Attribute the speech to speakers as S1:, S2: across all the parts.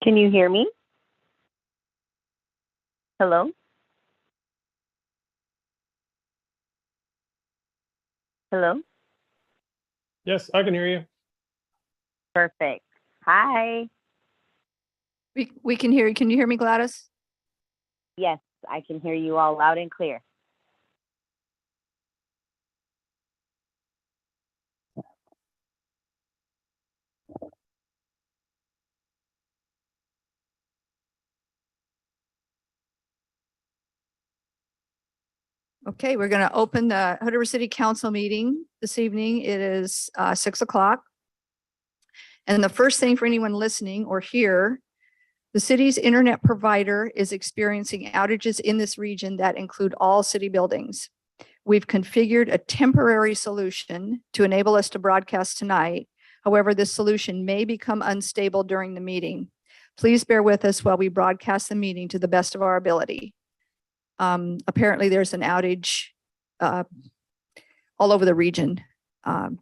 S1: Can you hear me? Hello? Hello?
S2: Yes, I can hear you.
S1: Perfect. Hi.
S3: We can hear you. Can you hear me, Gladys?
S1: Yes, I can hear you all loud and clear.
S3: Okay, we're going to open the Hood River City Council meeting this evening. It is 6 o'clock. And the first thing for anyone listening or here, the city's internet provider is experiencing outages in this region that include all city buildings. We've configured a temporary solution to enable us to broadcast tonight. However, this solution may become unstable during the meeting. Please bear with us while we broadcast the meeting to the best of our ability. Apparently there's an outage all over the region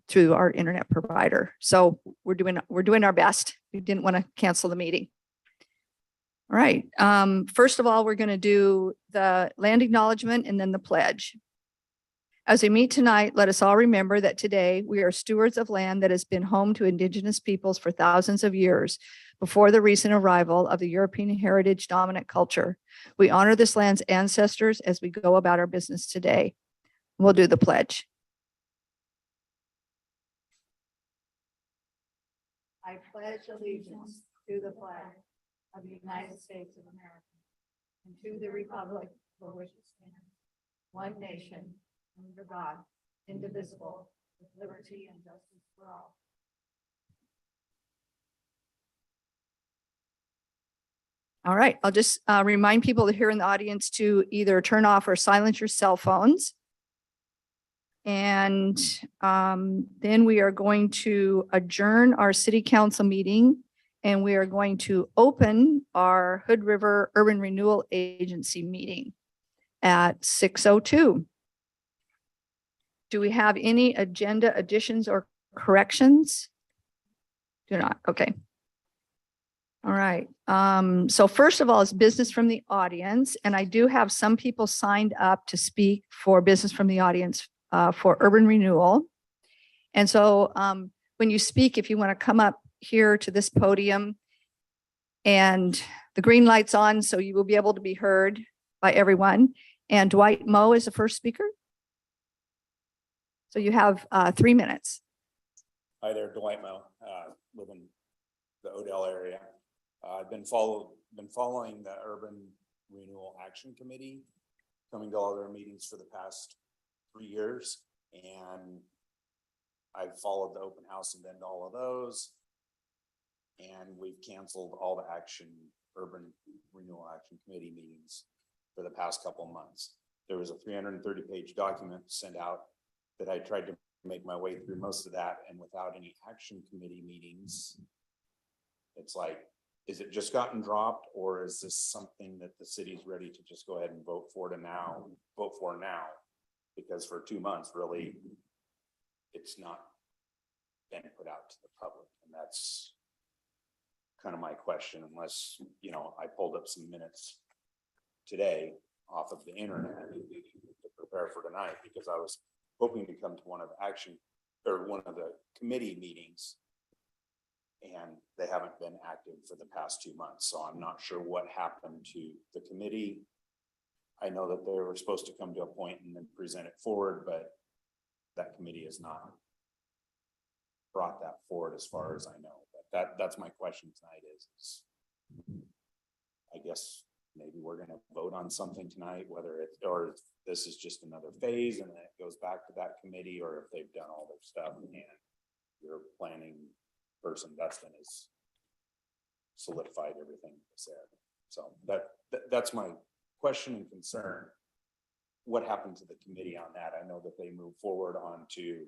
S3: through our internet provider. So we're doing our best. We didn't want to cancel the meeting. All right. First of all, we're going to do the land acknowledgement and then the pledge. As we meet tonight, let us all remember that today we are stewards of land that has been home to indigenous peoples for thousands of years before the recent arrival of the European heritage dominant culture. We honor this land's ancestors as we go about our business today. We'll do the pledge. I pledge allegiance to the flag of the United States of America and to the republic for which it stands, one nation, under God, indivisible, with liberty and justice for all. All right, I'll just remind people here in the audience to either turn off or silence your cell phones. And then we are going to adjourn our city council meeting and we are going to open our Hood River Urban Renewal Agency meeting at 6:02. Do we have any agenda additions or corrections? Do not. Okay. All right. So first of all, is business from the audience. And I do have some people signed up to speak for business from the audience for urban renewal. And so when you speak, if you want to come up here to this podium and the green light's on, so you will be able to be heard by everyone. And Dwight Moe is the first speaker. So you have 3 minutes.
S4: Hi there, Dwight Moe, live in the Odell area. I've been following the Urban Renewal Action Committee, coming to all their meetings for the past 3 years, and I've followed the open house event, all of those, and we've canceled all the Urban Renewal Action Committee meetings for the past couple of months. There was a 330-page document sent out that I tried to make my way through most of that, and without any action committee meetings, it's like, is it just gotten dropped, or is this something that the city's ready to just go ahead and vote for now? Because for 2 months, really, it's not been put out to the public, and that's kind of my question. Unless, you know, I pulled up some minutes today off of the internet to prepare for tonight, because I was hoping to come to one of the committee meetings, and they haven't been active for the past 2 months. So I'm not sure what happened to the committee. I know that they were supposed to come to a point and then present it forward, but that committee has not brought that forward as far as I know. But that's my question tonight is I guess maybe we're going to vote on something tonight, whether it's, or if this is just another phase and then it goes back to that committee, or if they've done all their stuff and your planning person, Dustin, has solidified everything they said. So that's my question and concern. What happened to the committee on that? I know that they moved forward onto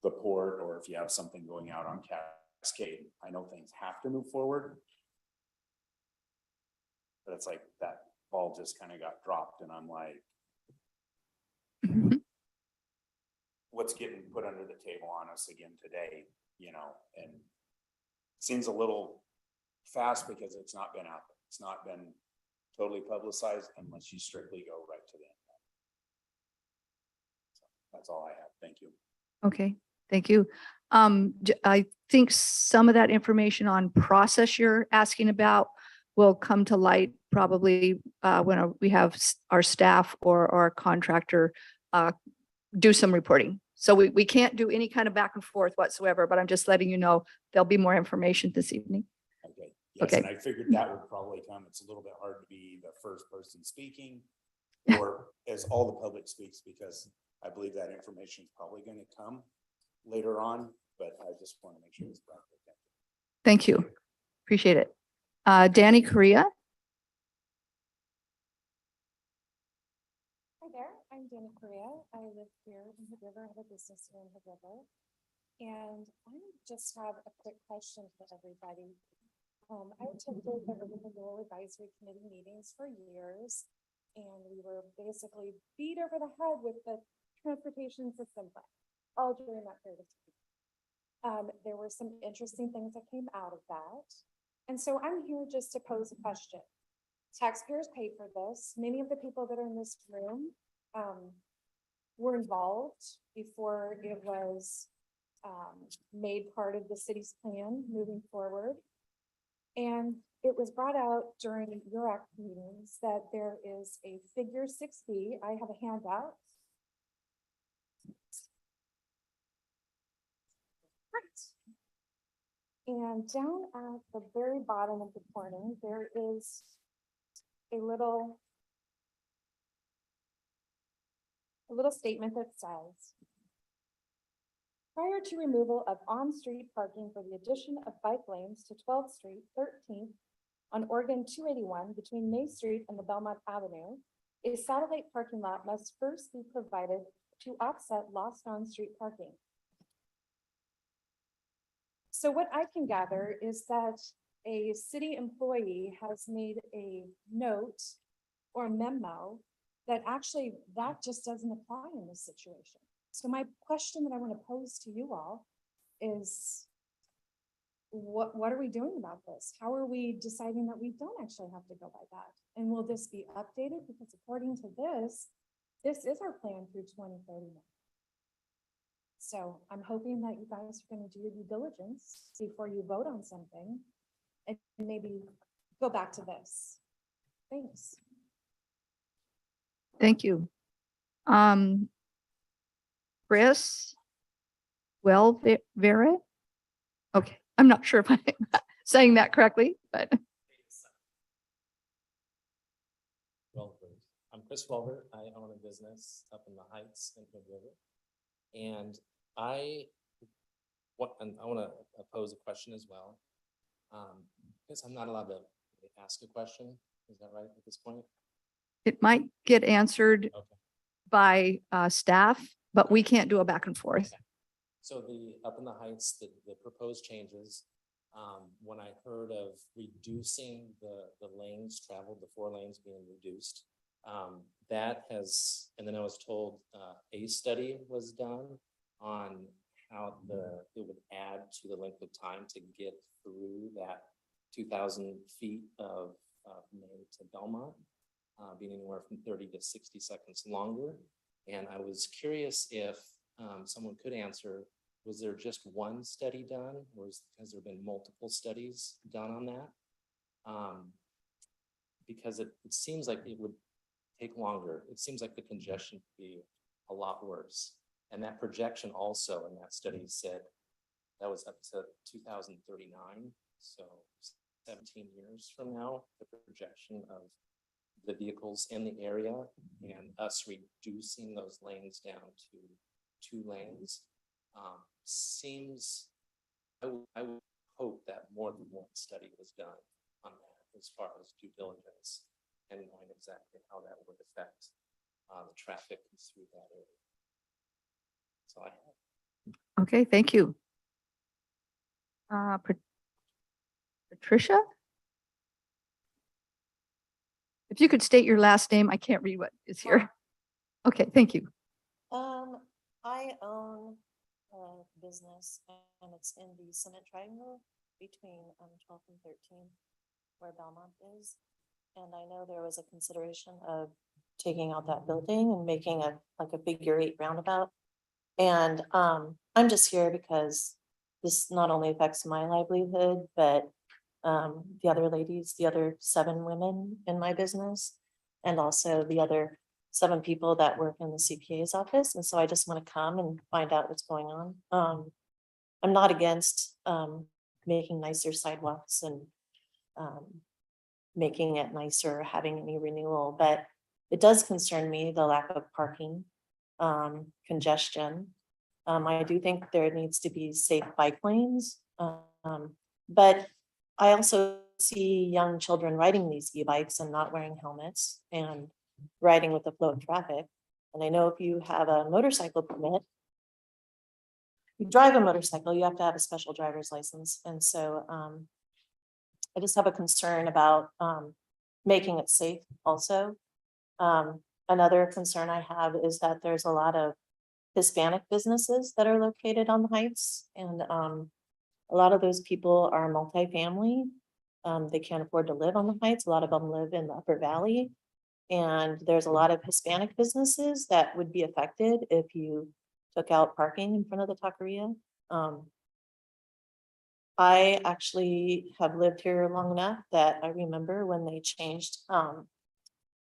S4: the port, or if you have something going out on Cascade, I know things have to move forward. But it's like that ball just kind of got dropped, and I'm like, what's getting put under the table on us again today, you know? And it seems a little fast because it's not been out there. It's not been totally publicized unless you strictly go right to the end. So that's all I have. Thank you.
S3: Okay, thank you. I think some of that information on process you're asking about will come to light probably when we have our staff or our contractor do some reporting. So we can't do any kind of back and forth whatsoever, but I'm just letting you know there'll be more information this evening.
S4: Okay. Yes,
S3: Okay.
S4: and I figured that would probably come. It's a little bit hard to be the first person speaking or as all the public speaks, because I believe that information is probably going to come later on, but I just want to make sure it's proper.
S3: Thank you. Appreciate it. Danny Correa.
S5: Hi there, I'm Dana Correa. I live here in Hood River, I have a business here in Hood River. And I just have a quick question for everybody. I attended the Urban Renewal Advisory Committee meetings for years, and we were basically beat over the head with the transportation system plan all during that period of time. There were some interesting things that came out of that. And so I'm here just to pose a question. Taxpayers paid for this. Many of the people that are in this room were involved before it was made part of the city's plan moving forward. And it was brought out during your act meetings that there is a figure 6B. I have a handout. And down at the very bottom of the corner, there is a little statement that says, prior to removal of on-street parking for the addition of bike lanes to 12th Street, 13th on Oregon 281 between May Street and the Belmont Avenue, a satellite parking lot must first be provided to offset lost on-street parking. So what I can gather is that a city employee has made a note or a memo that actually that just doesn't apply in this situation. So my question that I want to pose to you all is, what are we doing about this? How are we deciding that we don't actually have to go by that? And will this be updated? Because according to this is our plan through 2031. So I'm hoping that you guys are going to do your due diligence before you vote on something and maybe go back to this. Thanks.
S3: Thank you. Chris Vera. Okay, I'm not sure if I'm saying that correctly, but
S6: I'm Chris Welbert. I own a business up in the Heights in Hood River. And I want to pose a question as well. I guess I'm not allowed to ask a question. Is that right at this point?
S3: it might get answered
S6: Okay.
S3: by staff, but we can't do a back and forth.
S6: Okay. So up in the Heights, the proposed changes, when I heard of reducing the lanes traveled, the 4 lanes being reduced, that has, and then I was told a study was done on how it would add to the length of time to get through that 2,000 feet of Maine to Belmont, being anywhere from 30 to 60 seconds longer. And I was curious if someone could answer, was there just one study done, or has there been multiple studies done on that? Because it seems like it would take longer. It seems like the congestion would be a lot worse. And that projection also in that study said that was up to 2039. So 17 years from now, the projection of the vehicles in the area and us reducing those lanes down to 2 lanes seems, I would hope that more than one study was done on that as far as due diligence and knowing exactly how that would affect the traffic through that area. So I have.
S3: Okay, thank you. Patricia? If you could state your last name, I can't read what is here. Okay, thank you.
S7: I own a business and it's in the Cement Triangle between 12th and 13th where Belmont is. And I know there was a consideration of taking out that building and making a like a figure 8 roundabout. And I'm just here because this not only affects my livelihood, but the other ladies, the other 7 women in my business, and also the other 7 people that work in the CPA's office. And so I just want to come and find out what's going on. I'm not against making nicer sidewalks and making it nicer, having any renewal, but it does concern me, the lack of parking, congestion. I do think there needs to be safe bike lanes. But I also see young children riding these e-bikes and not wearing helmets and riding with the flow of traffic. And I know if you have a motorcycle permit, you drive a motorcycle, you have to have a special driver's license. And so I just have a concern about making it safe also. Another concern I have is that there's a lot of Hispanic businesses that are located on the heights, and a lot of those people are multifamily. They can't afford to live on the heights. A lot of them live in the Upper Valley. And there's a lot of Hispanic businesses that would be affected if you took out parking in front of the taqueria. I actually have lived here long enough that I remember when they changed. I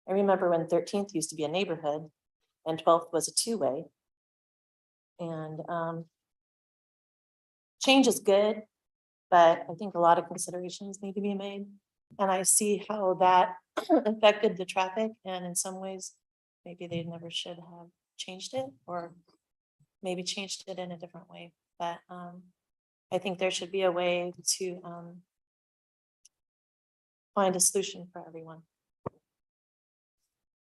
S7: remember when 13th used to be a neighborhood and 12th was a 2-way. And change is good, but I think a lot of considerations need to be made. And I see how that affected the traffic, and in some ways, maybe they never should have changed it, or maybe changed it in a different way. But I think there should be a way to find a solution for everyone.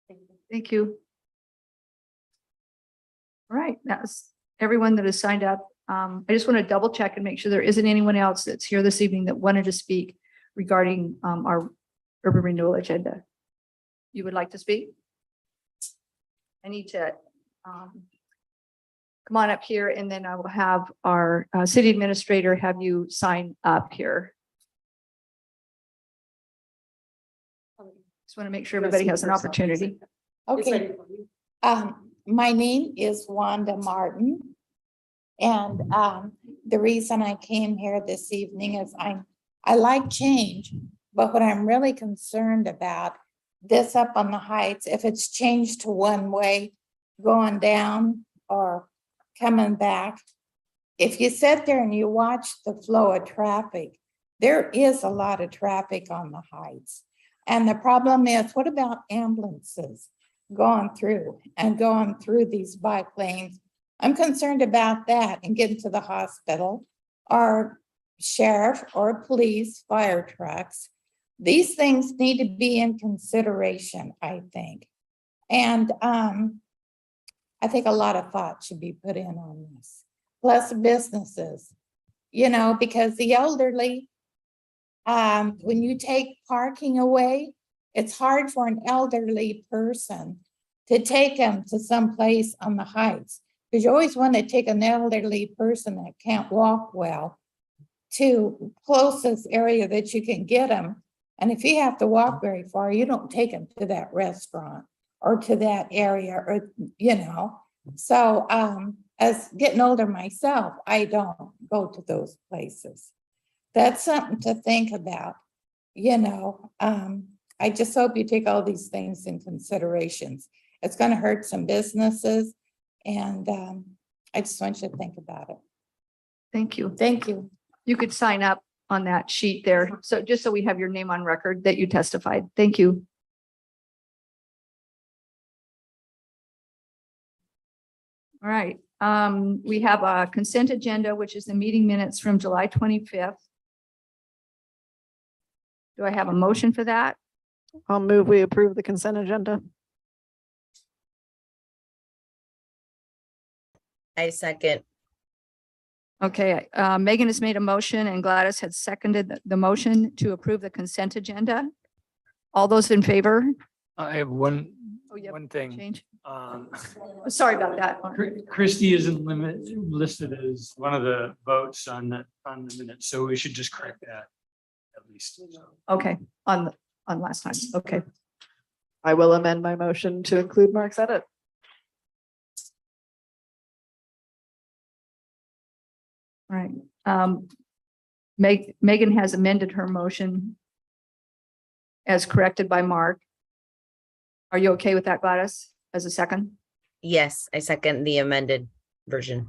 S7: Thank you.
S3: Thank you. All right, that's everyone that has signed up. I just want to double check and make sure there isn't anyone else that's here this evening that wanted to speak regarding our urban renewal agenda. You would like to speak? I need to come on up here, and then I will have our city administrator have you sign up here. Just want to make sure everybody has an opportunity.
S8: Okay. My name is Wanda Martin. And the reason I came here this evening is I like change, but what I'm really concerned about, this up on the heights, if it's changed to one way going down or coming back, if you sit there and you watch the flow of traffic, there is a lot of traffic on the heights. And the problem is, what about ambulances going through these bike lanes? I'm concerned about that and getting to the hospital, or sheriff or police, fire trucks. These things need to be in consideration, I think. And I think a lot of thought should be put in on this. Plus businesses, because the elderly, when you take parking away, it's hard for an elderly person to take them to some place on the heights. Because you always want to take an elderly person that can't walk well to closest area that you can get them. And if you have to walk very far, you don't take them to that restaurant or to that area, or, So as getting older myself, I don't go to those places. That's something to think about, I just hope you take all these things in considerations. It's going to hurt some businesses. And I just want you to think about it.
S3: Thank you.
S8: Thank you.
S3: You could sign up on that sheet there. So just so we have your name on record that you testified. Thank you. All right. We have a consent agenda, which is the meeting minutes from July 25th. Do I have a motion for that?
S9: I'll move we approve the consent agenda.
S10: I second.
S3: Okay, Megan has made a motion and Gladys had seconded the motion to approve the consent agenda. All those in favor?
S2: I have one
S3: Oh, yeah.
S10: One thing,
S3: Change.
S10: um,
S3: Sorry about that.
S10: Christie isn't listed as one of the votes on the minute, so we should just correct that at least.
S3: Okay, on last time. Okay.
S9: I will amend my motion to include Mark's edit.
S3: All right. Megan has amended her motion as corrected by Mark. Are you okay with that, Gladys, as a second?
S11: Yes, I second the amended version.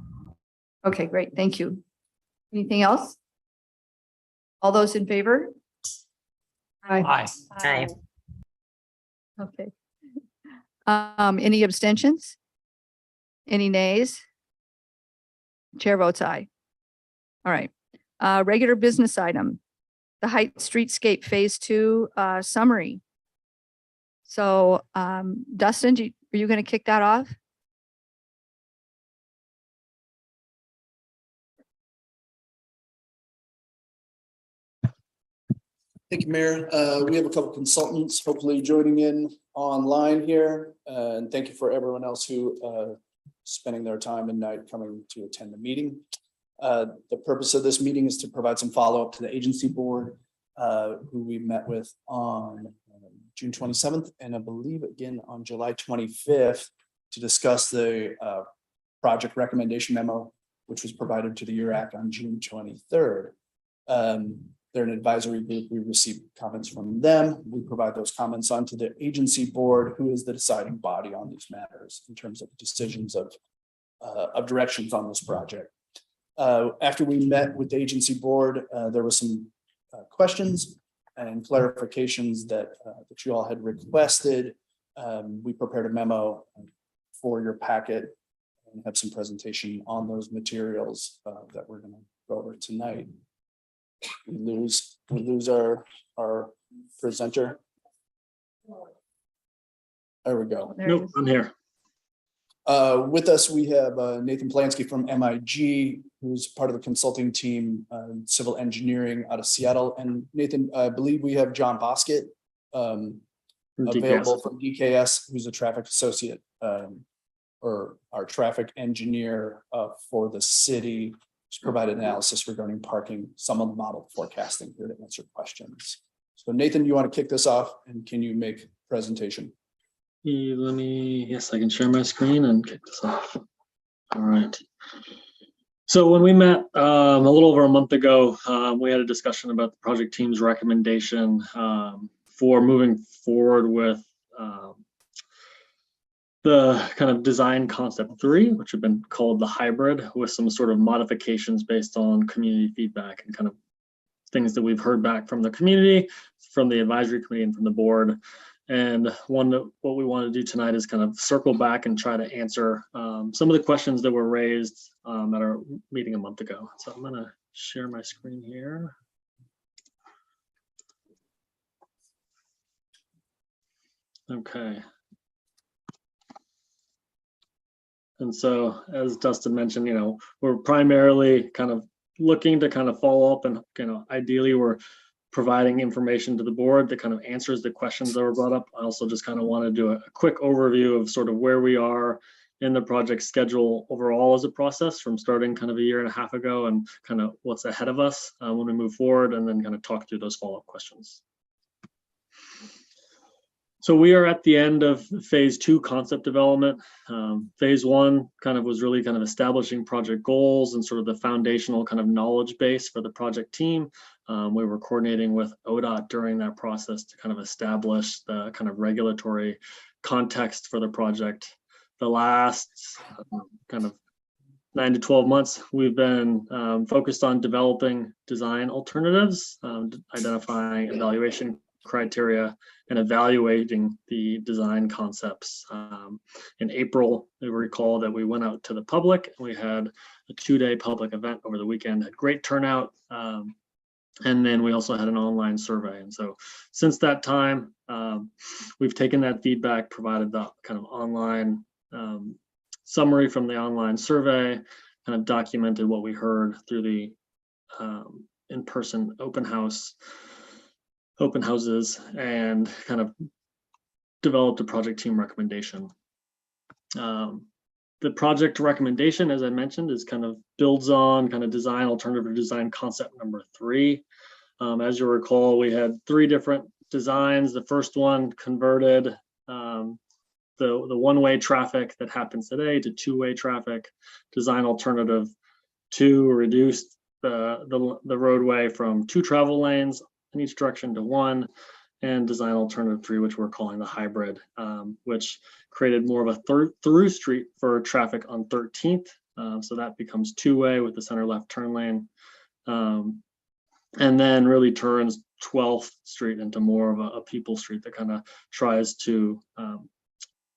S3: Okay, great. Thank you. Anything else? All those in favor?
S10: Aye.
S11: Aye.
S3: Okay. Any abstentions? Any nays? Chair votes aye. All right. Regular business item, the Heights Streetscape Phase 2 summary. So Dustin, are you going to kick that off?
S12: Thank you, Mayor. We have a couple consultants hopefully joining in online here. And thank you for everyone else who spending their time and night coming to attend the meeting. The purpose of this meeting is to provide some follow-up to the agency board who we met with on June 27th and I believe again on July 25th to discuss the project recommendation memo, which was provided to the URAC on June 23rd. They're an advisory group. We received comments from them. We provide those comments on to the agency board, who is the deciding body on these matters in terms of decisions of directions on this project. After we met with the agency board, there were some questions and clarifications that you all had requested. We prepared a memo for your packet and have some presentation on those materials that we're going to go over tonight. We lose our presenter. There we go.
S3: There it
S2: Nope,
S3: is.
S2: I'm here.
S12: With us, we have Nathan Polanski from MIG, who's part of the consulting team, civil engineering out of Seattle. And Nathan, I believe we have John Boskett available from DKS, who's a traffic associate or our traffic engineer for the city. Provided analysis regarding parking, some of the model forecasting here to answer questions. So Nathan, you want to kick this off and can you make presentation?
S2: Yes, I can share my screen and kick this off. All right. So when we met a little over a month ago, we had a discussion about the project team's recommendation for moving forward with the kind of design concept 3, which have been called the hybrid, with some sort of modifications based on community feedback and kind of things that we've heard back from the community, from the advisory committee and from the board. And what we want to do tonight is kind of circle back and try to answer some of the questions that were raised at our meeting a month ago. So I'm going to share my screen here. Okay. And so, as Dustin mentioned, we're primarily kind of looking to kind of follow up and, ideally we're providing information to the board that kind of answers the questions that were brought up. I also just kind of want to do a quick overview of sort of where we are in the project schedule overall as a process from starting kind of a year and a half ago and kind of what's ahead of us when we move forward, and then kind of talk through those follow-up questions. So we are at the end of phase 2 concept development. Phase 1 kind of was really kind of establishing project goals and sort of the foundational kind of knowledge base for the project team. We were coordinating with ODOT during that process to kind of establish the kind of regulatory context for the project. The last kind of 9 to 12 months, we've been focused on developing design alternatives, identifying evaluation criteria, and evaluating the design concepts. In April, you recall that we went out to the public. We had a 2-day public event over the weekend, had great turnout. And then we also had an online survey. And so since that time, we've taken that feedback, provided the kind of online summary from the online survey, kind of documented what we heard through the in-person open houses, and kind of developed a project team recommendation. The project recommendation, as I mentioned, is kind of builds on kind of design alternative design concept number 3. As you recall, we had 3 different designs. The first one converted the one-way traffic that happens today to 2-way traffic. Design alternative 2 reduced the roadway from 2 travel lanes in each direction to 1, and design alternative 3, which we're calling the hybrid, which created more of a through street for traffic on 13th. So that becomes 2-way with the center left turn lane. And then really turns 12th Street into more of a people street that kind of tries to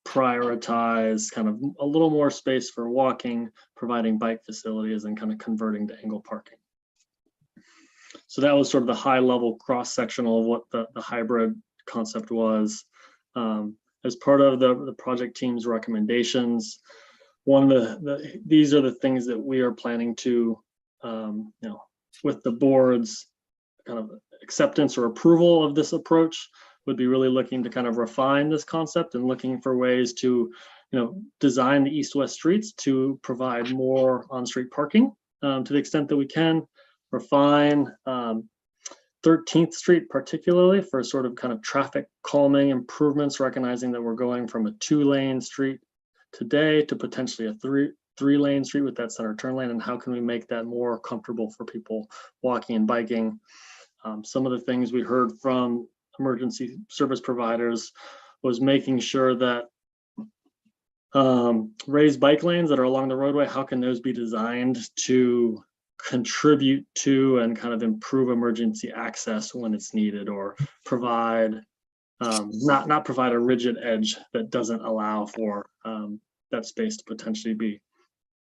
S2: prioritize kind of a little more space for walking, providing bike facilities, and kind of converting to angle parking. So that was sort of the high level cross sectional of what the hybrid concept was. As part of the project team's recommendations, one of these are the things that we are planning to, with the board's kind of acceptance or approval of this approach, would be really looking to kind of refine this concept and looking for ways to, design the east-west streets to provide more on-street parking to the extent that we can. Refine 13th Street particularly for sort of kind of traffic calming improvements, recognizing that we're going from a 2-lane street today to potentially a 3-lane street with that center turn lane, and how can we make that more comfortable for people walking and biking. Some of the things we heard from emergency service providers was making sure that raised bike lanes that are along the roadway, how can those be designed to contribute to and kind of improve emergency access when it's needed, or provide not provide a rigid edge that doesn't allow for that space to potentially be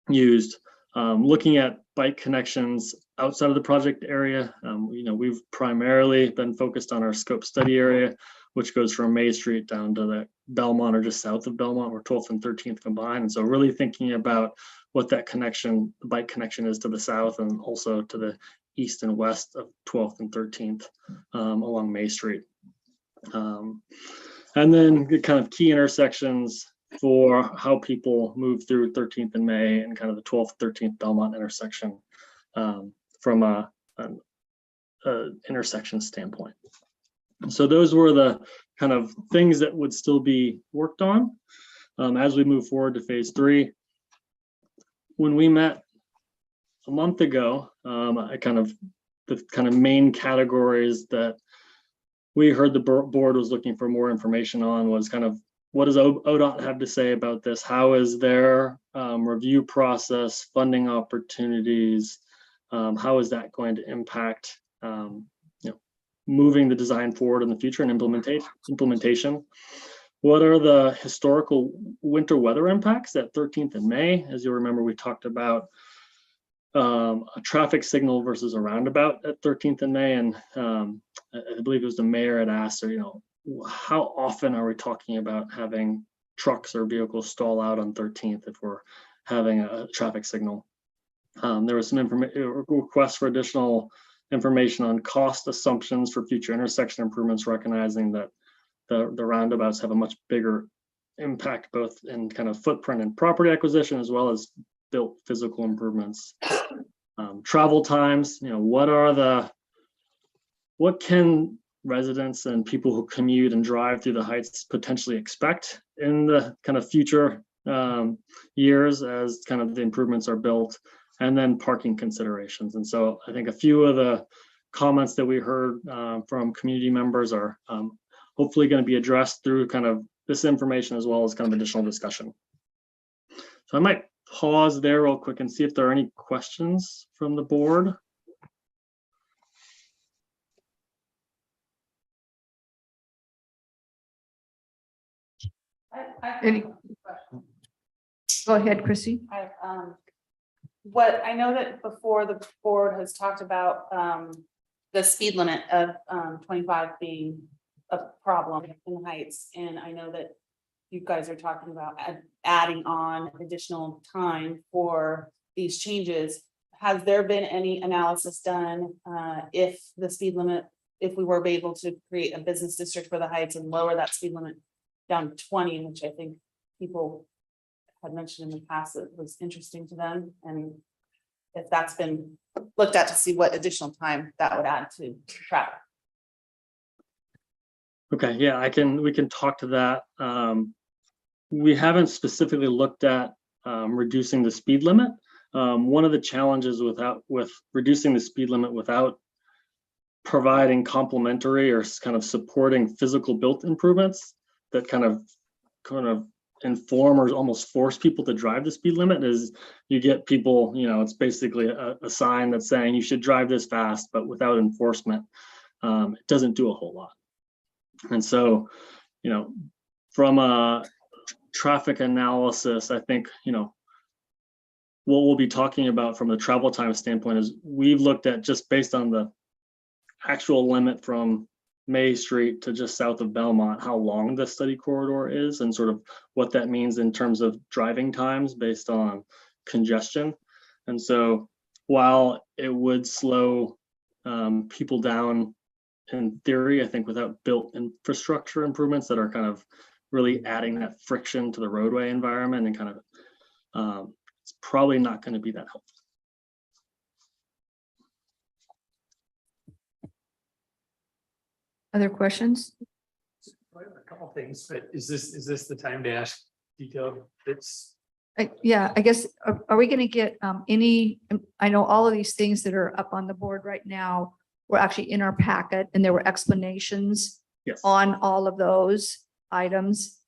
S2: used. Looking at bike connections outside of the project area, we've primarily been focused on our scope study area, which goes from May Street down to the Belmont or just south of Belmont, where 12th and 13th combine. And so really thinking about what that connection, the bike connection is to the south and also to the east and west of 12th and 13th along May Street. And then the kind of key intersections for how people move through 13th and May and kind of the 12th, 13th Belmont intersection from an intersection standpoint. So those were the kind of things that would still be worked on as we move forward to phase 3. When we met a month ago, the kind of main categories that we heard the board was looking for more information on was kind of, what does ODOT have to say about this? How is their review process, funding opportunities, how is that going to impact moving the design forward in the future and implementation? What are the historical winter weather impacts at 13th and May? As you remember, we talked about a traffic signal versus a roundabout at 13th and May, and I believe it was the mayor had asked, how often are we talking about having trucks or vehicles stall out on 13th if we're having a traffic signal? There was some requests for additional information on cost assumptions for future intersection improvements, recognizing that the roundabouts have a much bigger impact both in kind of footprint and property acquisition as well as built physical improvements. Travel times, what can residents and people who commute and drive through the heights potentially expect in the kind of future years as kind of the improvements are built, and then parking considerations. And so I think a few of the comments that we heard from community members are hopefully going to be addressed through kind of this information as well as kind of additional discussion. So I might pause there real quick and see if there are any questions from the board.
S3: Go ahead, Chrissy.
S13: What I know that before the board has talked about the speed limit of 25 being a problem in the heights, and I know that you guys are talking about adding on additional time for these changes. Has there been any analysis done if the speed limit, if we were able to create a business district for the heights and lower that speed limit down to 20, which I think people had mentioned in the past that was interesting to them. And if that's been looked at to see what additional time that would add to traffic.
S2: Okay, yeah, we can talk to that. We haven't specifically looked at reducing the speed limit. One of the challenges with reducing the speed limit without providing complementary or kind of supporting physical built improvements that kind of inform or almost force people to drive the speed limit is you get people, it's basically a sign that's saying you should drive this fast, but without enforcement, it doesn't do a whole lot. And so, from a traffic analysis, I think, what we'll be talking about from the travel time standpoint is we've looked at just based on the actual limit from May Street to just south of Belmont, how long the study corridor is and sort of what that means in terms of driving times based on congestion. And so while it would slow people down in theory, I think without built infrastructure improvements that are kind of really adding that friction to the roadway environment and kind of, it's probably not going to be that helpful.
S3: Other questions?
S10: A couple things, but is this the time to ask detailed bits?
S3: Yeah, I guess, are we going to get any, I know all of these things that are up on the board right now were actually in our packet and there were explanations
S2: Yes.
S3: on all of those items.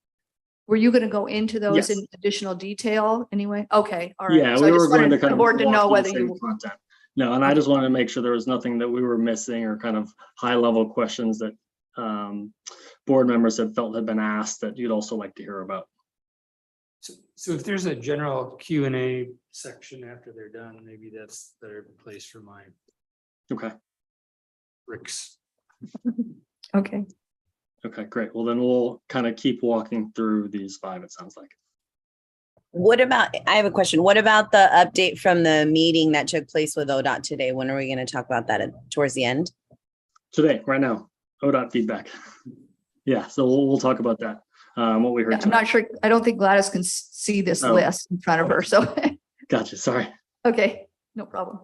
S3: Were you going to go into those
S2: Yes.
S3: in additional detail anyway? Okay, all right.
S2: Yeah,
S3: So
S2: we
S3: I
S2: were
S3: just
S2: going
S3: wanted
S2: to kind
S3: the
S2: of
S3: board to
S2: walk
S3: know
S2: through the
S3: whether
S2: same
S3: you,
S2: content. No, and I just wanted to make sure there was nothing that we were missing or kind of high level questions that board members had felt had been asked that you'd also like to hear about.
S10: So if there's a general Q&A section after they're done, maybe that's the better place for my
S2: Okay.
S10: bricks.
S3: okay.
S2: Okay, great. Well, then we'll kind of keep walking through these 5, it sounds like.
S11: I have a question. What about the update from the meeting that took place with ODOT today? When are we going to talk about that towards the end?
S2: Today, right now, ODOT feedback. Yeah, so we'll talk about that. What we heard.
S3: Yeah, I'm not sure. I don't think Gladys can see this
S2: Oh.
S3: list in front of her. So,
S2: Gotcha. Sorry.
S3: okay, no problem.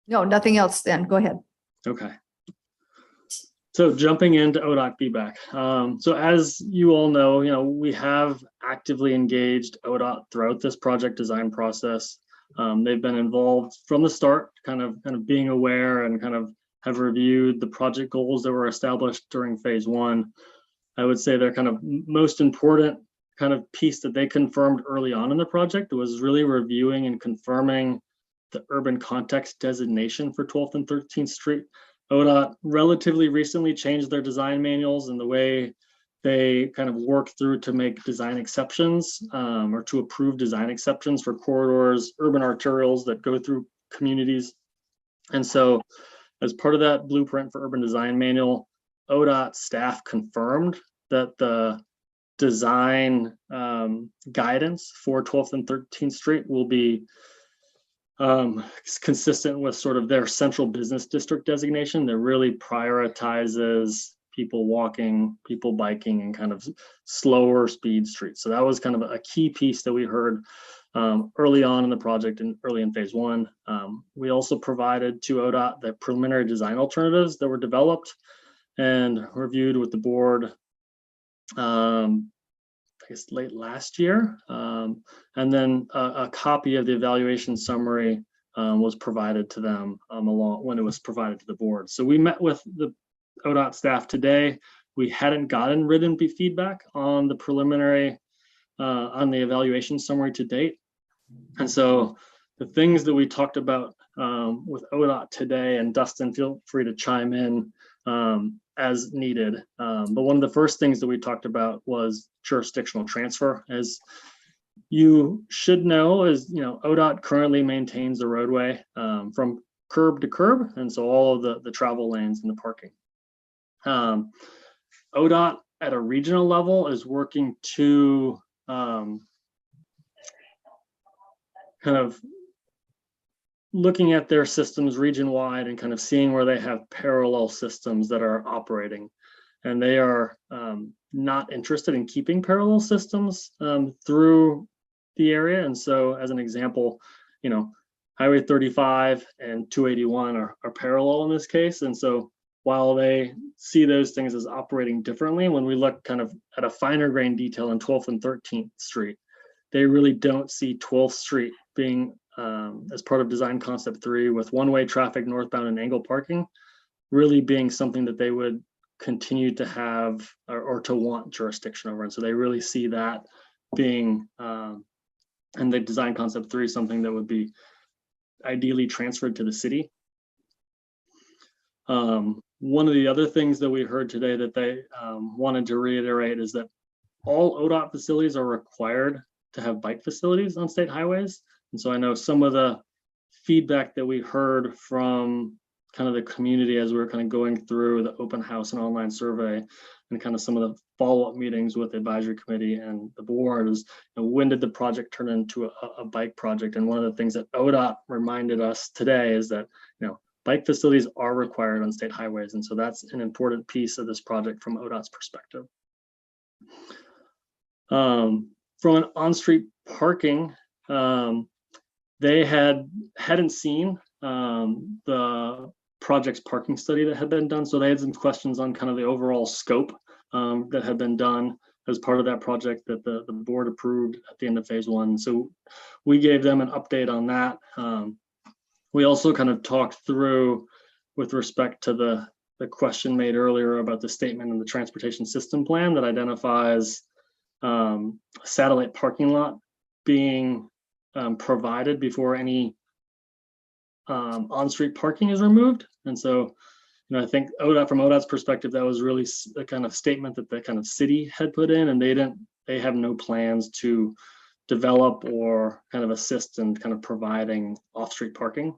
S3: No, nothing else then. Go ahead.
S2: Okay. So jumping into ODOT feedback. So as you all know, we have actively engaged ODOT throughout this project design process. They've been involved from the start, kind of being aware and kind of have reviewed the project goals that were established during phase 1. I would say their kind of most important kind of piece that they confirmed early on in the project was really reviewing and confirming the urban context designation for 12th and 13th Street. ODOT relatively recently changed their design manuals and the way they kind of work through to make design exceptions or to approve design exceptions for corridors, urban arterials that go through communities. And so as part of that blueprint for urban design manual, ODOT staff confirmed that the design guidance for 12th and 13th Street will be consistent with sort of their central business district designation that really prioritizes people walking, people biking, and kind of slower speed streets. So that was kind of a key piece that we heard early on in the project and early in phase 1. We also provided to ODOT the preliminary design alternatives that were developed and reviewed with the board I guess late last year. And then a copy of the evaluation summary was provided to them along when it was provided to the board. So we met with the ODOT staff today. We hadn't gotten written feedback on the preliminary, on the evaluation summary to date. And so the things that we talked about with ODOT today, and Dustin, feel free to chime in as needed. But one of the first things that we talked about was jurisdictional transfer. As you should know, ODOT currently maintains the roadway from curb to curb, and so all of the travel lanes and the parking. ODOT at a regional level is working to kind of looking at their systems region-wide and kind of seeing where they have parallel systems that are operating. and they are not interested in keeping parallel systems through the area. And so as an example, Highway 35 and 281 are parallel in this case. And so while they see those things as operating differently, when we look kind of at a finer grain detail in 12th and 13th Street, they really don't see 12th Street being as part of design concept 3 with one-way traffic northbound and angle parking really being something that they would continue to have or to want jurisdiction over. And so they really see that being and the design concept 3 something that would be ideally transferred to the city. One of the other things that we heard today that they wanted to reiterate is that all ODOT facilities are required to have bike facilities on state highways. And so I know some of the feedback that we heard from kind of the community as we were kind of going through the open house and online survey and kind of some of the follow-up meetings with the advisory committee and the board is, when did the project turn into a bike project? And one of the things that ODOT reminded us today is that, bike facilities are required on state highways. And so that's an important piece of this project from ODOT's perspective. From an on-street parking, they hadn't seen the project's parking study that had been done. So they had some questions on kind of the overall scope that had been done as part of that project that the board approved at the end of phase 1. So we gave them an update on that. We also kind of talked through with respect to the question made earlier about the statement in the transportation system plan that identifies a satellite parking lot being provided before any on-street parking is removed. And so, I think from ODOT's perspective, that was really a kind of statement that the kind of city had put in, and they have no plans to develop or kind of assist in kind of providing off-street parking.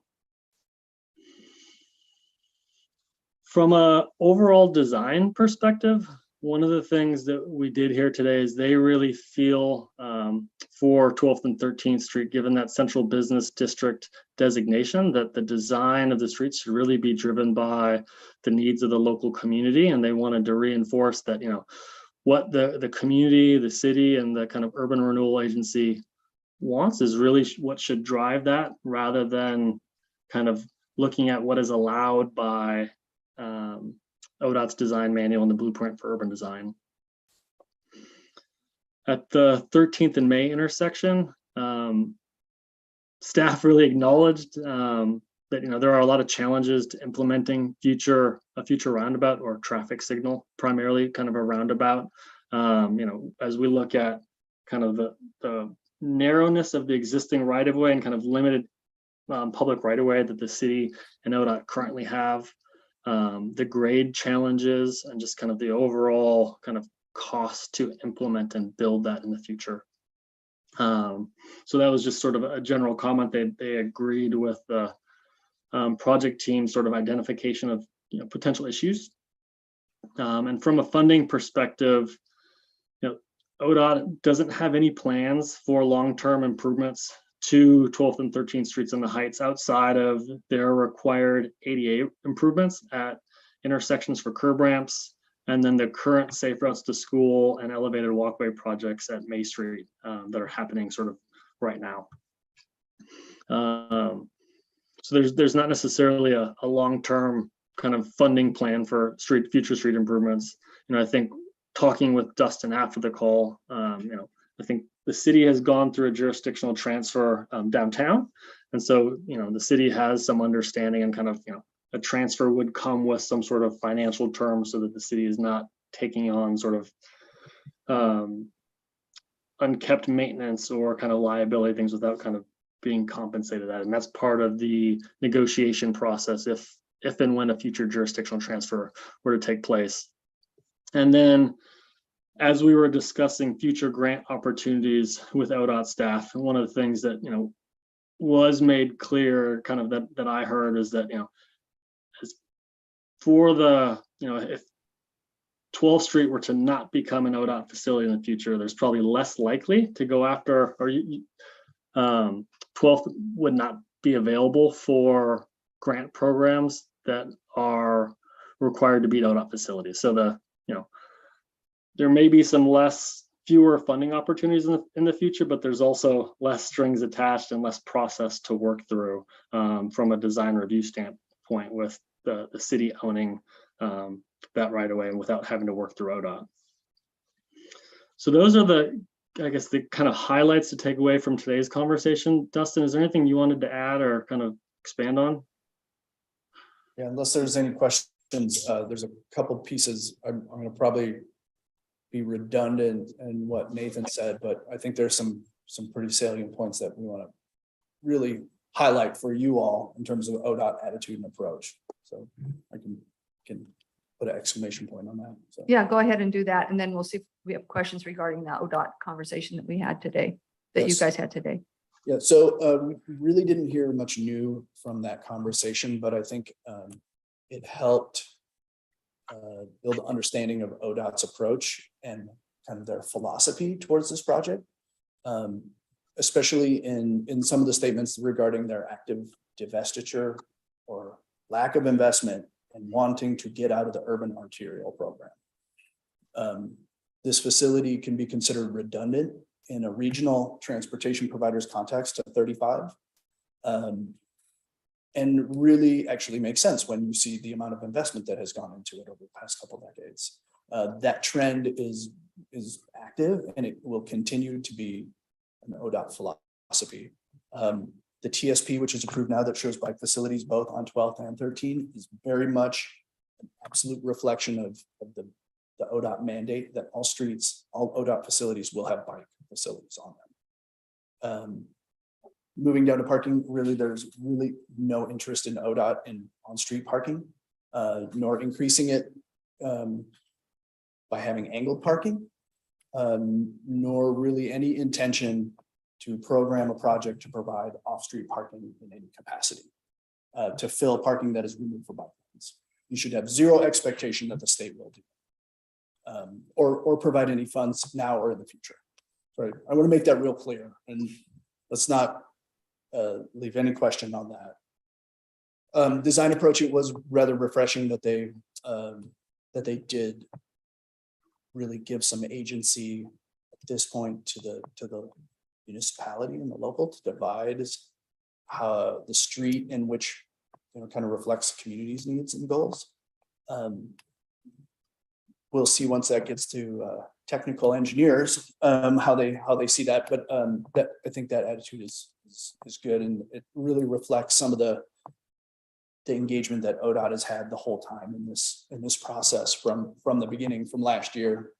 S2: From a overall design perspective, one of the things that we did here today is they really feel for 12th and 13th Street, given that central business district designation, that the design of the streets should really be driven by the needs of the local community. And they wanted to reinforce that, what the community, the city, and the kind of urban renewal agency wants is really what should drive that, rather than kind of looking at what is allowed by ODOT's design manual and the blueprint for urban design. At the 13th and May intersection, staff really acknowledged that there are a lot of challenges to implementing a future roundabout or traffic signal, primarily kind of a roundabout. As we look at kind of the narrowness of the existing right-of-way and kind of limited public right-of-way that the city and ODOT currently have. The grade challenges and just kind of the overall kind of cost to implement and build that in the future. So that was just sort of a general comment. They agreed with the project team sort of identification of potential issues. And from a funding perspective, ODOT doesn't have any plans for long-term improvements to 12th and 13th Streets in the Heights outside of their required ADA improvements at intersections for curb ramps, and then the current safe routes to school and elevated walkway projects at May Street that are happening sort of right now. So there's not necessarily a long-term kind of funding plan for future street improvements. I think talking with Dustin after the call, I think the city has gone through a jurisdictional transfer downtown. And so, the city has some understanding and kind of, a transfer would come with some sort of financial terms so that the city is not taking on sort of unkept maintenance or kind of liability things without kind of being compensated at. And that's part of the negotiation process if and when a future jurisdictional transfer were to take place. And then as we were discussing future grant opportunities with ODOT staff, one of the things that was made clear, kind of that I heard, is that as for the if 12th Street were to not become an ODOT facility in the future, there's probably less likely to go after, or 12th would not be available for grant programs that are required to be ODOT facilities. So there may be some fewer funding opportunities in the future, but there's also less strings attached and less process to work through from a design review standpoint, with the city owning that right away and without having to work through ODOT. So those are the kind of highlights to take away from today's conversation. Dustin, is there anything you wanted to add or kind of expand on?
S12: Yeah, unless there's any questions, there's a couple pieces. I'm going to probably be redundant in what Nathan said, but I think there's some pretty salient points that we want to really highlight for you all in terms of ODOT attitude and approach. So I can put an exclamation point on that. So.
S3: Yeah, go ahead and do that. And then we'll see if we have questions regarding the ODOT conversation that we had today, that you guys had today.
S12: Yeah, so we really didn't hear much new from that conversation, but I think it helped build understanding of ODOT's approach and kind of their philosophy towards this project, especially in some of the statements regarding their active divestiture or lack of investment and wanting to get out of the urban arterial program. This facility can be considered redundant in a regional transportation provider's context of 35. And really actually makes sense when you see the amount of investment that has gone into it over the past couple of decades. That trend is active, and it will continue to be an ODOT philosophy. The TSP, which is approved now, that shows bike facilities both on 12th and 13, is very much an absolute reflection of the ODOT mandate that all streets, all ODOT facilities will have bike facilities on them. Moving down to parking, really, there's really no interest in ODOT in on-street parking, nor increasing it by having angled parking, nor really any intention to program a project to provide off-street parking in any capacity, to fill parking that is removed for bike lanes. You should have zero expectation that the state will do, or provide any funds now or in the future. Right, I want to make that real clear, and let's not leave any question on that. Design approach, it was rather refreshing that they did really give some agency at this point to the municipality and the local to divide how the street in which kind of reflects the community's needs and goals. We'll see once that gets to technical engineers how they see that, but that I think that attitude is good, and it really reflects some of the engagement that ODOT has had the whole time in this process from the beginning, from last year.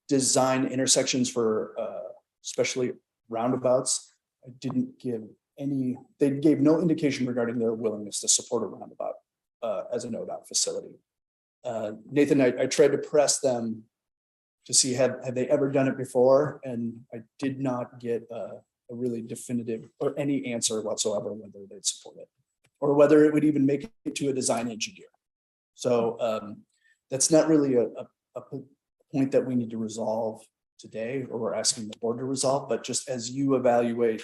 S12: Design intersections for especially roundabouts. They gave no indication regarding their willingness to support a roundabout as an ODOT facility. Nathan, I tried to press them to see have they ever done it before, and I did not get a really definitive or any answer whatsoever whether they'd support it or whether it would even make it to a design engineer. So that's not really a point that we need to resolve today, or we're asking the board to resolve, but just as you evaluate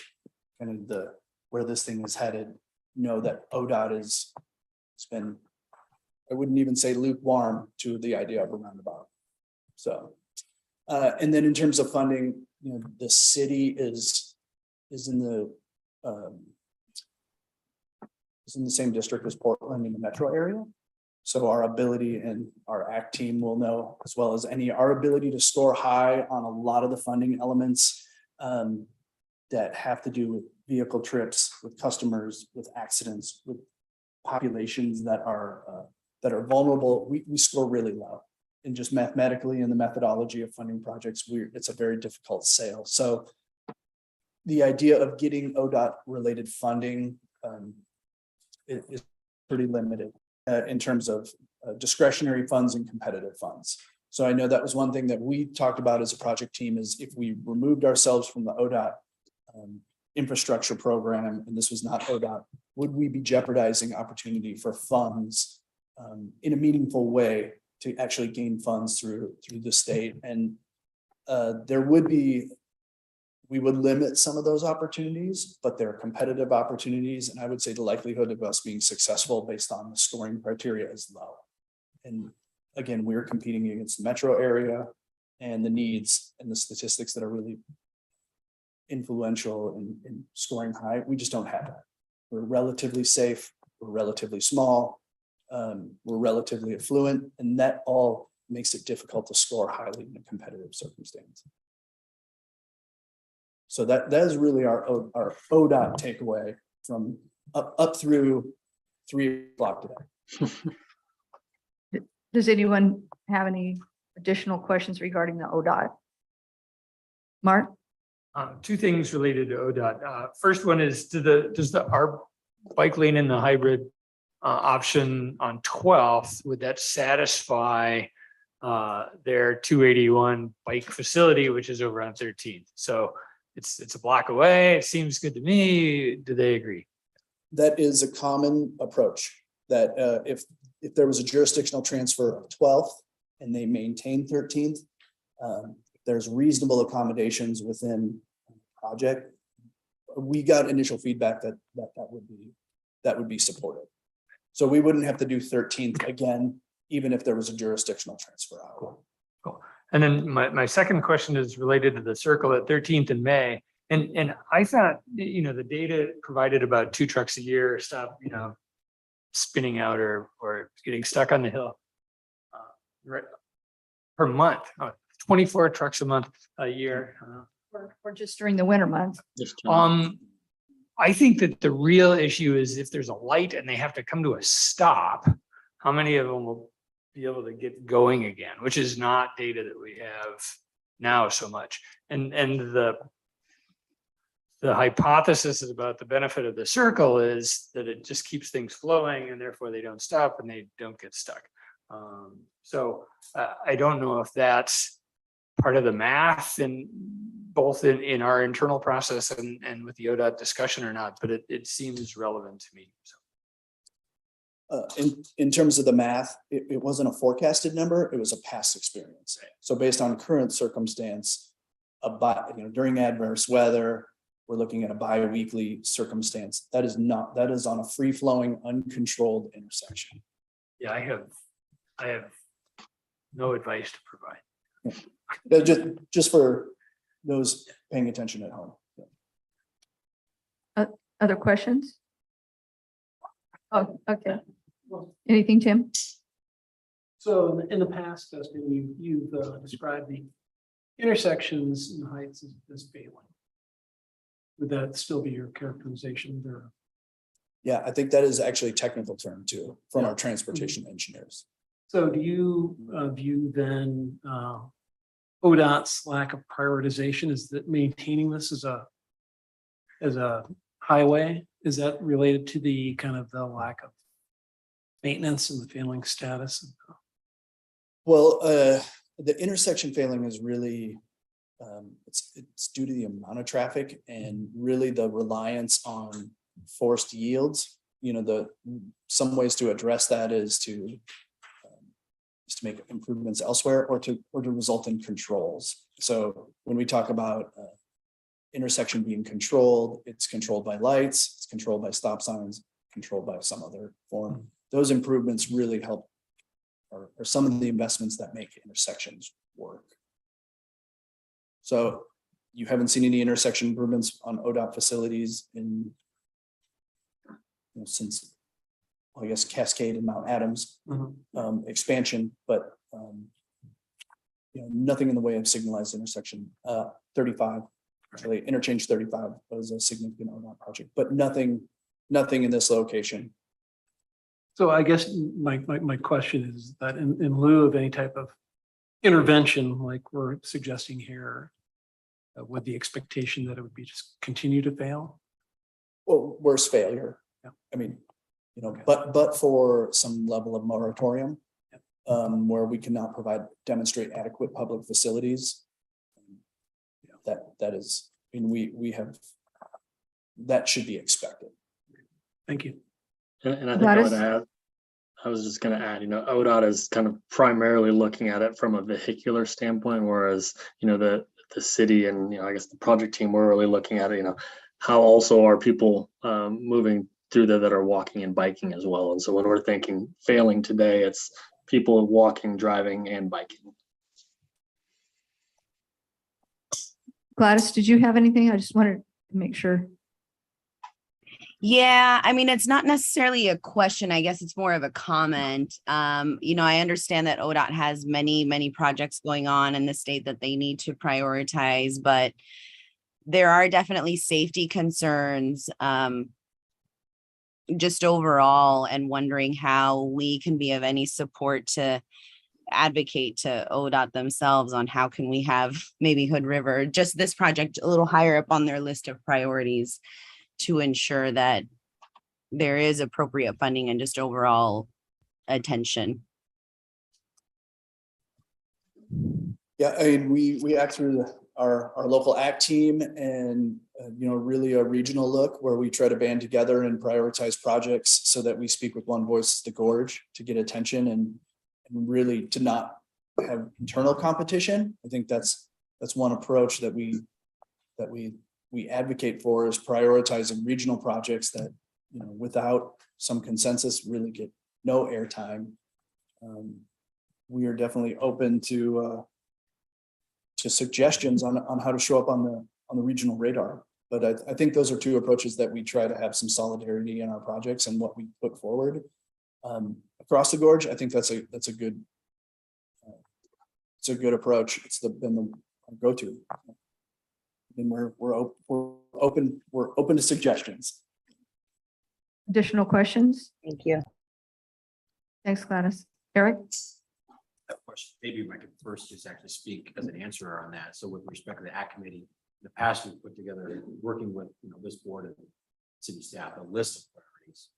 S12: kind of where this thing is headed, know that ODOT it's been, I wouldn't even say lukewarm to the idea of a roundabout. So, and then in terms of funding, the city is in the same district as Portland in the metro area. So our ability, and our ACT team will know, as well as our ability to score high on a lot of the funding elements that have to do with vehicle trips, with customers, with accidents, with populations that are vulnerable. We score really low, and just mathematically in the methodology of funding projects, it's a very difficult sale. So the idea of getting ODOT related funding is pretty limited in terms of discretionary funds and competitive funds. So I know that was one thing that we talked about as a project team, is if we removed ourselves from the ODOT infrastructure program, and this was not ODOT, would we be jeopardizing opportunity for funds in a meaningful way to actually gain funds through the state? And we would limit some of those opportunities, but they're competitive opportunities. And I would say the likelihood of us being successful based on the scoring criteria is low. And again, we're competing against the metro area and the needs and the statistics that are really influential in scoring high. We just don't have that. We're relatively safe, we're relatively small, we're relatively affluent, and that all makes it difficult to score highly in a competitive circumstance. So that is really our ODOT takeaway from up through 3 o'clock today.
S3: Does anyone have any additional questions regarding the ODOT? Mark?
S10: 2 things related to ODOT. First one is, our bike lane in the hybrid option on 12th, would that satisfy their 281 bike facility, which is over on 13th? So it's a block away. It seems good to me. Do they agree?
S12: That is a common approach, that if there was a jurisdictional transfer of 12th and they maintain 13th, there's reasonable accommodations within the project. We got initial feedback that would be supported. So we wouldn't have to do 13th again, even if there was a jurisdictional transfer out.
S10: Cool. And then my second question is related to the circle at 13th in May. And I thought, the data provided about 2 trucks a year stop, spinning out or getting stuck on the hill right, per month. 24 trucks a month a year.
S3: Or just during the winter months?
S10: I think that the real issue is if there's a light and they have to come to a stop, how many of them will be able to get going again, which is not data that we have now so much. And the hypothesis is about the benefit of the circle is that it just keeps things flowing and therefore they don't stop and they don't get stuck. So I don't know if that's part of the math and both in our internal process and with the ODOT discussion or not, but it seems relevant to me. So.
S12: In terms of the math, it wasn't a forecasted number, it was a past experience. So based on current circumstance, during adverse weather, we're looking at a bi-weekly circumstance. That is on a free-flowing, uncontrolled intersection.
S10: Yeah, I have no advice to provide.
S12: Just for those paying attention at home.
S3: Other questions? Oh, okay. Anything, Tim?
S14: So in the past, Dustin, you've described the intersections and heights as failing. Would that still be your characterization there?
S12: Yeah, I think that is actually a technical term too, from our transportation engineers.
S14: So do you view then ODOT's lack of prioritization is that maintaining this as a highway? Is that related to the kind of the lack of maintenance and the failing status?
S12: Well, the intersection failing is really it's due to the amount of traffic and really the reliance on forced yields. Some ways to address that is to make improvements elsewhere or to result in controls. So when we talk about intersection being controlled, it's controlled by lights, it's controlled by stop signs, controlled by some other form. Those improvements really help, or some of the investments that make intersections work. So you haven't seen any intersection improvements on ODOT facilities since, I guess, Cascade and Mount Adams expansion, but nothing in the way of signalized intersection. 35, actually, interchange 35 was a significant ODOT project, but nothing in this location.
S14: So I guess my question is that in lieu of any type of intervention like we're suggesting here, with the expectation that it would be just continue to fail?
S12: Well, worse failure.
S14: Yeah.
S12: I mean, but for some level of moratorium, where we cannot demonstrate adequate public facilities. That is, I mean, we have, that should be expected.
S14: Thank you.
S2: And I think I was just going to add, ODOT is kind of primarily looking at it from a vehicular standpoint, whereas, the city and, I guess the project team, we're really looking at it, how also are people moving through there that are walking and biking as well. And so when we're thinking failing today, it's people walking, driving, and biking.
S3: Gladys, did you have anything? I just wanted to make sure.
S11: Yeah, I mean, it's not necessarily a question. I guess it's more of a comment. I understand that ODOT has many projects going on in the state that they need to prioritize, but there are definitely safety concerns, just overall, and wondering how we can be of any support to advocate to ODOT themselves on how can we have maybe Hood River, just this project a little higher up on their list of priorities to ensure that there is appropriate funding and just overall attention.
S12: Yeah, I mean, we act through our local ACT team and, really a regional look where we try to band together and prioritize projects so that we speak with one voice, the gorge, to get attention and really to not have internal competition. I think that's one approach that we advocate for, is prioritizing regional projects that, without some consensus, really get no airtime. We are definitely open to suggestions on how to show up on the regional radar. But I think those are two approaches that we try to have some solidarity in our projects and what we put forward. Across the gorge, I think that's a good approach. It's been the go-to. And we're open to suggestions.
S3: Additional questions?
S11: Thank you.
S3: Thanks, Gladys. Eric?
S15: That question, maybe I could first just actually speak as an answerer on that. So with respect to the ACT committee, in the past we've put together, working with this board and city staff, a list of priorities.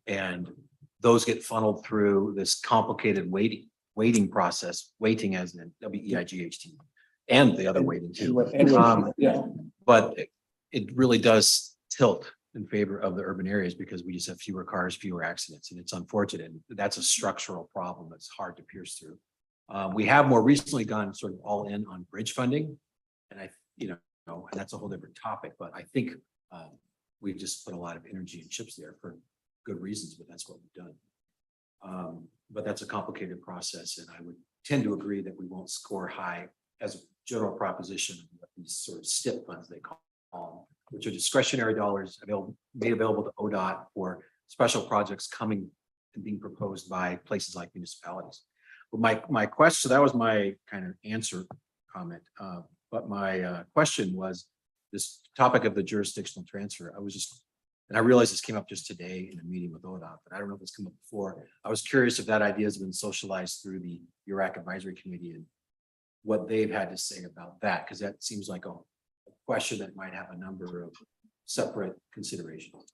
S15: And those get funneled through this complicated weighting process, weighting as in WEIGHT, and the other weighting too. But it really does tilt in favor of the urban areas because we just have fewer cars, fewer accidents, and it's unfortunate. That's a structural problem that's hard to pierce through. We have more recently gone sort of all in on bridge funding, and and that's a whole different topic. But I think we've just put a lot of energy and chips there for good reasons, but that's what we've done. But that's a complicated process, and I would tend to agree that we won't score high as a general proposition of what these sort of STIP funds they call them, which are discretionary dollars made available to ODOT for special projects coming and being proposed by places like municipalities. But my question, so that was my kind of answer comment. But my question was this topic of the jurisdictional transfer. And I realized this came up just today in a meeting with ODOT, but I don't know if it's come up before. I was curious if that idea has been socialized through the URAC advisory committee and what they've had to say about that, because that seems like a question that might have a number of separate considerations.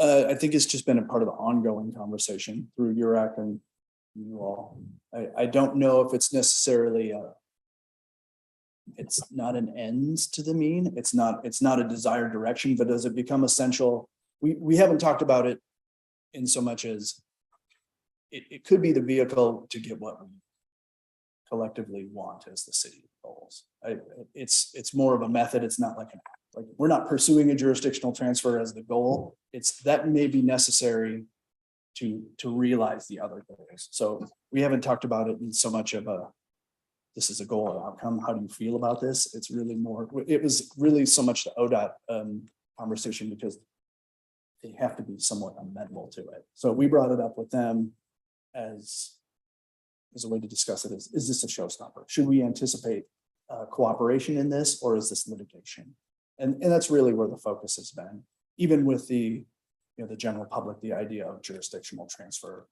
S12: I think it's just been a part of the ongoing conversation through URAC and you all. I don't know if it's necessarily it's not an ends to the mean. It's not a desired direction, but does it become essential? We haven't talked about it in so much as it could be the vehicle to get what we collectively want as the city goals. It's more of a method. It's not like we're not pursuing a jurisdictional transfer as the goal. It's that may be necessary to realize the other goals. So we haven't talked about it in so much of this is a goal or outcome. How do you feel about this? It's really more, it was really so much the ODOT conversation because they have to be somewhat amenable to it. So we brought it up with them as a way to discuss it. Is this a showstopper? Should we anticipate cooperation in this, or is this litigation? And that's really where the focus has been. Even with the general public, the idea of jurisdictional transfer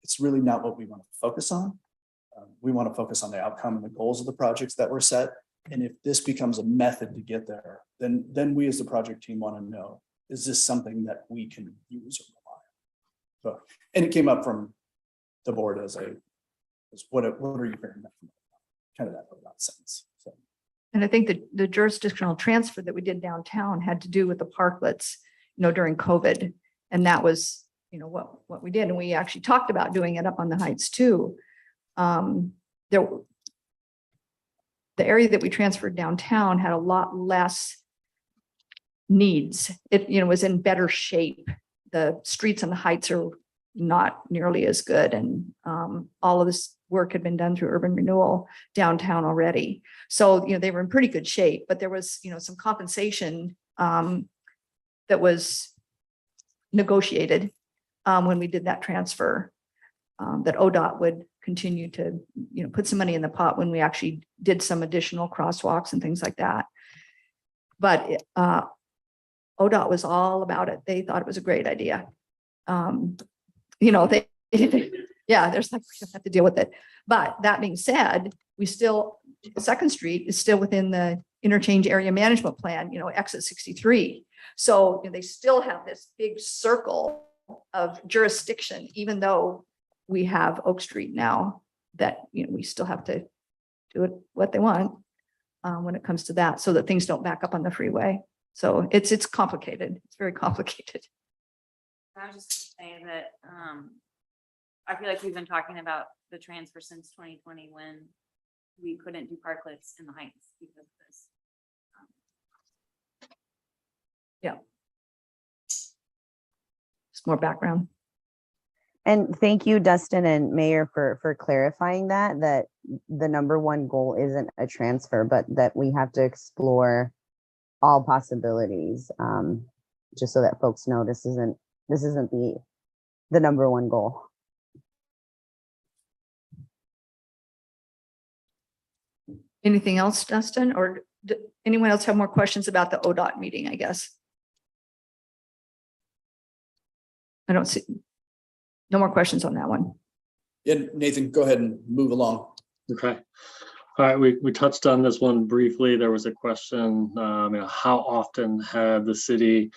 S12: it's really not what we want to focus on. We want to focus on the outcome and the goals of the projects that were set. And if this becomes a method to get there, then we as the project team want to know, is this something that we can use or rely on? So, and it came up from the board as what are you hearing from kind of that sense. So.
S3: And I think that the jurisdictional transfer that we did downtown had to do with the parklets, during COVID. And that was, what we did. And we actually talked about doing it up on the heights too. The area that we transferred downtown had a lot less needs. It, was in better shape. The streets on the heights are not nearly as good. And all of this work had been done through urban renewal downtown already. So, they were in pretty good shape, but there was, some compensation that was negotiated when we did that transfer, that ODOT would continue to, put some money in the pot when we actually did some additional crosswalks and things like that. But ODOT was all about it. They thought it was a great idea. They, yeah, there's like, we don't have to deal with it. But that being said, Second Street is still within the interchange area management plan, exit 63. So they still have this big circle of jurisdiction, even though we have Oak Street now, that, we still have to do it what they want when it comes to that, so that things don't back up on the freeway. So it's complicated. It's very complicated.
S16: I was just saying that I feel like we've been talking about the transfer since 2020 when we couldn't do parklets in the Heights because of this.
S3: Yeah. Just more background.
S11: And thank you, Dustin and Mayor, for clarifying that the number one goal isn't a transfer, but that we have to explore all possibilities, just so that folks know this isn't the number one goal.
S3: Anything else, Dustin, or anyone else have more questions about the ODOT meeting, I guess? I don't see, no more questions on that one.
S12: Yeah, Nathan, go ahead and move along.
S2: Okay. All right, we touched on this one briefly. There was a question, how often had the city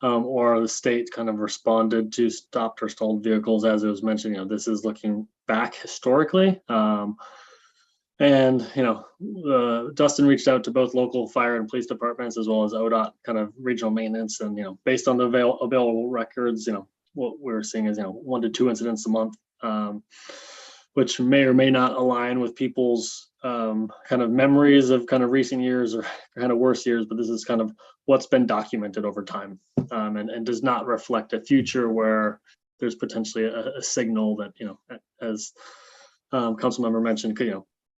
S2: or the state kind of responded to stopped or stalled vehicles? As it was mentioned, this is looking back historically. Dustin reached out to both local fire and police departments as well as ODOT kind of regional maintenance. And, based on the available records, what we're seeing is, 1 to 2 incidents a month, which may or may not align with people's kind of memories of kind of recent years or kind of worse years. But this is kind of what's been documented over time, and does not reflect a future where there's potentially a signal that, as Councilmember mentioned,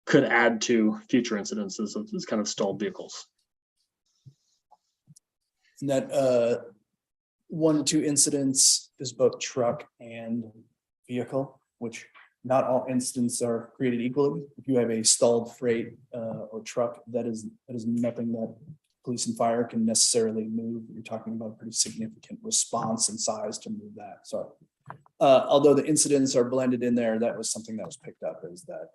S2: could add to future incidences of this kind of stalled vehicles.
S12: And that 1 to 2 incidents is both truck and vehicle, which not all incidents are created equally. If you have a stalled freight or truck, that is nothing that police and fire can necessarily move. You're talking about a pretty significant response and size to move that. So although the incidents are blended in there, that was something that was picked up, is that,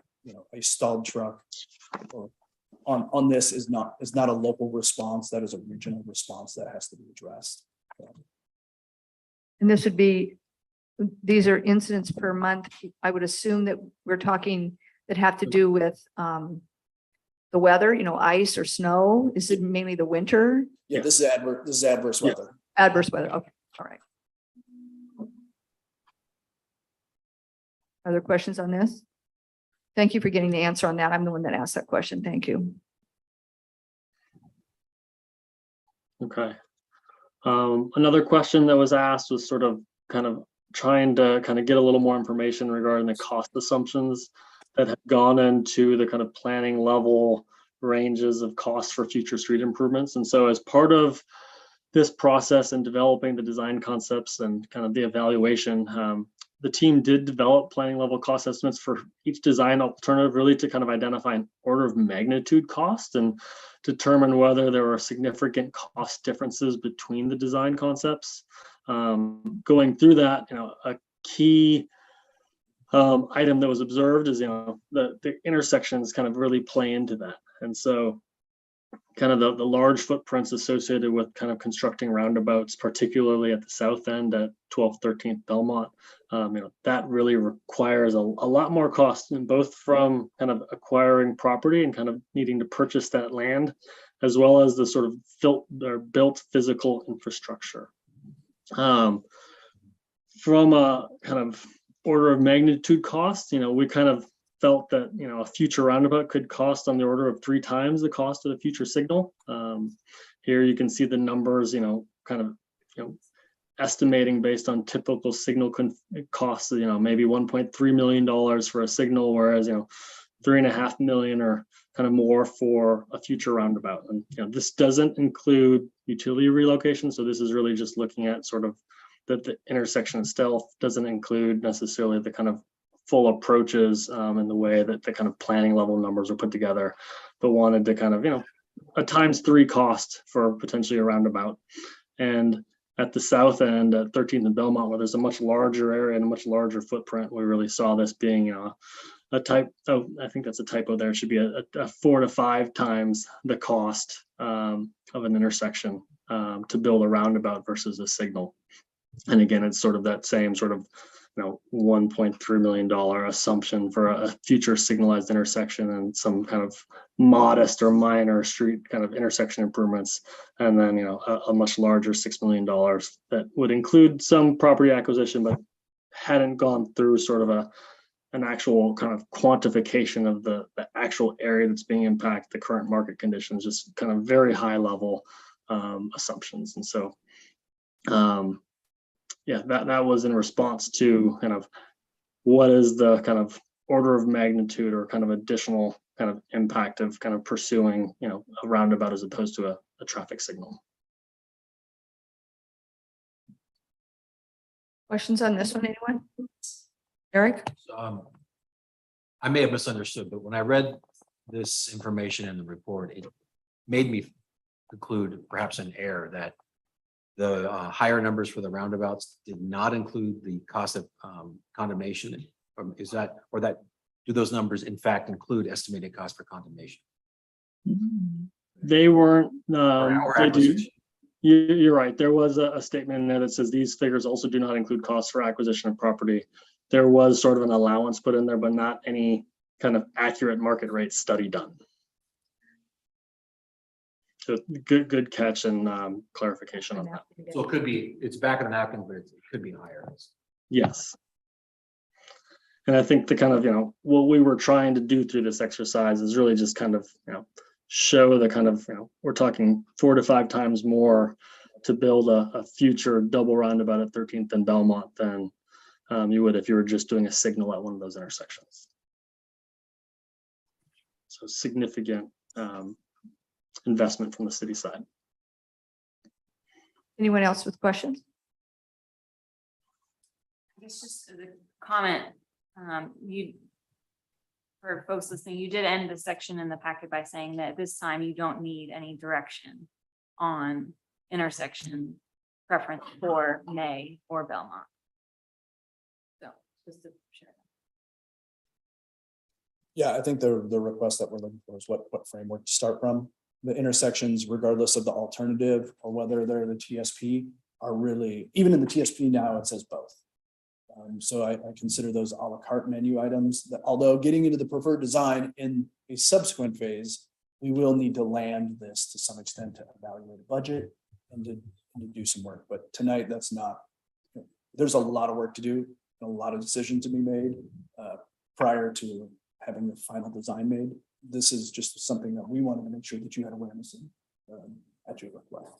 S12: a stalled truck or on this is not a local response. That is a regional response that has to be addressed.
S3: And these are incidents per month. I would assume that we're talking that have to do with the weather, ice or snow. Is it mainly the winter?
S12: Yeah, this is adverse weather.
S3: Adverse weather. Okay, all right. Other questions on this? Thank you for getting the answer on that. I'm the one that asked that question. Thank you.
S2: Okay. Another question that was asked was sort of kind of trying to kind of get a little more information regarding the cost assumptions that have gone into the kind of planning level ranges of costs for future street improvements. And so as part of this process and developing the design concepts and kind of the evaluation, the team did develop planning level cost estimates for each design alternative, really to kind of identify an order of magnitude cost and determine whether there were significant cost differences between the design concepts. Going through that, a key item that was observed is, the intersections kind of really play into that. And so kind of the large footprints associated with kind of constructing roundabouts, particularly at the south end at 12th, 13th Belmont, that really requires a lot more cost, and both from kind of acquiring property and kind of needing to purchase that land, as well as the sort of built physical infrastructure. From a kind of order of magnitude cost, we kind of felt that, a future roundabout could cost on the order of 3 times the cost of the future signal. Here you can see the numbers, kind of, estimating based on typical signal costs, maybe $1.3 million for a signal, whereas, $3.5 million or kind of more for a future roundabout. And this doesn't include utility relocation. So this is really just looking at sort of the intersection itself, doesn't include necessarily the kind of full approaches and the way that the kind of planning level numbers are put together, but wanted to kind of, a ×3 cost for potentially a roundabout. And at the south end at 13th and Belmont, where there's a much larger area and a much larger footprint, we really saw this being I think that's a typo there. It should be a 4 to 5 times the cost of an intersection to build a roundabout versus a signal. And again, it's sort of that same sort of, $1.3 million assumption for a future signalized intersection and some kind of modest or minor street kind of intersection improvements. And then, a much larger $6 million that would include some property acquisition, but hadn't gone through sort of an actual kind of quantification of the actual area that's being impacted, the current market conditions, just kind of very high level assumptions. And so, that was in response to kind of what is the kind of order of magnitude or kind of additional kind of impact of kind of pursuing, a roundabout as opposed to a traffic signal.
S3: Questions on this one, anyone? Eric?
S15: I may have misunderstood, but when I read this information in the report, it made me conclude perhaps an error that the higher numbers for the roundabouts did not include the cost of condemnation. Is that, or that, do those numbers in fact include estimated cost for condemnation?
S2: They weren't.
S15: Or
S2: They do.
S15: acquisition?
S2: You're right. There was a statement in there that says these figures also do not include costs for acquisition of property. There was sort of an allowance put in there, but not any kind of accurate market rate study done. So good catch and clarification on that.
S15: So it could be, it's back in the napkin, but it could be higher.
S2: Yes. And I think the kind of, what we were trying to do through this exercise is really just kind of, show the kind of, we're talking 4 to 5 times more to build a future double roundabout at 13th and Belmont than you would if you were just doing a signal at one of those intersections. So significant investment from the city side.
S3: Anyone else with questions?
S16: I guess just as a comment, for folks listening, you did end the section in the packet by saying that this time you don't need any direction on intersection preference for May or Belmont. So just to share.
S12: Yeah, I think the request that we're looking for is what framework to start from. The intersections, regardless of the alternative or whether they're the TSP, are really, even in the TSP now, it says both. So I consider those a la carte menu items that, although getting into the preferred design in a subsequent phase, we will need to land this to some extent to evaluate a budget and to do some work. But tonight, that's not, there's a lot of work to do, and a lot of decisions to be made prior to having the final design made. This is just something that we wanted to make sure that you had awareness in at your request.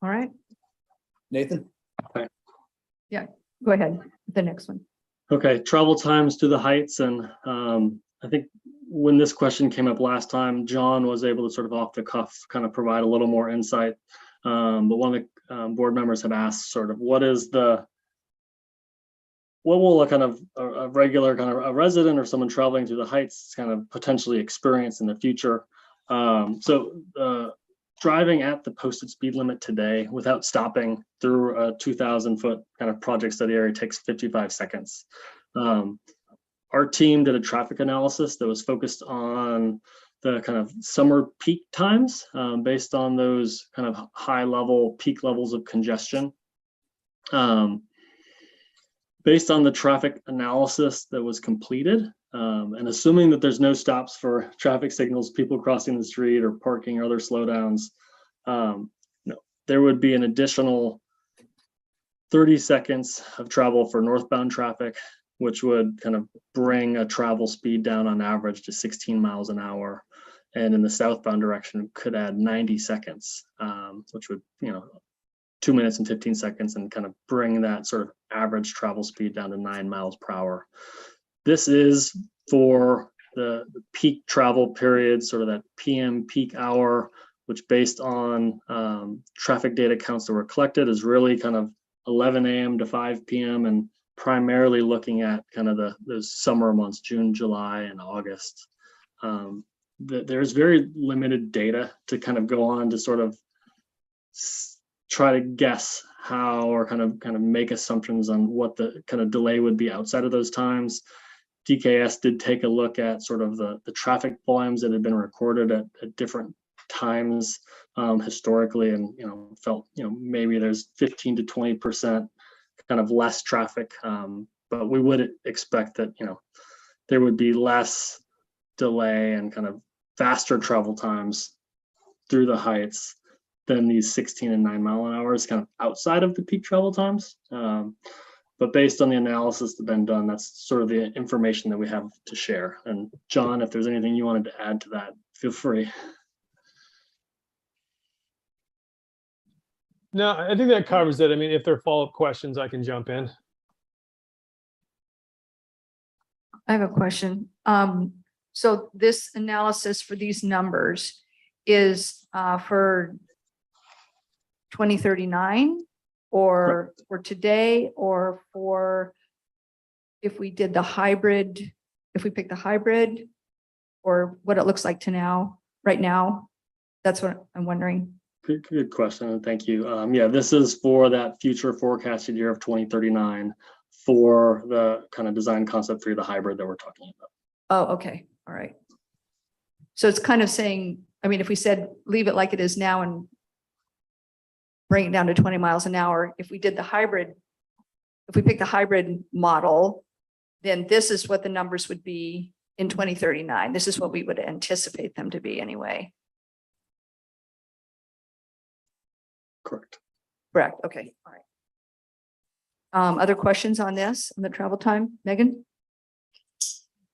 S3: All right.
S12: Nathan?
S3: Yeah, go ahead. The next one.
S2: Okay, travel times to the heights. And I think when this question came up last time, John was able to sort of off the cuff kind of provide a little more insight. But one of the board members had asked sort of what will a kind of a regular kind of a resident or someone traveling through the heights kind of potentially experience in the future. Driving at the posted speed limit today without stopping through a 2,000-foot kind of project study area takes 55 seconds. Our team did a traffic analysis that was focused on the kind of summer peak times based on those kind of high level peak levels of congestion. Based on the traffic analysis that was completed, and assuming that there's no stops for traffic signals, people crossing the street or parking or other slowdowns, there would be an additional 30 seconds of travel for northbound traffic, which would kind of bring a travel speed down on average to 16 miles an hour. and in the southbound direction could add 90 seconds, which would, 2 minutes and 15 seconds, and kind of bring that sort of average travel speed down to 9 miles per hour. This is for the peak travel period, sort of that PM peak hour, which based on traffic data counts that were collected is really kind of 11 a.m. to 5 p.m. and primarily looking at kind of those summer months, June, July, and August. There's very limited data to kind of go on to sort of try to guess how, or kind of make assumptions on what the kind of delay would be outside of those times. DKS did take a look at sort of the traffic volumes that had been recorded at different times historically, and felt maybe there's 15 to 20% kind of less traffic, but we would expect that there would be less delay and kind of faster travel times through the heights than these 16 and 9 mile an hour is kind of outside of the peak travel times. But based on the analysis that's been done, that's sort of the information that we have to share. And John, if there's anything you wanted to add to that, feel free.
S17: No, I think that covers it. I mean, if there are follow-up questions, I can jump in.
S3: I have a question. So this analysis for these numbers is for 2039 or for today, or for if we did the hybrid, if we pick the hybrid, or what it looks like to now, right now? That's what I'm wondering.
S2: Good question, and thank you. Yeah, this is for that future forecasted year of 2039 for the kind of design concept for the hybrid that we're talking about.
S3: Oh, okay, all right. So it's kind of saying, I mean, if we said leave it like it is now and bring it down to 20 miles an hour, if we did the hybrid, if we pick the hybrid model, then this is what the numbers would be in 2039. This is what we would anticipate them to be anyway.
S2: Correct.
S3: Correct, okay, all right. Other questions on this, on the travel time, Megan?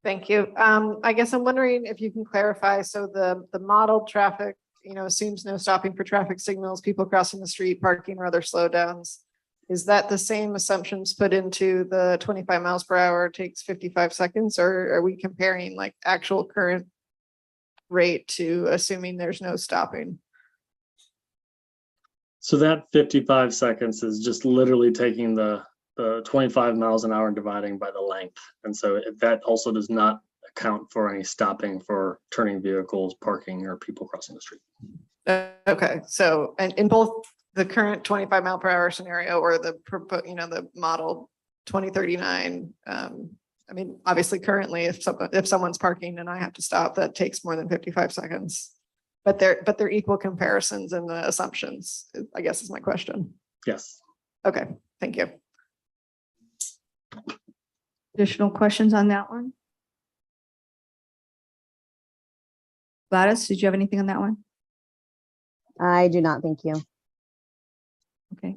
S9: Thank you. I guess I'm wondering if you can clarify, so the model traffic, assumes no stopping for traffic signals, people crossing the street, parking, or other slowdowns. Is that the same assumptions put into the 25 miles per hour takes 55 seconds, or are we comparing like actual current rate to assuming there's no stopping?
S2: So that 55 seconds is just literally taking the 25 miles an hour and dividing by the length. And so that also does not account for any stopping for turning vehicles, parking, or people crossing the street.
S9: Okay, so and in both the current 25 mile per hour scenario or the the model 2039, I mean, obviously currently if someone's parking and I have to stop, that takes more than 55 seconds. But they're equal comparisons in the assumptions, I guess is my question.
S2: Yes.
S9: Okay, thank you.
S3: Additional questions on that one? Gladys, did you have anything on that one?
S11: I do not, thank you.
S3: Okay.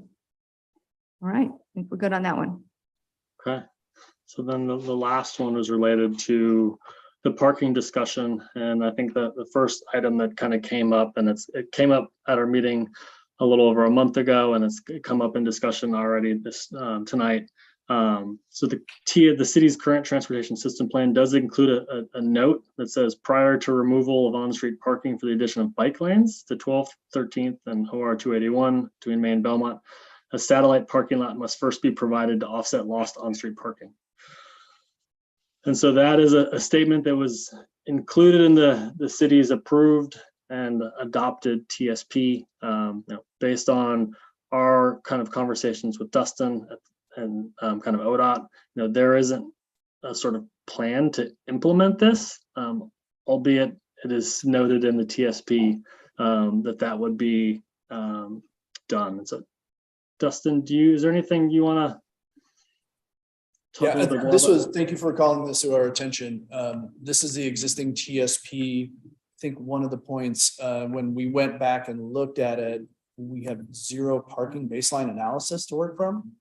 S3: All right, I think we're good on that one.
S2: Okay. So then the last one was related to the parking discussion. And I think that the first item that kind of came up, and it came up at our meeting a little over a month ago, and it's come up in discussion already this tonight. So the city's current transportation system plan does include a note that says prior to removal of on-street parking for the addition of bike lanes to 12th, 13th, and OR 281 between Main and Belmont, a satellite parking lot must first be provided to offset lost on-street parking. And so that is a statement that was included in the city's approved and adopted TSP, based on our kind of conversations with Dustin and kind of ODOT. There isn't a sort of plan to implement this, albeit it is noted in the TSP that would be done. And so, Dustin, is there anything you want to?
S12: Yeah, thank you for calling this to our attention. This is the existing TSP. I think one of the points when we went back and looked at it, we have zero parking baseline analysis to work from.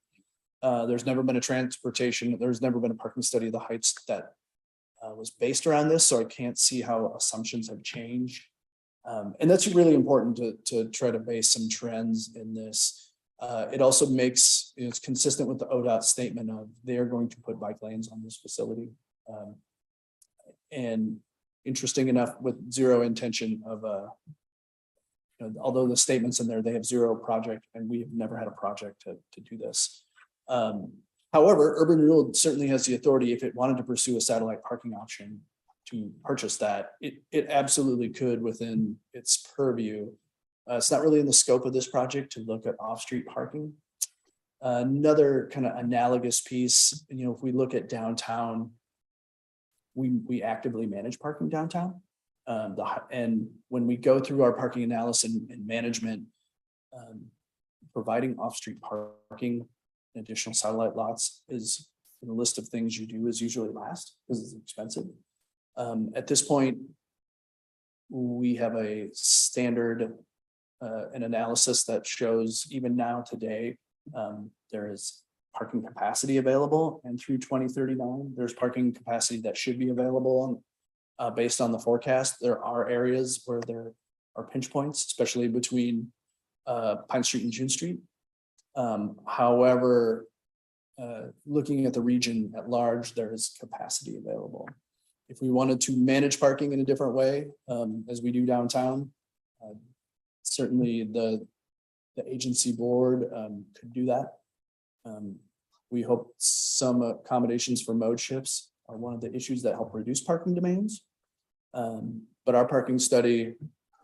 S12: There's never been a parking study of the heights that was based around this, so I can't see how assumptions have changed. And that's really important to try to base some trends in this. It also makes, it's consistent with the ODOT statement of they're going to put bike lanes on this facility. And interesting enough, with zero intention of although the statements in there, they have zero project, and we've never had a project to do this. However, Urban Renewal certainly has the authority, if it wanted to pursue a satellite parking option, to purchase that. It absolutely could within its purview. It's not really in the scope of this project to look at off-street parking. Another kind of analogous piece, if we look at downtown, we actively manage parking downtown. And when we go through our parking analysis and management, providing off-street parking, additional satellite lots is in the list of things you do is usually last because it's expensive. At this point, we have a standard an analysis that shows even now today, there is parking capacity available, and through 2039, there's parking capacity that should be available on based on the forecast. There are areas where there are pinch points, especially between Pine Street and June Street. However, looking at the region at large, there is capacity available. If we wanted to manage parking in a different way, as we do downtown, certainly the agency board could do that. We hope some accommodations for mode shifts are one of the issues that help reduce parking demands. But our parking study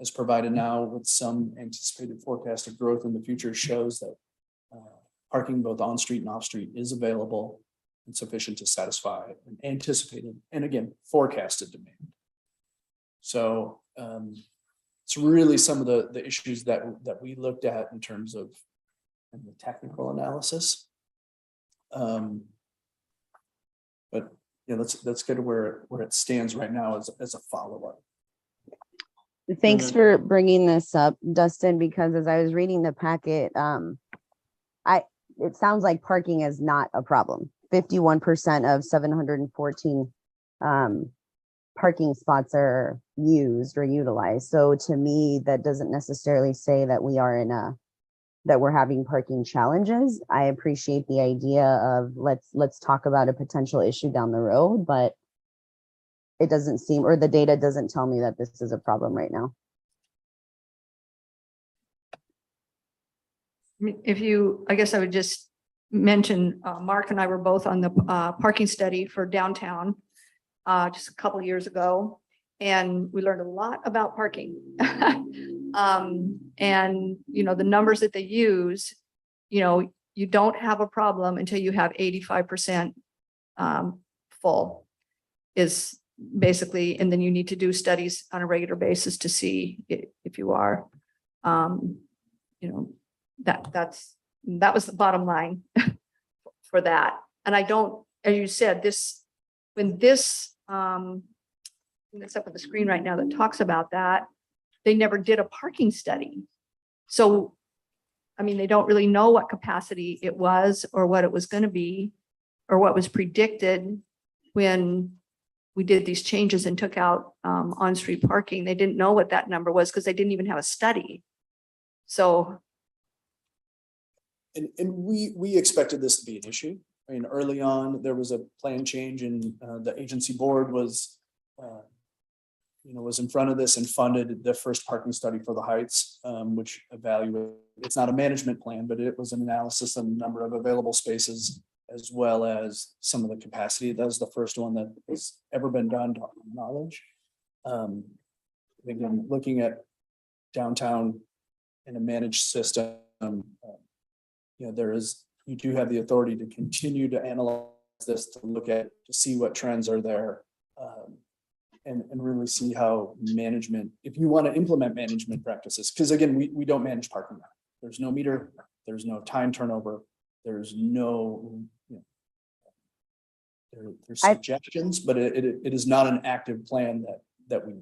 S12: is provided now with some anticipated forecast of growth in the future shows that parking both on street and off street is available and sufficient to satisfy an anticipated and again forecasted demand. So it's really some of the issues that we looked at in terms of the technical analysis. But yeah, let's get to where it stands right now as a follow-up.
S11: Thanks for bringing this up, Dustin, because as I was reading the packet, it sounds like parking is not a problem. 51% of 714 parking spots are used or utilized. So to me, that doesn't necessarily say that we are that we're having parking challenges. I appreciate the idea of let's talk about a potential issue down the road, but it doesn't seem, or the data doesn't tell me that this is a problem right now.
S3: I guess I would just mention, Mark and I were both on the parking study for downtown just a couple of years ago, and we learned a lot about parking. And the numbers that they use, you don't have a problem until you have 85% full is basically, and then you need to do studies on a regular basis to see if you are, that was the bottom line for that. And I don't, as you said, it's up on the screen right now that talks about that. They never did a parking study. So, I mean, they don't really know what capacity it was or what it was going to be or what was predicted when we did these changes and took out on-street parking. They didn't know what that number was because they didn't even have a study. So.
S12: And we expected this to be an issue. I mean, early on, there was a plan change and the agency board was in front of this and funded the first parking study for the Heights, which evaluated, it's not a management plan, but it was an analysis of the number of available spaces as well as some of the capacity. That was the first one that has ever been done to our knowledge. Again, looking at downtown in a managed system, you do have the authority to continue to analyze this, to see what trends are there, and really see how management, if you want to implement management practices, because again, we don't manage parking lot. There's no meter, there's no time turnover, there's no, there's suggestions, but it is not an active plan that we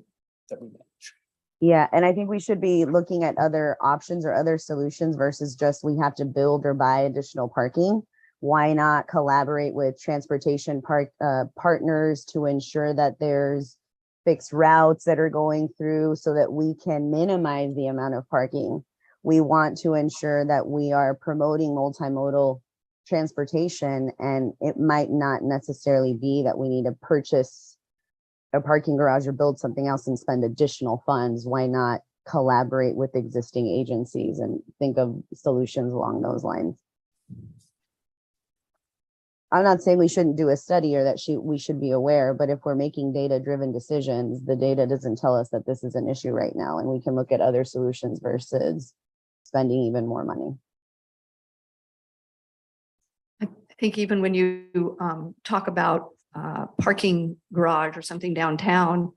S12: manage.
S11: Yeah, and I think we should be looking at other options or other solutions versus just we have to build or buy additional parking. why not collaborate with transportation partners to ensure that there's fixed routes that are going through so that we can minimize the amount of parking. We want to ensure that we are promoting multimodal transportation, and it might not necessarily be that we need to purchase a parking garage or build something else and spend additional funds. Why not collaborate with existing agencies and think of solutions along those lines? I'm not saying we shouldn't do a study or that we should be aware, but if we're making data-driven decisions, the data doesn't tell us that this is an issue right now, and we can look at other solutions versus spending even more money.
S3: I think even when you talk about parking garage or something downtown,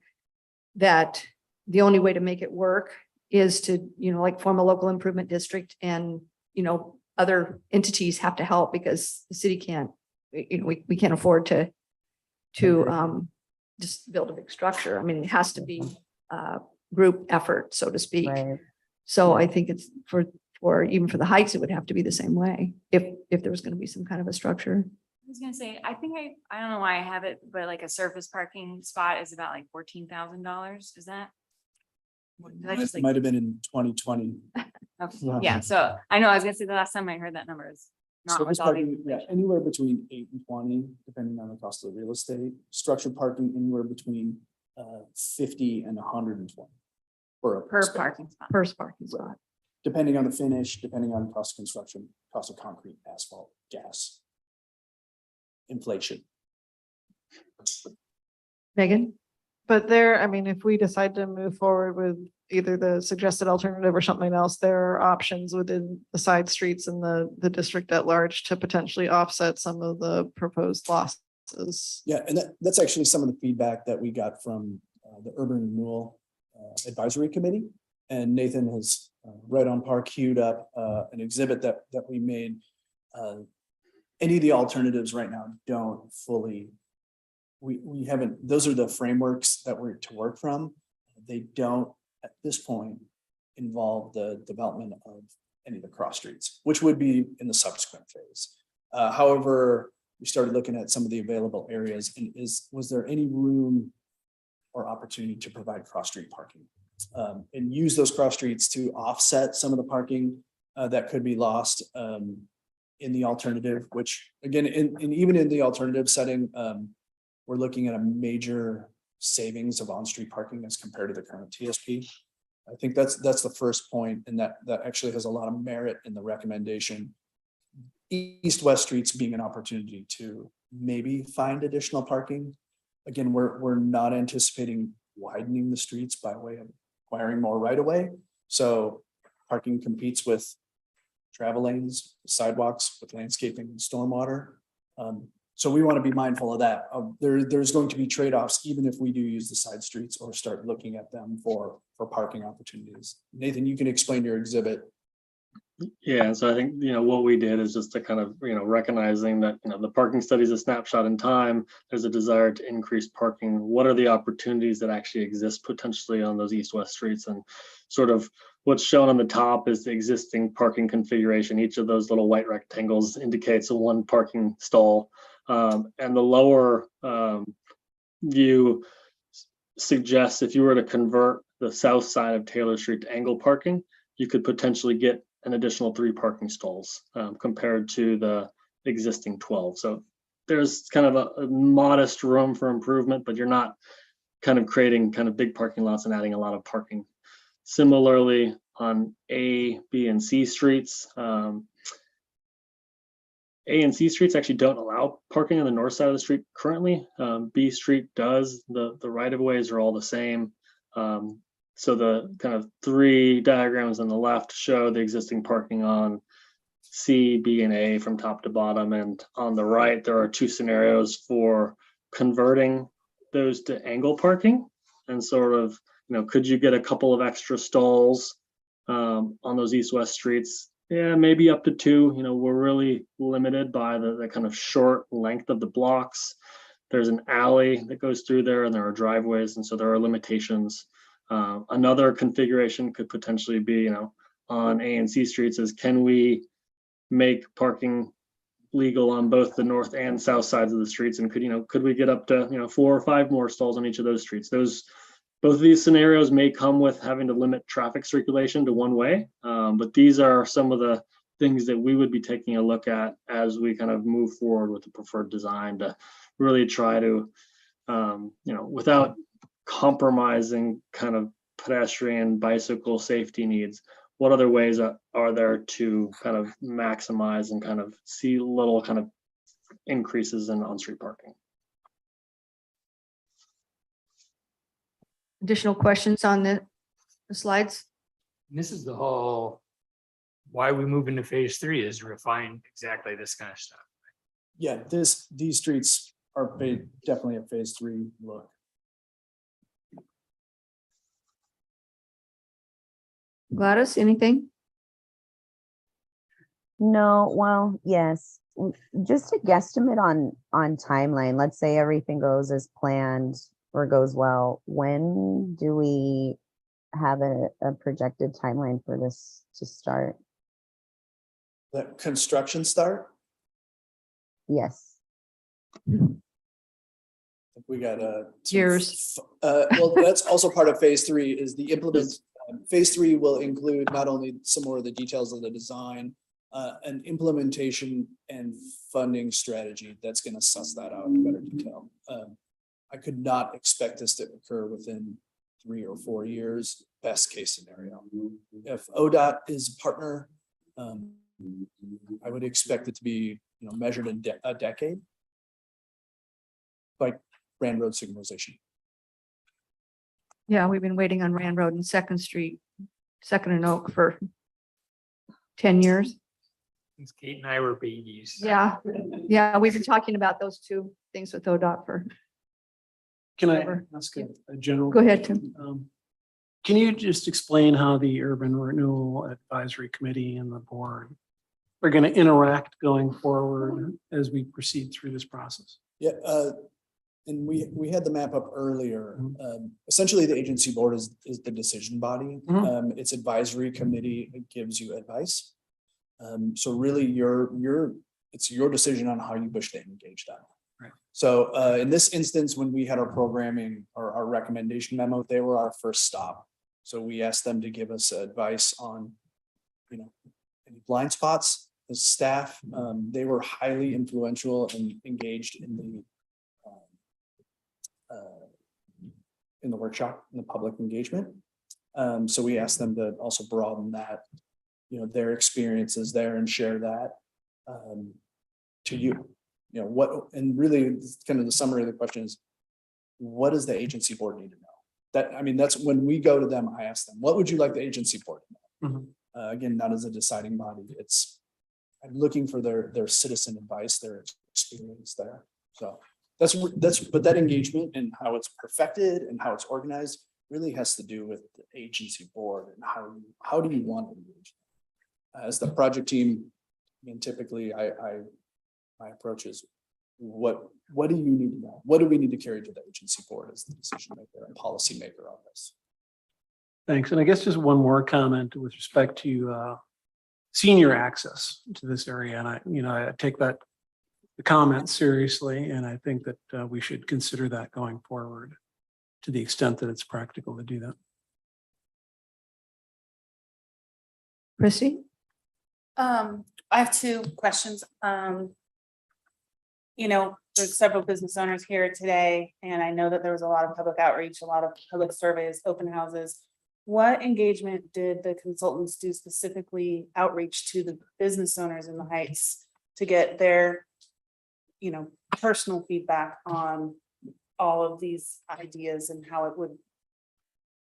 S3: that the only way to make it work is to, like form a local improvement district, and, other entities have to help because the city can't, we can't afford to just build a big structure. I mean, it has to be a group effort, so to speak.
S11: Right.
S3: So I think it's even for the Heights, it would have to be the same way if there was going to be some kind of a structure.
S16: I was gonna say, I think I don't know why I have it, but like a surface parking spot is about like $14,000. Is that? Did I just,
S12: It might have been in 2020.
S16: okay. Yeah, so I know I was gonna say the last time I heard that number is not
S12: Surface
S16: with all these.
S12: parking, yeah, anywhere between 8 and 20, depending on the cost of the real estate. Structured parking anywhere between 50 and 120 for a
S16: Per
S12: spot,
S16: parking spot.
S3: First parking spot.
S12: depending on the finish, depending on cost of construction, cost of concrete, asphalt, gas, inflation.
S3: Megan?
S9: But there, I mean, if we decide to move forward with either the suggested alternative or something else, there are options within the side streets and the district at large to potentially offset some of the proposed losses.
S12: Yeah, and that's actually some of the feedback that we got from the Urban Renewal Advisory Committee. And Nathan has right on par queued up an exhibit that we made. Any of the alternatives right now don't fully, we haven't, those are the frameworks that we're to work from. They don't at this point involve the development of any of the cross streets, which would be in the subsequent phase. However, we started looking at some of the available areas, and was there any room or opportunity to provide cross street parking and use those cross streets to offset some of the parking that could be lost in the alternative, which again, even in the alternative setting, we're looking at a major savings of on-street parking as compared to the current TSP. I think that's the first point, and that actually has a lot of merit in the recommendation. East-west streets being an opportunity to maybe find additional parking. Again, we're not anticipating widening the streets by way of acquiring more right-of-way. So parking competes with travel lanes, sidewalks, with landscaping and stormwater. So we want to be mindful of that. There's going to be trade-offs, even if we do use the side streets or start looking at them for parking opportunities. Nathan, you can explain your exhibit.
S2: Yeah, so I think, what we did is just to kind of, recognizing that, the parking study is a snapshot in time. There's a desire to increase parking. What are the opportunities that actually exist potentially on those east-west streets? And sort of what's shown on the top is the existing parking configuration. Each of those little white rectangles indicates a one parking stall. And the lower view suggests if you were to convert the south side of Taylor Street to angle parking, you could potentially get an additional 3 parking stalls compared to the existing 12. So there's kind of a modest room for improvement, but you're not kind of creating kind of big parking lots and adding a lot of parking. Similarly, on A, B, and C streets, A and C streets actually don't allow parking on the north side of the street currently. B Street does. The right-of-ways are all the same. So the kind of 3 diagrams on the left show the existing parking on C, B, and A from top to bottom. And on the right, there are 2 scenarios for converting those to angle parking. And sort of, could you get a couple of extra stalls on those east-west streets? Yeah, maybe up to 2. We're really limited by the kind of short length of the blocks. There's an alley that goes through there, and there are driveways, and so there are limitations. Another configuration could potentially be, on A and C streets is, can we make parking legal on both the north and south sides of the streets, and could we get up to 4 or 5 more stalls on each of those streets? Both of these scenarios may come with having to limit traffic circulation to one way, but these are some of the things that we would be taking a look at as we kind of move forward with the preferred design to really try to, without compromising kind of pedestrian bicycle safety needs, what other ways are there to kind of maximize and kind of see little kind of increases in on-street parking?
S3: Additional questions on the slides?
S10: This is the whole, why we move into phase 3 is to refine exactly this kind of stuff.
S12: Yeah, these streets are definitely a phase 3 look.
S3: Gladys, anything?
S1: No, well, yes, just a guesstimate on timeline. Let's say everything goes as planned or goes well. When do we have a projected timeline for this to start?
S12: The construction start?
S1: Yes.
S12: We got
S3: Years.
S12: Well, that's also part of phase 3 is the implement. Phase 3 will include not only some more of the details of the design, an implementation and funding strategy that's going to suss that out in better detail. I could not expect this to occur within 3 or 4 years, best case scenario. If ODOT is a partner, I would expect it to be measured in a decade, like Rand Road signalization.
S3: Yeah, we've been waiting on Rand Road and Second Street, Second and Oak for 10 years.
S10: Since Kate and I were babies.
S3: Yeah, yeah, we've been talking about those two things with ODOT for.
S14: Can I
S3: Whatever.
S14: ask a general?
S3: Go ahead, Tim.
S14: Can you just explain how the Urban Renewal Advisory Committee and the board are going to interact going forward as we proceed through this process?
S12: Yeah, and we had the map up earlier. Essentially, the agency board is the decision body. Its advisory committee gives you advice. So really, it's your decision on how you wish to engage them.
S14: Right.
S12: So in this instance, when we had our programming or our recommendation memo, they were our first stop. So we asked them to give us advice on, any blind spots. The staff, they were highly influential and engaged in the workshop, in the public engagement. So we asked them to also broaden that, their experiences there and share that to you. What, and really kind of the summary of the question is, what does the agency board need to know? That's when we go to them, I ask them, what would you like the agency board to know? Again, not as a deciding body, I'm looking for their citizen advice, their experience there. So but that engagement and how it's perfected and how it's organized really has to do with the agency board and how do you want to engage as the project team. Typically my approach is what do you need to know? What do we need to carry to the agency board as the decision maker and policy maker on this?
S14: Thanks. And I guess just one more comment with respect to senior access to this area. And I take the comment seriously, and I think that we should consider that going forward to the extent that it's practical to do that.
S3: Chrissy?
S13: I have 2 questions. There's several business owners here today, and I know that there was a lot of public outreach, a lot of public surveys, open houses. What engagement did the consultants do specifically outreach to the business owners in the Heights to get their, personal feedback on all of these ideas and how it would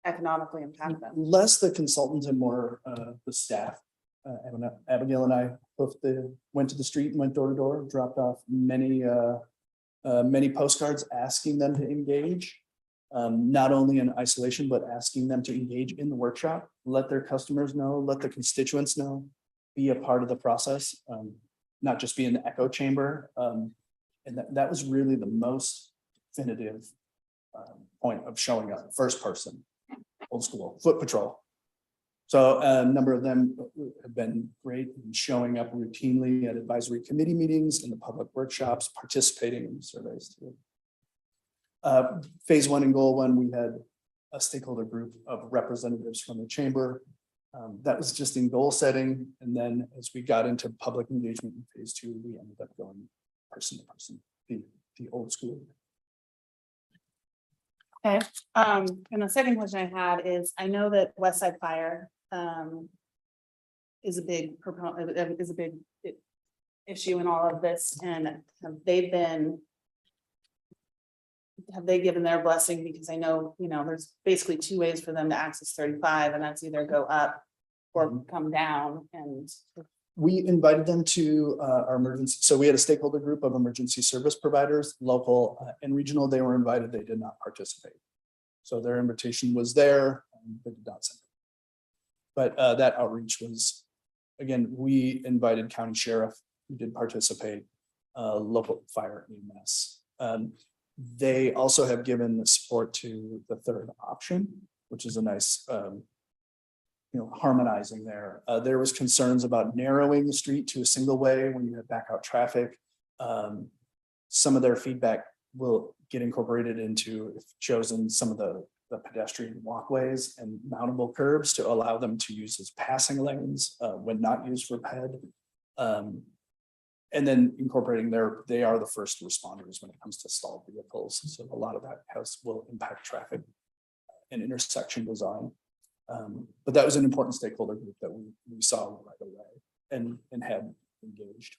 S13: economically impact them?
S12: Less the consultants and more the staff. Abigail and I both went to the street and went door to door, dropped off many postcards asking them to engage, not only in isolation, but asking them to engage in the workshop, let their customers know, let the constituents know, be a part of the process, not just be in the echo chamber. And that was really the most definitive point of showing up, first person, old school, foot patrol. So a number of them have been great in showing up routinely at advisory committee meetings and the public workshops, participating in the surveys too. Phase 1 and goal 1, we had a stakeholder group of representatives from the chamber. That was just in goal setting. And then as we got into public engagement in phase 2, we ended up going person to person, the old school.
S13: Okay, and the second question I had is, I know that West Side Fire is a big proponent, is a big issue in all of this, and have they given their blessing? Because I know, there's basically 2 ways for them to access 35, and that's either go up or come down. And
S12: We invited them to our emergency. So we had a stakeholder group of emergency service providers, local and regional. They were invited. They did not participate. So their invitation was there. They did not send it. But that outreach was, again, we invited county sheriff, who did participate, local fire EMS. They also have given the support to the third option, which is a nice, harmonizing there. There was concerns about narrowing the street to a single way when you have back out traffic. Some of their feedback will get incorporated into, if chosen, some of the pedestrian walkways and mountable curbs to allow them to use as passing lanes when not used for ped. And then incorporating they are the first responders when it comes to stalled vehicles. So a lot of that will impact traffic and intersection design. But that was an important stakeholder group that we saw right away and had engaged.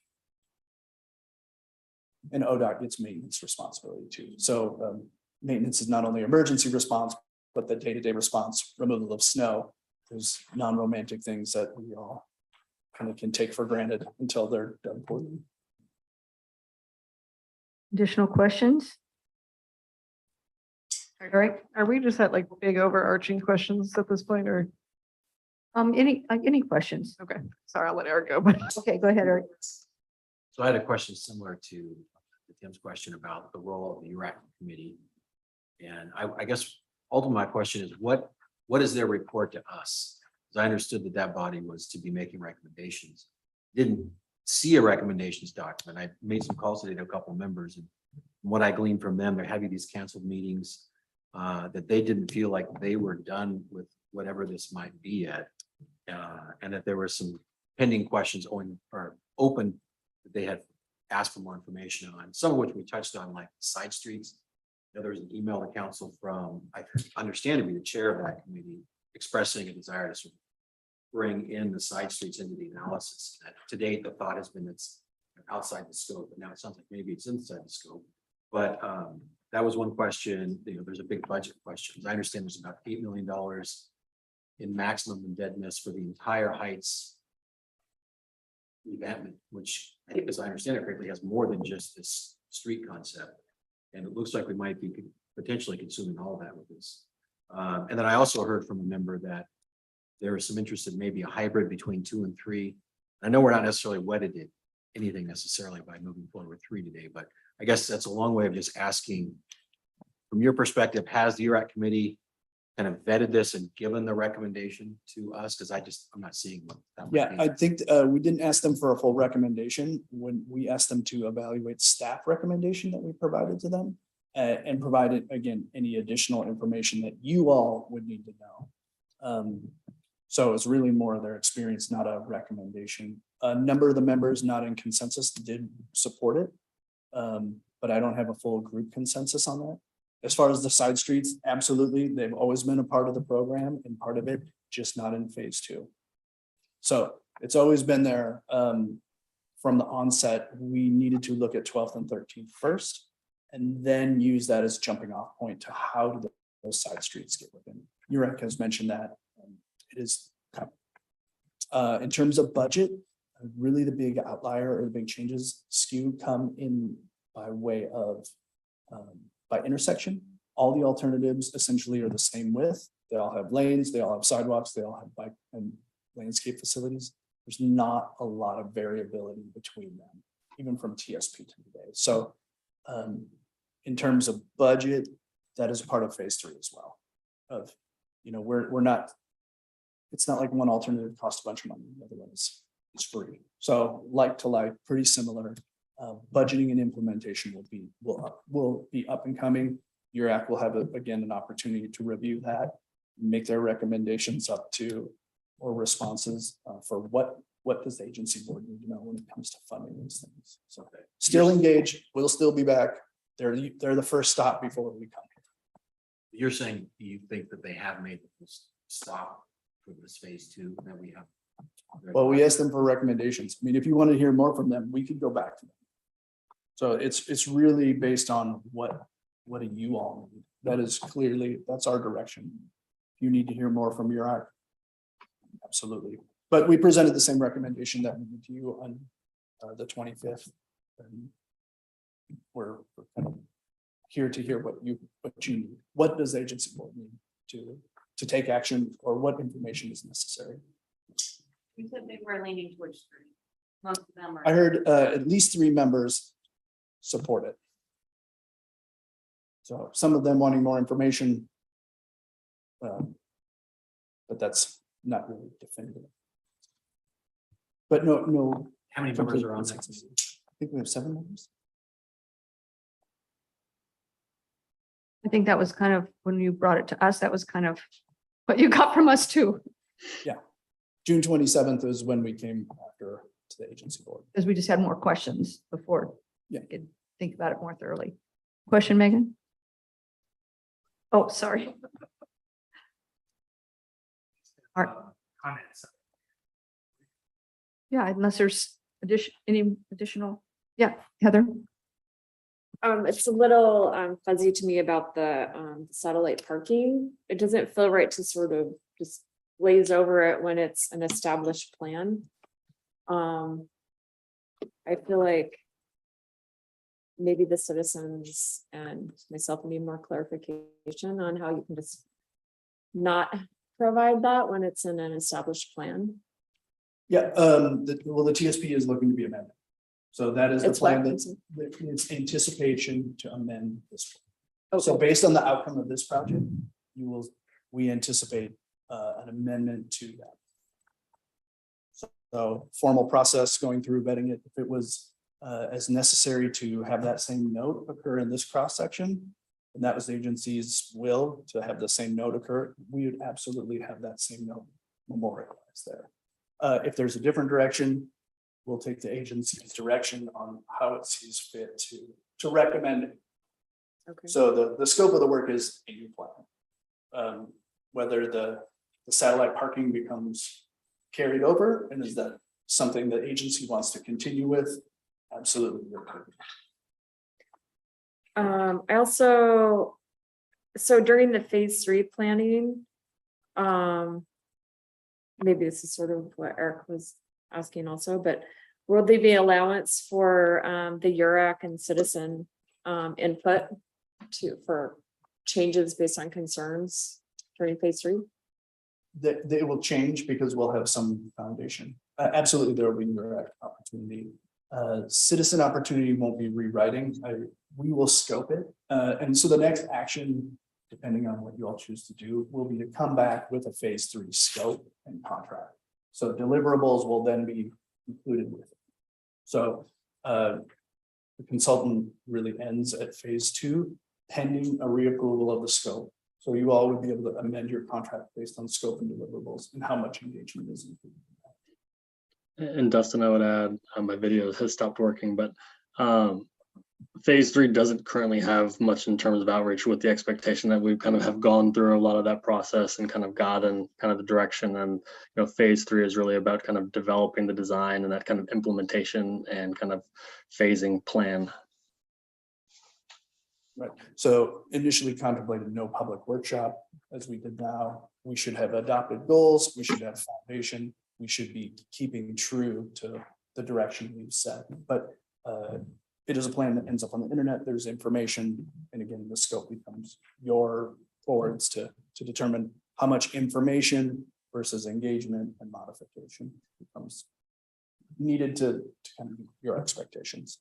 S12: And ODOT gets maintenance responsibility too. So maintenance is not only emergency response, but the day-to-day response, removal of snow. There's non-romantic things that we all kind of can take for granted until they're done for them.
S3: Additional questions?
S9: Eric, are we just at like big overarching questions at this point, or?
S3: Any questions?
S9: Okay, sorry, I'll let Eric go, but.
S3: Okay, go ahead, Eric.
S15: So I had a question similar to Tim's question about the role of the URAC committee. And I guess ultimately my question is, what is their report to us? Because I understood that body was to be making recommendations. Didn't see a recommendations document. I made some calls today to a couple of members, and what I gleaned from them, they're having these canceled meetings, that they didn't feel like they were done with whatever this might be yet. And that there were some pending questions open that they had asked for more information on, some of which we touched on, like side streets. There was an email to council from, I understand to be the chair of that committee, expressing a desire to sort of bring in the side streets into the analysis. To date, the thought has been it's outside the scope, but now it sounds like maybe it's inside the scope. But that was one question. There's a big budget question. I understand there's about $8 million in maximum indebtedness for the entire Heights revampment, which I think, as I understand it correctly, has more than just this street concept. And it looks like we might be potentially consuming all of that with this. And then I also heard from a member that there is some interest in maybe a hybrid between 2 and 3. I know we're not necessarily wedded to anything necessarily by moving forward with 3 today, but I guess that's a long way of just asking, from your perspective, has the URAC committee kind of vetted this and given the recommendation to us? Because I'm not seeing what that
S12: Yeah,
S15: would be.
S12: I think we didn't ask them for a full recommendation when we asked them to evaluate staff recommendation that we provided to them and provided, again, any additional information that you all would need to know. So it's really more of their experience, not a recommendation. A number of the members not in consensus did support it, but I don't have a full group consensus on that. As far as the side streets, absolutely, they've always been a part of the program and part of it, just not in phase 2. So it's always been there from the onset. We needed to look at 12th and 13th first, and then use that as jumping off point to how do those side streets get within. URAC has mentioned that it is in terms of budget, really the big outlier or the big changes come in by way of by intersection. All the alternatives essentially are the same width. They all have lanes, they all have sidewalks, they all have bike and landscape facilities. There's not a lot of variability between them, even from TSP to today. So in terms of budget, that is part of phase 3 as well. We're not it's not like one alternative costs a bunch of money, the other one is free. So like to like, pretty similar. Budgeting and implementation will be up and coming. URAC will have, again, an opportunity to review that, make their recommendations up to, or responses for what does the agency board need to know when it comes to funding these things. So still engaged, we'll still be back. They're the first stop before we come.
S15: You're saying you think that they have made the stop for this phase 2 that we have?
S12: Well, we asked them for recommendations. I mean, if you want to hear more from them, we could go back to them. So it's really based on what do you all need? That is clearly, that's our direction. You need to hear more from your act. Absolutely. But we presented the same recommendation that we did to you on the 25th. And we're kind of here to hear what you need. What does the agency board need to take action, or what information is necessary?
S16: You said they were leaning towards 3. Most of them are.
S12: I heard at least 3 members support it. So some of them wanting more information. But that's not really definitive. But no.
S15: How many members are on that?
S12: I think we have 7 members.
S3: I think that was kind of, when you brought it to us, that was kind of what you got from us too,
S12: Yeah. June 27th is when we came after to the agency board.
S3: because we just had more questions before.
S12: Yeah.
S3: We could think about it more thoroughly. Question, Megan? Oh, sorry. All right.
S10: Comments.
S3: Yeah, unless there's any additional, yeah, Heather?
S18: It's a little fuzzy to me about the satellite parking. It doesn't feel right to sort of just glaze over it when it's an established plan. I feel like maybe the citizens and myself need more clarification on how you can just not provide that when it's in an established plan.
S12: Yeah, the TSP is looking to be amended. So that is the
S18: It's
S12: plan
S18: what?
S12: that it's anticipation to amend this.
S18: Okay.
S12: So based on the outcome of this project, we anticipate an amendment to that. So formal process going through vetting it, if it was as necessary to have that same note occur in this cross section, and that was the agency's will to have the same note occur, we would absolutely have that same note memorialized there. If there's a different direction, we'll take the agency's direction on how it sees fit to recommend it.
S18: Okay.
S12: So the scope of the work is a new plan. Whether the satellite parking becomes carried over, and is that something the agency wants to continue with? Absolutely.
S18: I also, so during the phase 3 planning, maybe this is sort of what Eric was asking also, but will there be allowance for the URAC and citizen input for changes based on concerns during phase 3?
S12: They will change because we'll have some foundation. Absolutely, there will be direct opportunity. Citizen opportunity won't be rewriting. We will scope it. And so the next action, depending on what you all choose to do, will be to come back with a phase 3 scope and contract. So deliverables will then be included with it. So the consultant really ends at phase 2, pending a reapproval of the scope. So you all would be able to amend your contract based on scope and deliverables and how much engagement is included.
S2: And Dustin, I would add, my video has stopped working, but phase 3 doesn't currently have much in terms of outreach, with the expectation that we kind of have gone through a lot of that process and kind of gotten kind of the direction. And phase 3 is really about kind of developing the design and that kind of implementation and kind of phasing plan.
S12: Right. So initially contemplated no public workshop, as we did now. We should have adopted goals. We should have foundation. We should be keeping true to the direction we've set. But it is a plan that ends up on the internet. There's information. And again, the scope becomes your boards to determine how much information versus engagement and modification becomes needed to kind of meet your expectations.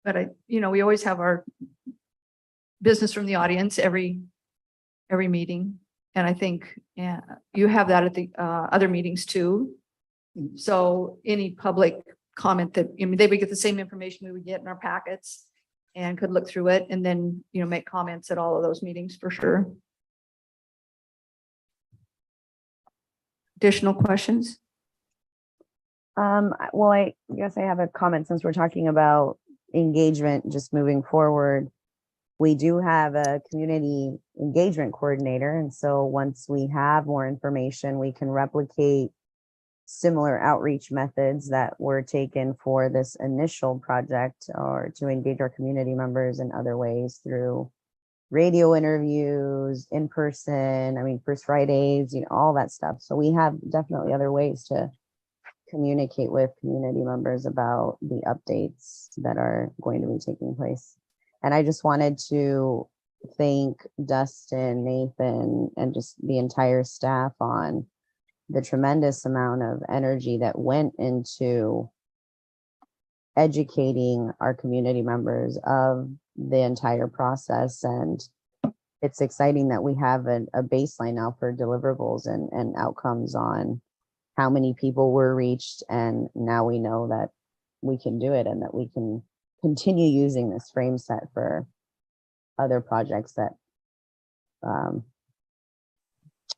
S3: But we always have our business from the audience every meeting. And I think, yeah, you have that at the other meetings too. So any public comment that, I mean, they would get the same information we would get in our packets and could look through it and then, you know, make comments at all of those meetings for sure. Additional questions?
S1: Well, I guess I have a comment since we're talking about engagement, just moving forward. We do have a community engagement coordinator. And so once we have more information, we can replicate similar outreach methods that were taken for this initial project, or to engage our community members in other ways through radio interviews, in person, I mean, First Fridays, you know, all that stuff. So we have definitely other ways to communicate with community members about the updates that are going to be taking place. And I just wanted to thank Dustin, Nathan, and just the entire staff on the tremendous amount of energy that went into educating our community members of the entire process. And it's exciting that we have a baseline now for deliverables and outcomes on how many people were reached. And now we know that we can do it and that we can continue using this frame set for other projects that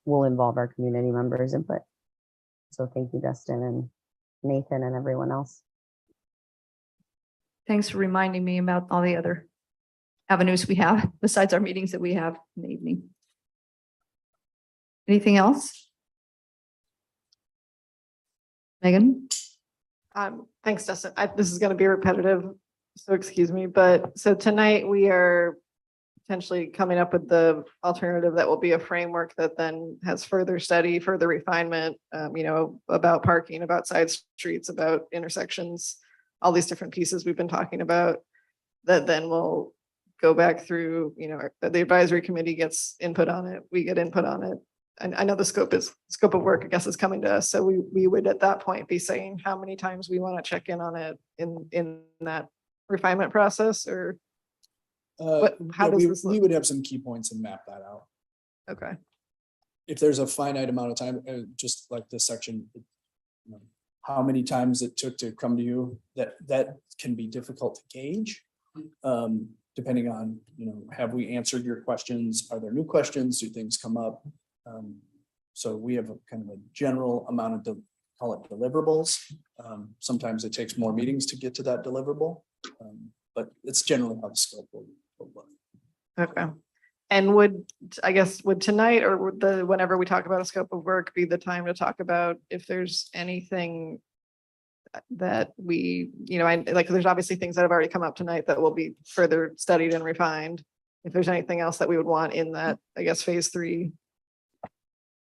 S1: will involve our community members' input. So thank you, Dustin and Nathan and everyone else.
S3: Thanks for reminding me about all the other avenues we have besides our meetings that we have in the evening. Anything else? Megan?
S9: Thanks, Dustin. This is going to be repetitive, so excuse me, but so tonight we are potentially coming up with the alternative that will be a framework that then has further study, further refinement, you know, about parking, about side streets, about intersections, all these different pieces we've been talking about, that then will go back through, you know, the advisory committee gets input on it, we get input on it. And I know the scope of work, I guess, is coming to us. So we would at that point be saying how many times we want to check in on it in that refinement process, or how
S12: Yeah,
S9: does this
S12: we
S9: look?
S12: would have some key points and map that out.
S9: Okay.
S12: If there's a finite amount of time, just like this section, you know, how many times it took to come to you, that can be difficult to gauge. Depending on, you know, have we answered your questions? Are there new questions? Do things come up? So we have a kind of a general amount of, call it deliverables. Sometimes it takes more meetings to get to that deliverable, but it's generally how the scope will look.
S9: Okay. And would tonight or would whenever we talk about a scope of work be the time to talk about if there's anything that we, you know, like there's obviously things that have already come up tonight that will be further studied and refined. If there's anything else that we would want in that, I guess, phase 3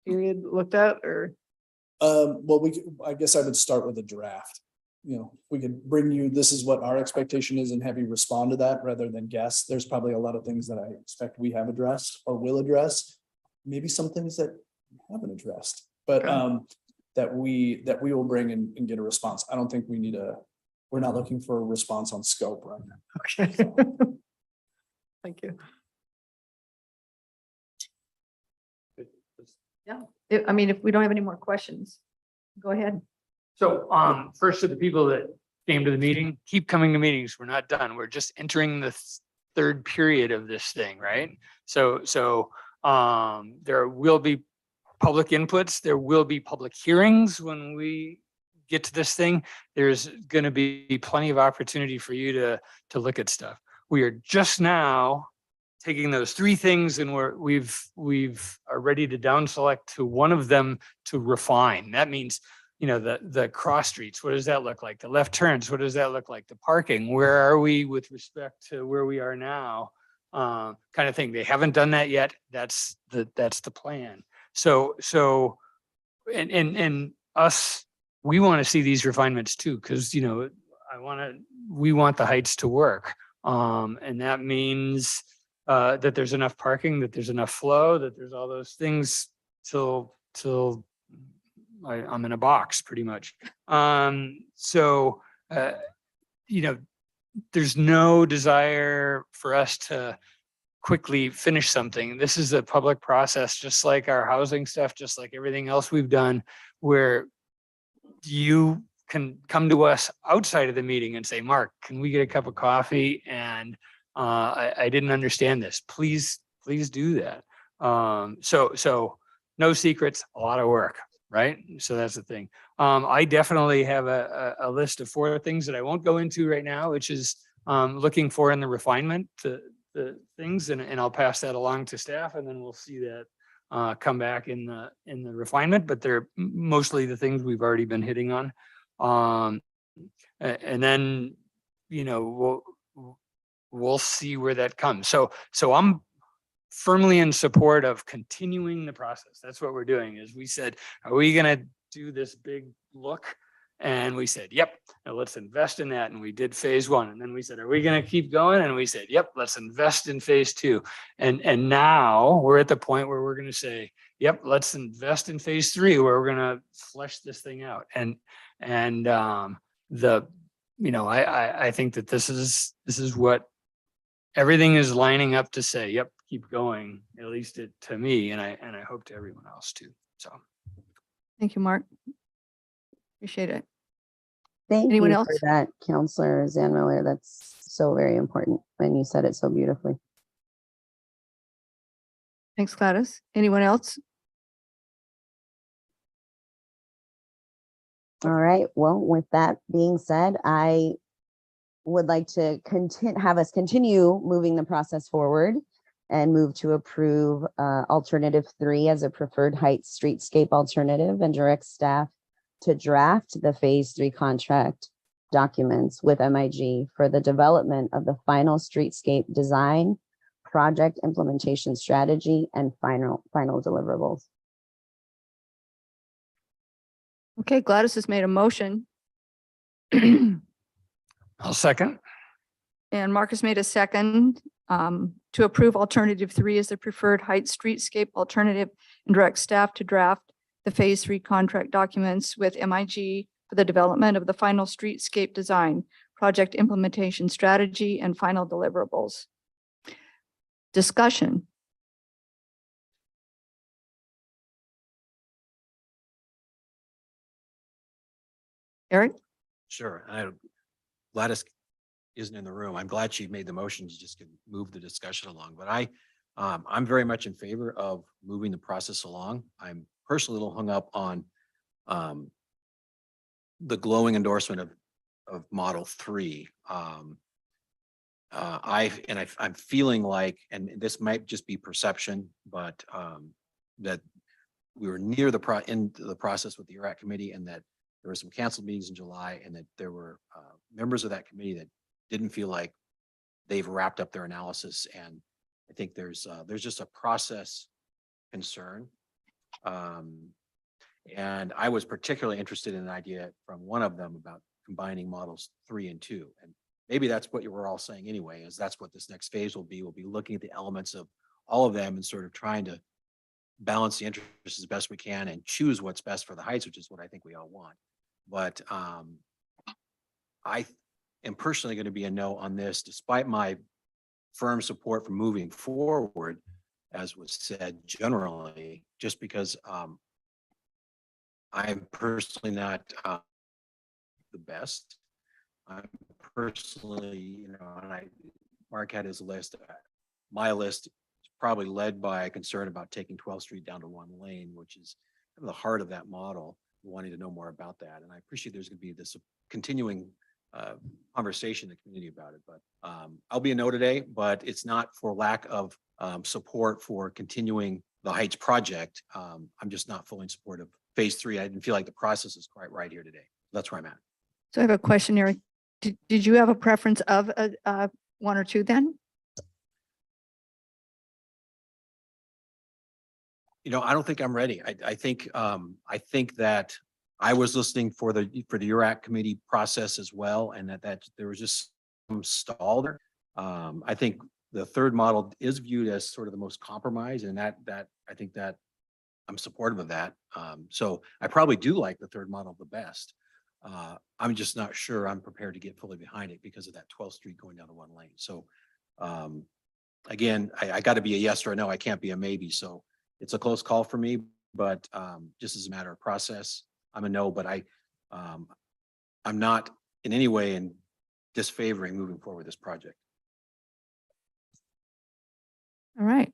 S9: period looked at, or?
S12: Well, I guess I would start with a draft. You know, we could bring you, this is what our expectation is, and have you respond to that rather than guess. There's probably a lot of things that I expect we have addressed or will address. Maybe some things that we haven't addressed, but that we will bring and get a response. I don't think we're not looking for a response on scope right now.
S9: Okay. Thank you.
S3: Yeah, I mean, if we don't have any more questions, go ahead.
S10: So first to the people that came to the meeting, keep coming to meetings. We're not done. We're just entering the third period of this thing, right? So there will be public inputs. There will be public hearings when we get to this thing. There's going to be plenty of opportunity for you to look at stuff. We are just now taking those 3 things and we've are ready to down select to one of them to refine. That means, you know, the cross streets, what does that look like? The left turns, what does that look like? The parking, where are we with respect to where we are now? Kind of thing. They haven't done that yet. That's the plan. So and us, we want to see these refinements too, because, you know, we want the heights to work. And that means that there's enough parking, that there's enough flow, that there's all those things till I'm in a box pretty much. So, you know, there's no desire for us to quickly finish something. This is a public process, just like our housing stuff, just like everything else we've done, where you can come to us outside of the meeting and say, Mark, can we get a cup of coffee? And I didn't understand this. Please do that. So no secrets, a lot of work, right? So that's the thing. I definitely have a list of 4 things that I won't go into right now, which is looking for in the refinement to the things, and I'll pass that along to staff, and then we'll see that come back in the refinement, but they're mostly the things we've already been hitting on. And then, you know, we'll see where that comes. So I'm firmly in support of continuing the process. That's what we're doing. Is we said, are we going to do this big look? And we said, yep, now let's invest in that. And we did phase 1. And then we said, are we going to keep going? And we said, yep, let's invest in phase 2. And now we're at the point where we're going to say, yep, let's invest in phase 3, where we're going to flesh this thing out. And you know, I think that this is what everything is lining up to say, yep, keep going, at least to me. And I hope to everyone else too. So.
S3: Thank you, Mark. Appreciate it.
S1: Thank
S3: Anyone
S1: you
S3: else?
S1: for that, Counselor Zanmiller. That's so very important. And you said it so beautifully.
S3: Thanks, Gladys. Anyone else?
S1: All right. Well, with that being said, I would like to have us continue moving the process forward and move to approve alternative 3 as a preferred height streetscape alternative, and direct staff to draft the phase 3 contract documents with MIG for the development of the final streetscape design, project implementation strategy, and final deliverables.
S3: Okay, Gladys has made a motion.
S10: I'll second.
S3: And Marcus made a second to approve alternative 3 as the preferred height streetscape alternative, and direct staff to draft the phase 3 contract documents with MIG for the development of the final streetscape design, project implementation strategy, and final deliverables. Discussion. Eric?
S15: Sure. Gladys isn't in the room. I'm glad she made the motion to just move the discussion along, but I'm very much in favor of moving the process along. I'm personally a little hung up on the glowing endorsement of Model 3. I'm feeling like, and this might just be perception, but that we were near the the process with the URAC committee, and that there were some canceled meetings in July, and that there were members of that committee that didn't feel like they've wrapped up their analysis. And I think there's just a process concern. And I was particularly interested in an idea from one of them about combining models 3 and 2. And maybe that's what you were all saying anyway, is that's what this next phase will be. We'll be looking at the elements of all of them and sort of trying to balance the interests as best we can and choose what's best for the Heights, which is what I think we all want. But I am personally going to be a no on this, despite my firm support for moving forward, as was said generally, just because I'm personally not the best. I'm personally, and Mark had his list. My list is probably led by a concern about taking 12th Street down to 1 lane, which is kind of the heart of that model. Wanting to know more about that, and I appreciate there's going to be this continuing conversation in the community about it. But I'll be a no today, but it's not for lack of support for continuing the Heights project. I'm just not fully in support of phase 3. I didn't feel like the process is quite right here today. That's where I'm at.
S3: So I have a question, Eric. Did you have a preference of 1 or 2 then?
S15: I don't think I'm ready. I think that I was listening for the URAC committee process as well, and that there was just some stall there. I think the 3rd model is viewed as sort of the most compromised, and that I think that I'm supportive of that. So I probably do like the 3rd model the best. I'm just not sure I'm prepared to get fully behind it because of that 12th Street going down to 1 lane. So again, I got to be a yes or a no. I can't be a maybe. So it's a close call for me, but just as a matter of process, I'm a no, but I'm not in any way in disfavoring moving forward with this project.
S3: All right.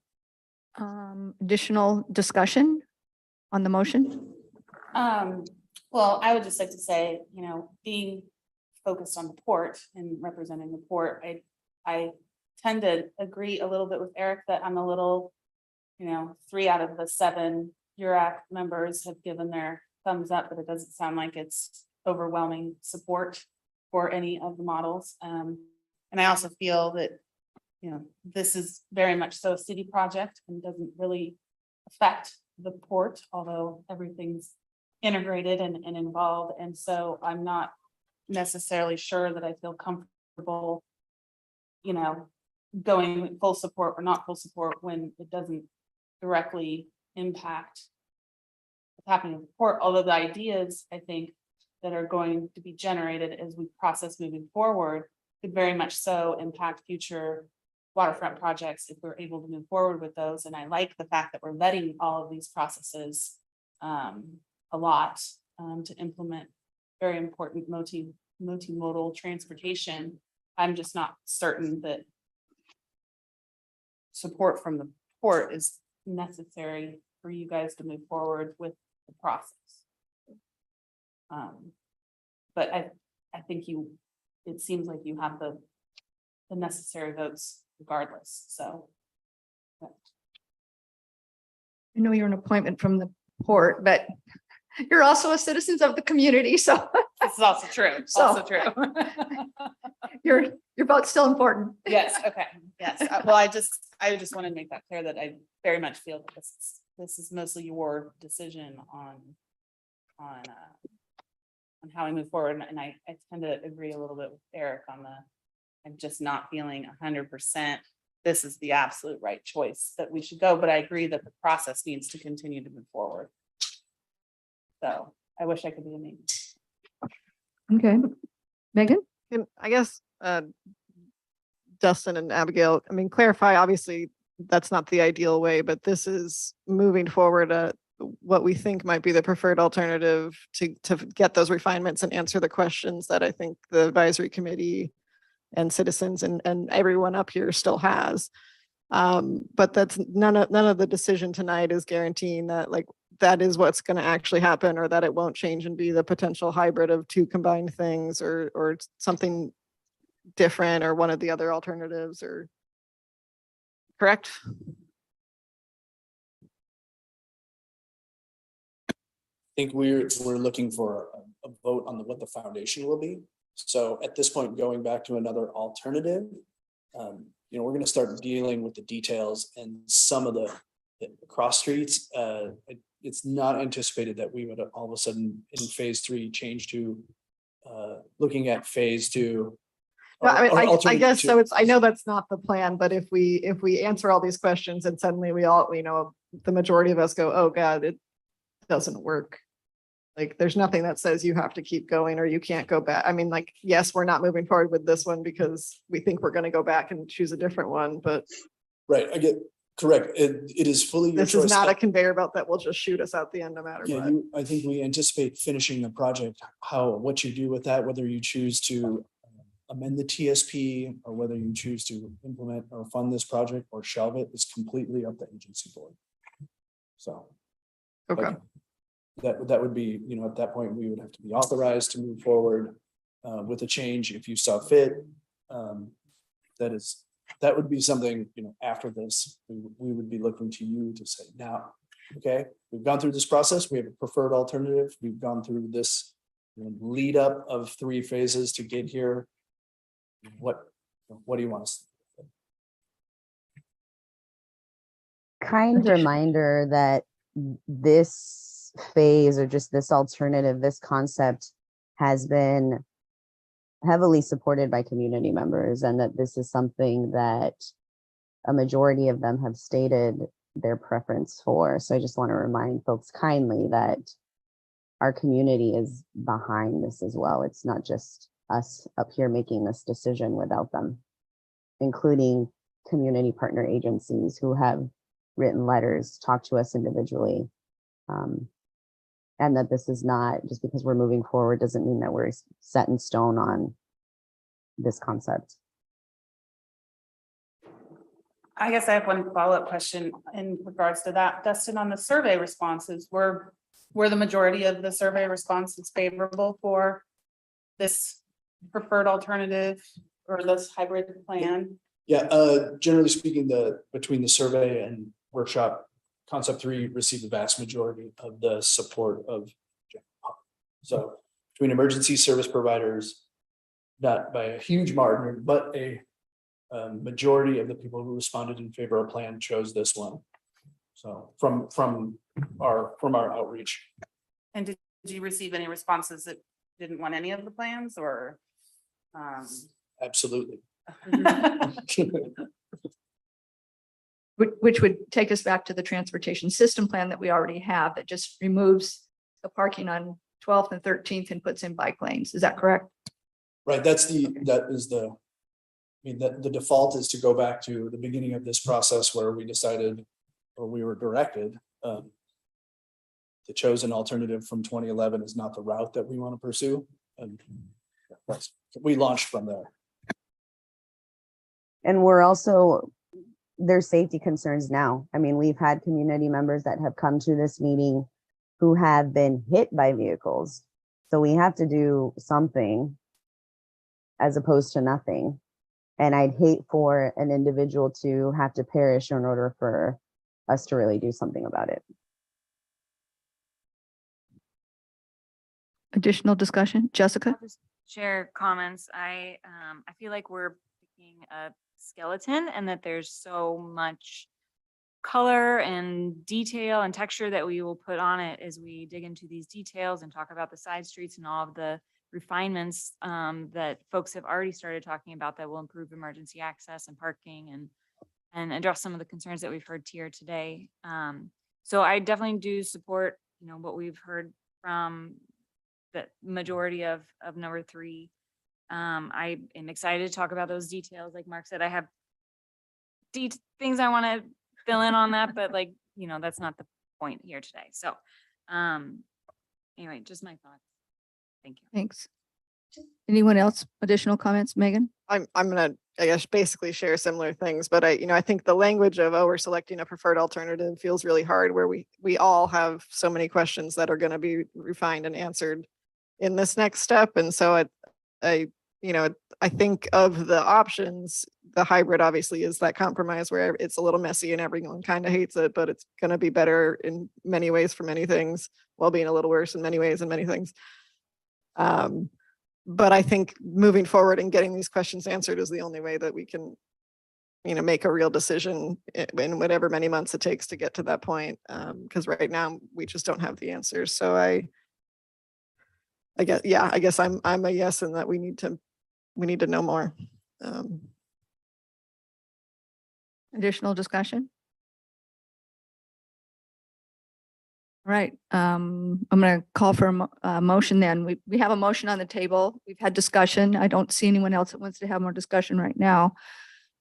S3: Additional discussion on the motion?
S13: Well, I would just like to say, being focused on the port and representing the port, I tend to agree a little bit with Eric that I'm a little, 3 out of the 7 URAC members have given their thumbs up, but it doesn't sound like it's overwhelming support for any of the models. And I also feel that, this is very much so a city project and doesn't really affect the port, although everything's integrated and involved. And so I'm not necessarily sure that I feel comfortable, going full support or not full support when it doesn't directly impact what's happening with the port. Although the ideas, I think, that are going to be generated as we process moving forward could very much so impact future waterfront projects if we're able to move forward with those. And I like the fact that we're vetting all of these processes a lot to implement very important multimodal transportation. I'm just not certain that support from the port is necessary for you guys to move forward with the process. But I think it seems like you have the necessary votes regardless, so.
S3: I know you're an appointment from the port, but you're also a citizen of the community, so.
S13: This is also true,
S3: So- Your vote's still important.
S13: Yes, okay, yes. Well, I just want to make that clear that I very much feel that this is mostly your decision on how we move forward. And I tend to agree a little bit with Eric on I'm just not feeling 100%. This is the absolute right choice that we should go, but I agree that the process needs to continue to move forward. So I wish I could be a maybe.
S3: Okay. Megan?
S9: And I guess, Dustin and Abigail, clarify, obviously, that's not the ideal way, but this is moving forward at what we think might be the preferred alternative to get those refinements and answer the questions that I think the advisory committee and citizens and everyone up here still has. But that's none of the decision tonight is guaranteeing that that is what's going to actually happen, or that it won't change and be the potential hybrid of 2 combined things, or something different, or one of the other alternatives, or correct?
S12: I think we're looking for a vote on what the foundation will be. So at this point, going back to another alternative, we're going to start dealing with the details and some of the cross streets. It's not anticipated that we would all of a sudden in phase 3 change to looking at phase 2.
S9: No, I guess so. I know that's not the plan, but if we answer all these questions and suddenly we all, the majority of us go, oh God, it doesn't work. There's nothing that says you have to keep going or you can't go back. Yes, we're not moving forward with this one because we think we're going to go back and choose a different one, but.
S12: Right, I get correct. It is fully your
S9: This
S12: choice.
S9: is not a conveyor belt that will just shoot us out the end no matter
S12: Yeah,
S9: what.
S12: I think we anticipate finishing the project. What you do with that, whether you choose to amend the TSP or whether you choose to implement or fund this project or shelve it, is completely up to agency board. So.
S9: Okay.
S12: That would be, at that point, we would have to be authorized to move forward with a change if you saw fit. That would be something, after this, we would be looking to you to say, now, okay, we've gone through this process, we have a preferred alternative, we've gone through this lead up of 3 phases to get here. What do you want us to do?
S1: Kind reminder that this phase, or just this alternative, this concept, has been heavily supported by community members, and that this is something that a majority of them have stated their preference for. So I just want to remind folks kindly that our community is behind this as well. It's not just us up here making this decision without them, including community partner agencies who have written letters, talked to us individually. And that this is not, just because we're moving forward doesn't mean that we're set in stone on this concept.
S13: I guess I have one follow-up question in regards to that. Dustin, on the survey responses, were the majority of the survey responses favorable for this preferred alternative or this hybrid plan?
S12: Yeah, generally speaking, between the survey and workshop, concept 3 received the vast majority of the support of. So between emergency service providers, not by a huge margin, but a majority of the people who responded in favor of plan chose this one. So from our outreach.
S13: And did you receive any responses that didn't want any of the plans or?
S12: Absolutely.
S3: Which would take us back to the transportation system plan that we already have that just removes the parking on 12th and 13th and puts in bike lanes. Is that correct?
S12: Right, the default is to go back to the beginning of this process where we decided, or we were directed, the chosen alternative from 2011 is not the route that we want to pursue. And we launched from there.
S1: And we're also, there's safety concerns now. I mean, we've had community members that have come to this meeting who have been hit by vehicles. So we have to do something as opposed to nothing. And I'd hate for an individual to have to perish in order for us to really do something about it.
S3: Additional discussion, Jessica?
S16: I'll just share comments. I feel like we're picking a skeleton and that there's so much color and detail and texture that we will put on it as we dig into these details and talk about the side streets and all of the refinements that folks have already started talking about that will improve emergency access and parking and address some of the concerns that we've heard here today. So I definitely do support, what we've heard from the majority of number 3. I am excited to talk about those details. Like Mark said, I have things I want to fill in on that, but that's not the point here today. So anyway, just my thoughts. Thank you.
S3: Thanks. Anyone else? Additional comments, Megan?
S9: I'm gonna, I guess, basically share similar things, but I think the language of, we're selecting a preferred alternative feels really hard where we all have so many questions that are gonna be refined and answered in this next step. And so I think of the options, the hybrid obviously is that compromise where it's a little messy and everyone kind of hates it, but it's gonna be better in many ways for many things, while being a little worse in many ways and many things. But I think moving forward and getting these questions answered is the only way that we can, make a real decision in whatever many months it takes to get to that point. Because right now we just don't have the answers. So I guess I'm a yes in that we need to know more.
S3: Additional discussion? All right, I'm going to call for a motion then. We have a motion on the table. We've had discussion. I don't see anyone else that wants to have more discussion right now.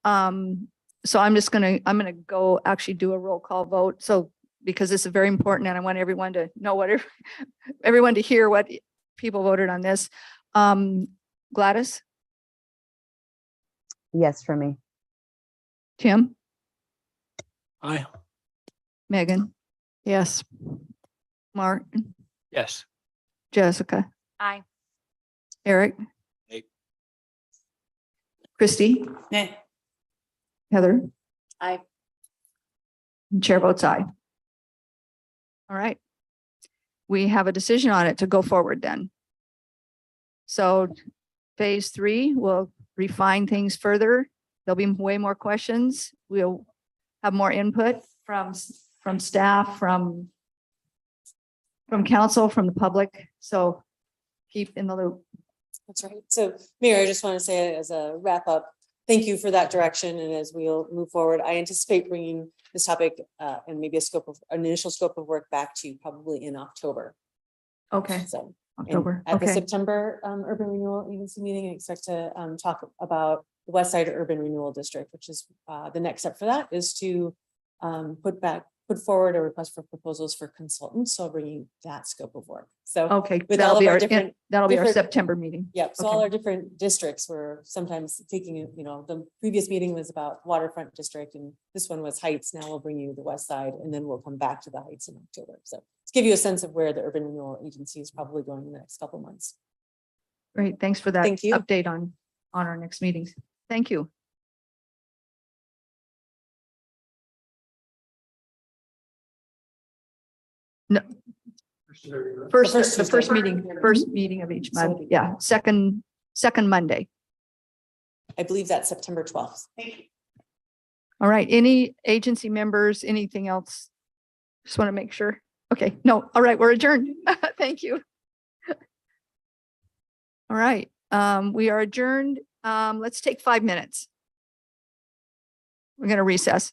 S3: So I'm going to go actually do a roll call vote. So because this is very important and I want everyone to know everyone to hear what people voted on this. Gladys?
S1: Yes, for me.
S3: Tim?
S14: Aye.
S3: Megan?
S9: Yes.
S3: Martin?
S10: Yes.
S3: Jessica?
S16: Aye.
S3: Eric?
S15: Aye.
S3: Christy?
S13: Nay.
S3: Heather?
S7: Aye.
S3: And chair votes aye. All right. We have a decision on it to go forward then. So phase 3 will refine things further. There'll be way more questions. We'll have more input from staff, from council, from the public. So keep in the loop.
S19: That's right. So Mayor, I just want to say as a wrap up, thank you for that direction. And as we'll move forward, I anticipate bringing this topic and maybe an initial scope of work back to you probably in October.
S3: Okay.
S19: So
S3: October.
S19: at the
S3: Okay.
S19: September urban renewal agency meeting, I expect to talk about the West Side Urban Renewal District, which is the next step for that is to put forward a request for proposals for consultants. So I'll bring you that scope of work. So
S3: Okay,
S19: with
S3: that'll
S19: all of
S3: be
S19: our
S3: our,
S19: different,
S3: that'll be our
S19: different-
S3: September meeting.
S19: Yep, so all
S3: Okay.
S19: our different districts were sometimes taking, the previous meeting was about waterfront district and this one was Heights. Now we'll bring you the West Side and then we'll come back to the Heights in October. So to give you a sense of where the Urban Renewal Agency is probably going in the next couple of months.
S3: Great, thanks for that
S19: Thank you.
S3: update on our next meetings. Thank you. No, first, the first meeting of each month. Yeah, second Monday.
S19: I believe that's September 12th.
S3: All right, any agency members, anything else? Just want to make sure. Okay, no, all right, we're adjourned. Thank you. All right, we are adjourned. Let's take 5 minutes. We're going to recess.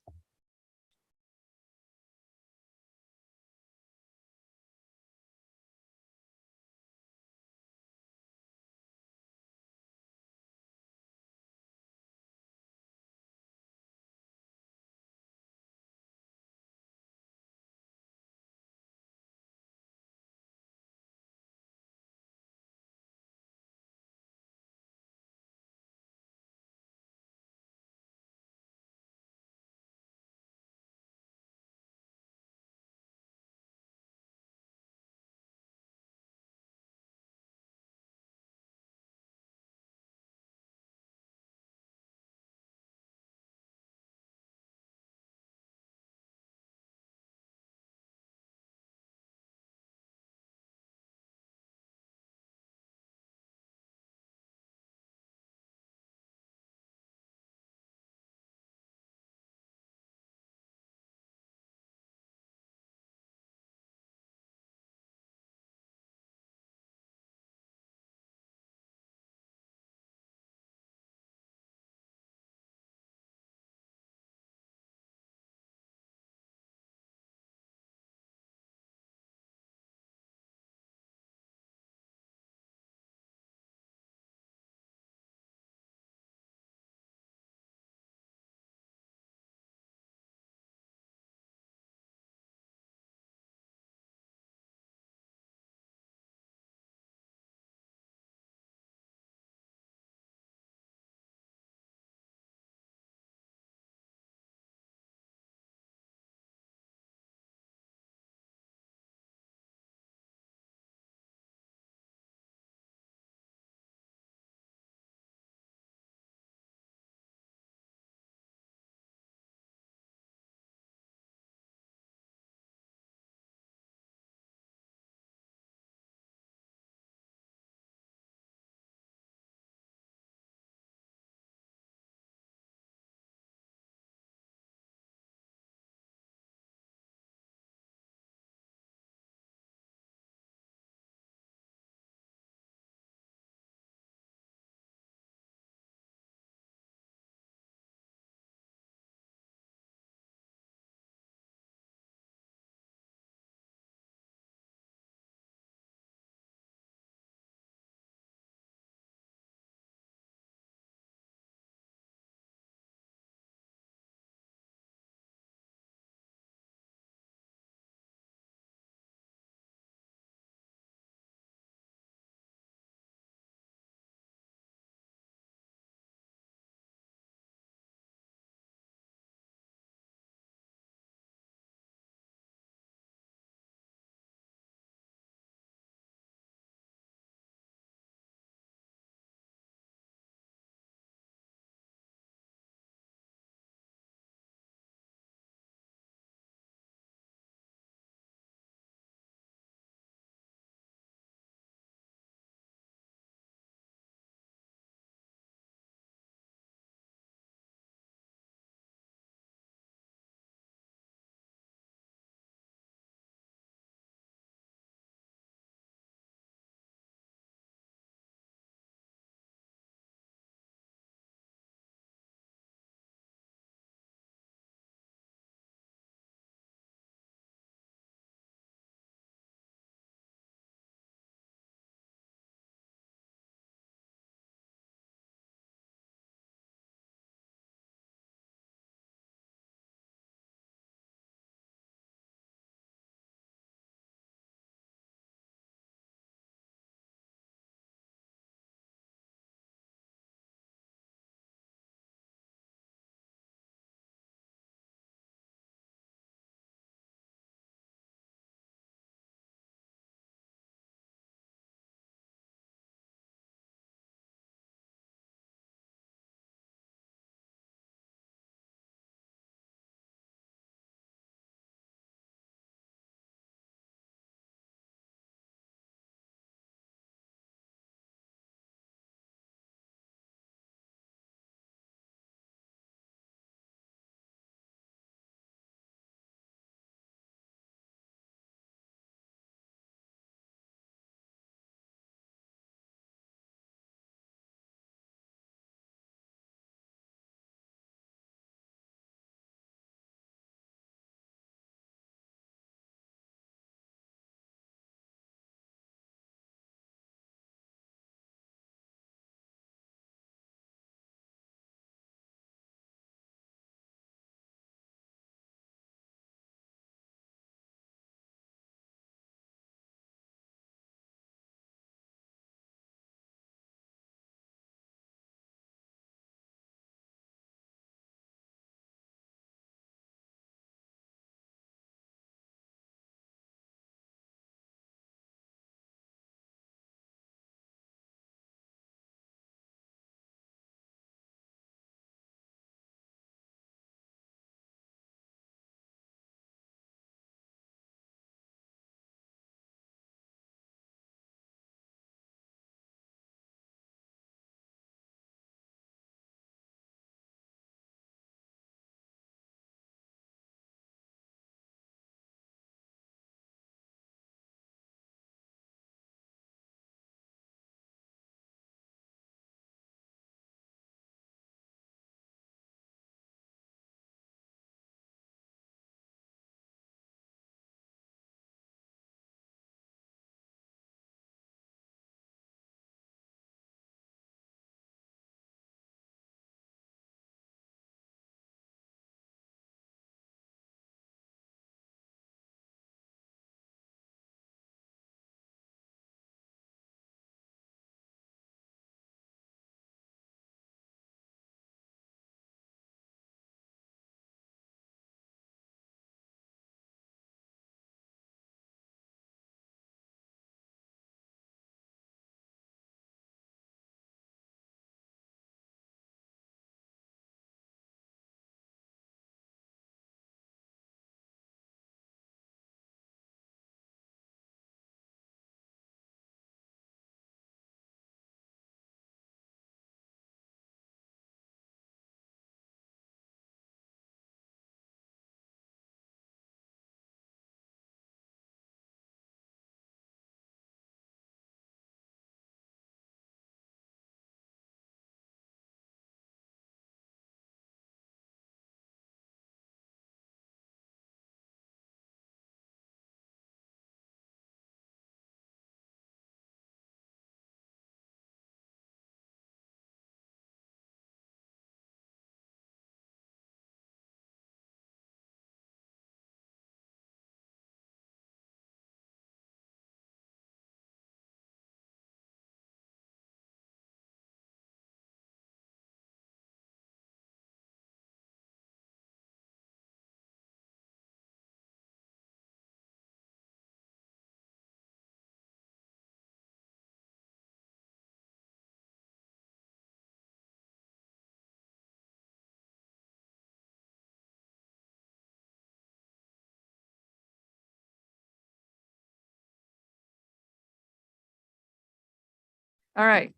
S3: All right.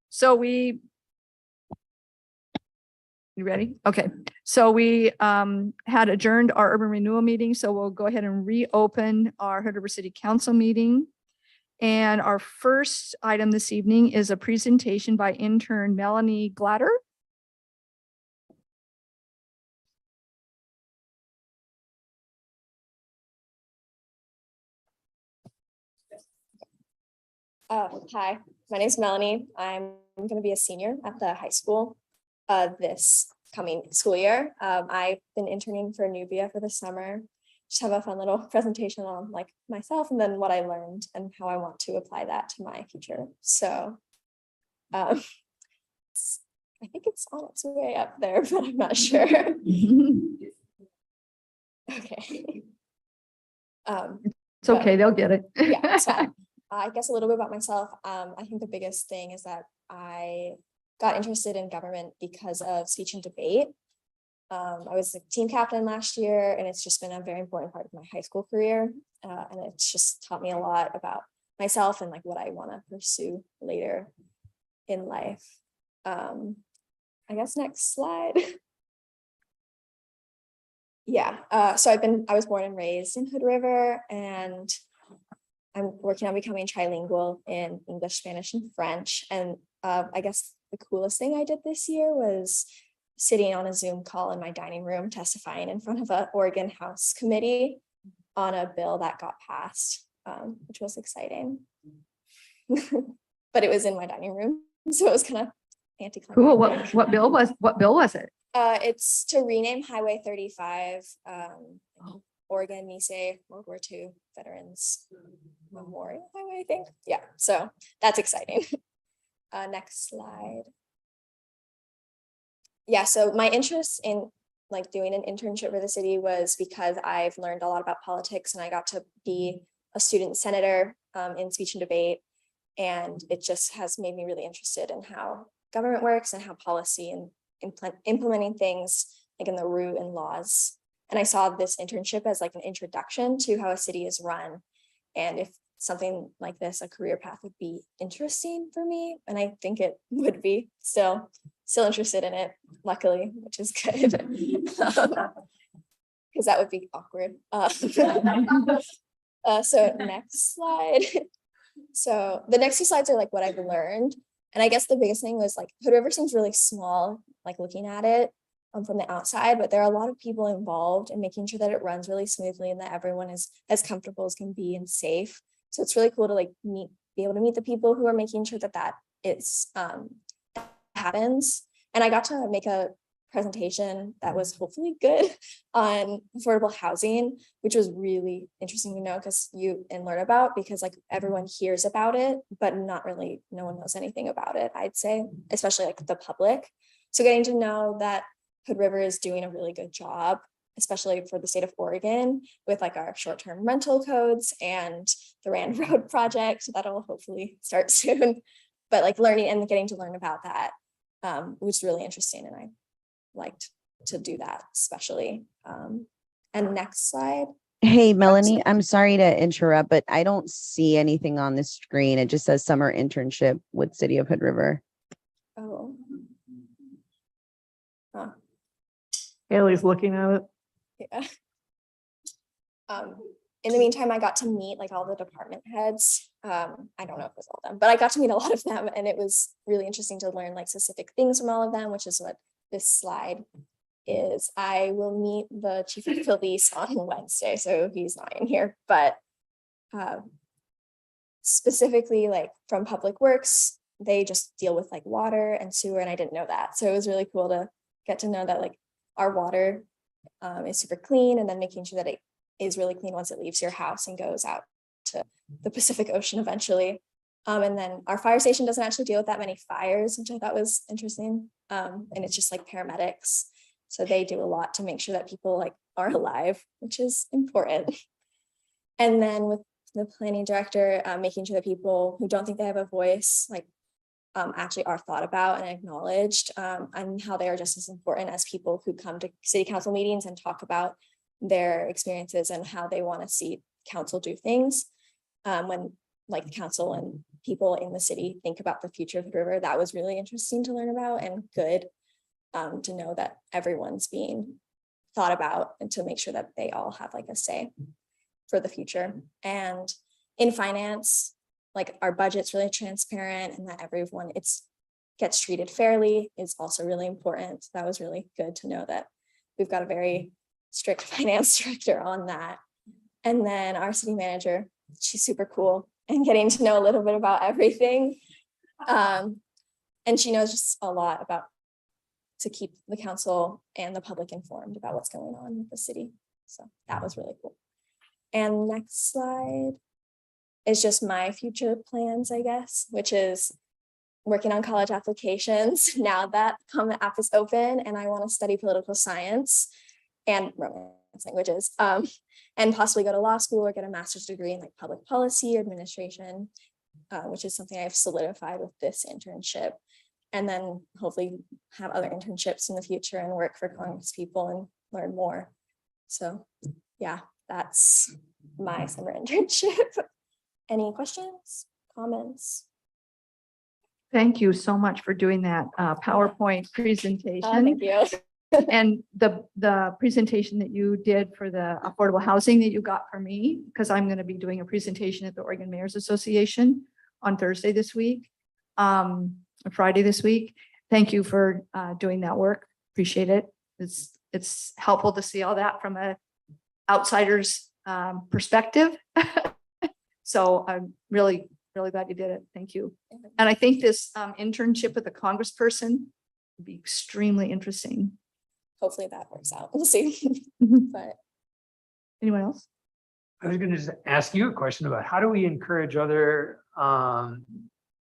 S3: So you ready? Okay. So we had adjourned our urban renewal meeting. So we'll go ahead and reopen our Hood River City Council meeting. And our first item this evening is a presentation by intern Melanie Glatter.
S20: Hi, my name's Melanie. I'm going to be a senior at the high school this coming school year. I've been interning for Nubia for the summer. Just have a fun little presentation on like myself and then what I learned and how I want to apply that to my future. So I think it's on its way up there, but I'm not sure. Okay.
S3: It's okay, they'll get it.
S20: Yeah, it's fine. I guess a little bit about myself. I think the biggest thing is that I got interested in government because of speech and debate. I was a team captain last year, and it's just been a very important part of my high school career. And it's just taught me a lot about myself and like what I want to pursue later in life. I guess next slide. Yeah, so I was born and raised in Hood River, and I'm working on becoming trilingual in English, Spanish, and French. And I guess the coolest thing I did this year was sitting on a Zoom call in my dining room, testifying in front of an Oregon House committee on a bill that got passed, which was exciting. But it was in my dining room, so it was kind of anticlimactic.
S3: Cool. What bill was it?
S20: It's to rename Highway 35, Oregon Nisei World War II Veterans Memorial Highway, I think. Yeah, so that's exciting. Next slide. Yeah, so my interest in like doing an internship for the city was because I've learned a lot about politics, and I got to be a student senator in speech and debate. And it just has made me really interested in how government works and how policy and implementing things like in the root and laws. And I saw this internship as like an introduction to how a city is run. And if something like this, a career path, would be interesting for me. And I think it would be still interested in it, luckily, which is good. Because that would be awkward. So next slide. So the next 2 slides are like what I've learned. And I guess the biggest thing was like Hood River seems really small, like looking at it from the outside, but there are a lot of people involved in making sure that it runs really smoothly and that everyone is as comfortable as can be and safe. So it's really cool to like be able to meet the people who are making sure that it's happens. And I got to make a presentation that was hopefully good on affordable housing, which was really interesting to know and learn about, because like everyone hears about it, but no one knows anything about it, I'd say, especially like the public. So getting to know that Hood River is doing a really good job, especially for the state of Oregon, with like our short-term rental codes and the Rand Road project that'll hopefully start soon. But like learning and getting to learn about that was really interesting, and I liked to do that especially. And next slide.
S1: Hey, Melanie, I'm sorry to interrupt, but I don't see anything on the screen. It just says summer internship with City of Hood River.
S20: Oh. Huh.
S9: Haley's looking at it.
S20: Yeah. In the meantime, I got to meet like all the department heads. I don't know if it was all of them, but I got to meet a lot of them, and it was really interesting to learn like specific things from all of them, which is what this slide is. I will meet the chief of police on Wednesday, so he's not in here, but specifically like from Public Works, they just deal with like water and sewer, and I didn't know that. So it was really cool to get to know that like our water is super clean, and then making sure that it is really clean once it leaves your house and goes out to the Pacific Ocean eventually. And then our fire station doesn't actually deal with that many fires, which I thought was interesting. And it's just like paramedics. So they do a lot to make sure that people like are alive, which is important. And then with the planning director, making sure that people who don't think they have a voice, like actually are thought about and acknowledged, and how they are just as important as people who come to city council meetings and talk about their experiences and how they want to see council do things when like the council and people in the city think about the future of the river. That was really interesting to learn about and good to know that everyone's being thought about and to make sure that they all have like a say for the future. And in finance, like our budget's really transparent and that everyone gets treated fairly is also really important. So that was really good to know that we've got a very strict finance director on that. And then our city manager, she's super cool and getting to know a little bit about everything. And she knows just a lot about to keep the council and the public informed about what's going on with the city. So that was really cool. And next slide is just my future plans, I guess, which is working on college applications now that Common App is open and I want to study political science and Romance languages, and possibly go to law school or get a master's degree in like public policy or administration, which is something I've solidified with this internship. And then hopefully have other internships in the future and work for Congress people and learn more. So yeah, that's my summer internship. Any questions, comments?
S3: Thank you so much for doing that PowerPoint presentation.
S20: Thank you.
S3: And the presentation that you did for the affordable housing that you got for me, because I'm going to be doing a presentation at the Oregon Mayors Association on Thursday this week, Friday this week. Thank you for doing that work. Appreciate it. It's helpful to see all that from a outsider's perspective. So I'm really glad you did it. Thank you. And I think this internship with a congressperson would be extremely interesting.
S20: Hopefully that works out. We'll see.
S3: Mhm.
S20: But
S3: Anyone else?
S10: I was going to just ask you a question about how do we encourage other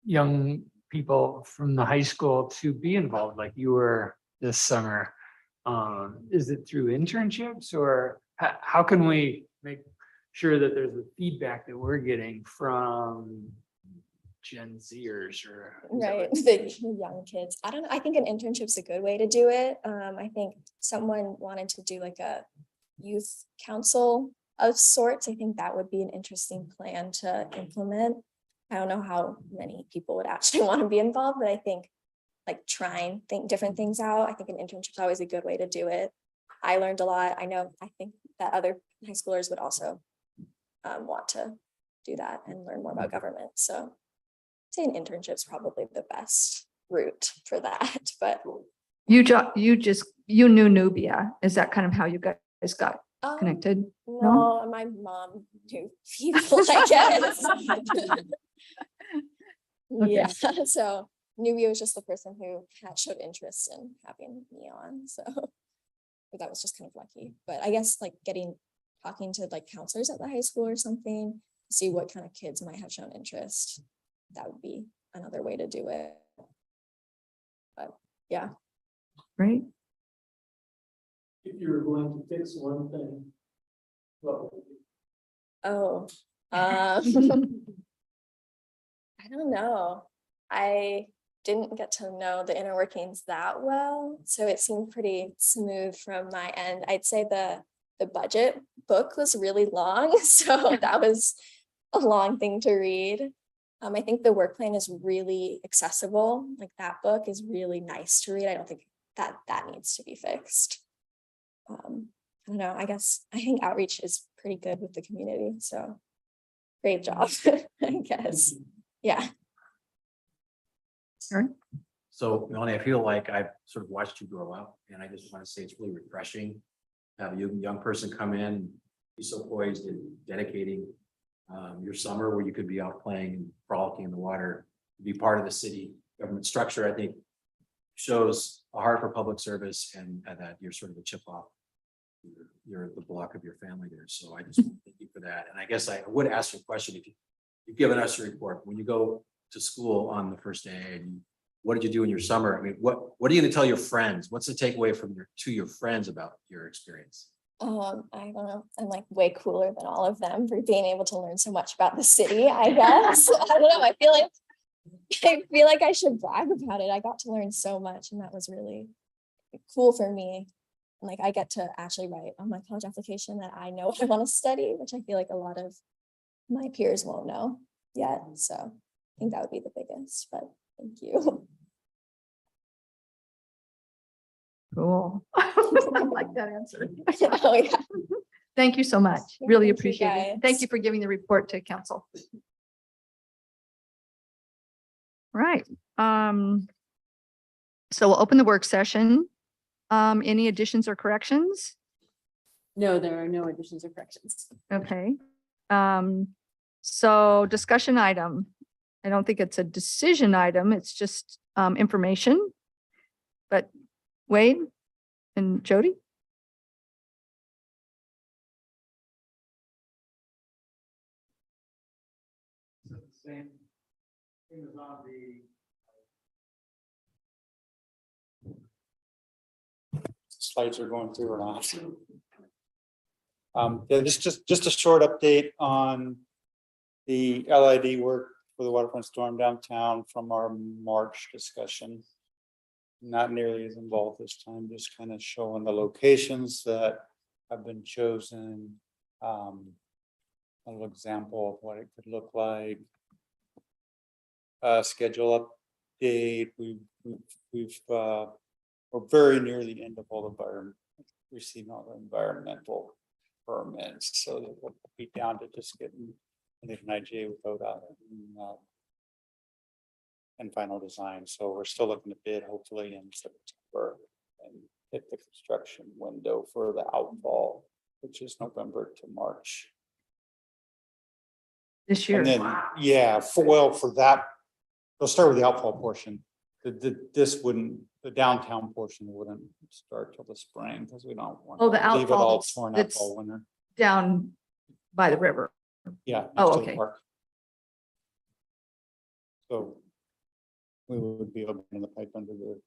S10: young people from the high school to be involved like you were this summer? Is it through internships or how can we make sure that there's the feedback that we're getting from Gen Zers or
S20: right, the young kids. I don't know. I think an internship's a good way to do it. I think someone wanted to do like a youth council of sorts. I think that would be an interesting plan to implement. I don't know how many people would actually want to be involved, but I think like try and think different things out. I think an internship is always a good way to do it. I learned a lot. I think that other high schoolers would also want to do that and learn more about government. So I'd say an internship is probably the best route for that. But
S3: You knew Nubia. Is that kind of how you guys got connected?
S20: no, my mom knew people, I guess. Yeah, so Nubia was just the person who had showed interest in having me on. So that was just kind of lucky. But I guess like talking to like counselors at the high school or something, see what kind of kids might have shown interest. That would be another way to do it. But yeah.
S3: Right.
S14: If you were going to fix one thing, what would it be?
S20: Oh, I don't know. I didn't get to know the inner workings that well, so it seemed pretty smooth from my end. I'd say the budget book was really long, so that was a long thing to read. I think the work plan is really accessible. Like that book is really nice to read. I don't think that needs to be fixed. I don't know. I think outreach is pretty good with the community. So great job, I guess. Yeah.
S15: So Melanie, I feel like I've sort of watched you grow up and I just want to say it's really refreshing. to Have a young person come in, be so poised and dedicating your summer where you could be out playing and frolicking in the water, be part of the city government structure, I think shows a heart for public service and that you're sort of a chip off. You're the block of your family there. So I just want to thank you for that. And I guess I would ask you a question if you've given us a report. When you go to school on the first day and what did you do in your summer? I mean, what are you going to tell your friends? What's the takeaway from your friends about your experience?
S20: I don't know. I'm like way cooler than all of them for being able to learn so much about the city, I guess. I don't know. I feel like I should brag about it. I got to learn so much and that was really cool for me. And like I get to actually write on my college application that I know what I want to study, which I feel like a lot of my peers won't know yet. So think that would be the biggest, but thank you.
S3: Cool. I like that answer.
S20: Oh, yeah.
S3: Thank you so much.
S20: Yeah,
S3: Really
S20: thank you,
S3: appreciate it.
S20: guys.
S3: Thank you for giving the report to council. Right. So we'll open the work session. Any additions or corrections?
S19: No, there are no additions or corrections.
S3: Okay. So discussion item. I don't think it's a decision item. It's just information. But Wade and Jody?
S10: Same thing is on the
S4: Slides are going through or not. Yeah, just a short update on the LID work for the waterfront storm downtown from our March discussion. Not nearly as involved this time, just kind of showing the locations that have been chosen. A little example of what it could look like. Schedule update. We're very near the end of all the receiving all the environmental permits, so that we'll be down to just getting an IGA with ODOT and final design. So we're still looking to bid hopefully in September and hit the construction window for the outfall, which is November to March.
S3: This year.
S4: And then, yeah, for that, we'll start with the outfall portion. The downtown portion wouldn't start till the spring because we don't want
S3: Oh, the
S4: to leave it all
S3: outfall
S4: torn up
S3: that's
S4: all winter.
S3: down by the river.
S4: Yeah.
S3: Oh,
S4: next to the
S3: okay.
S4: park. So we would be opening the pipe under the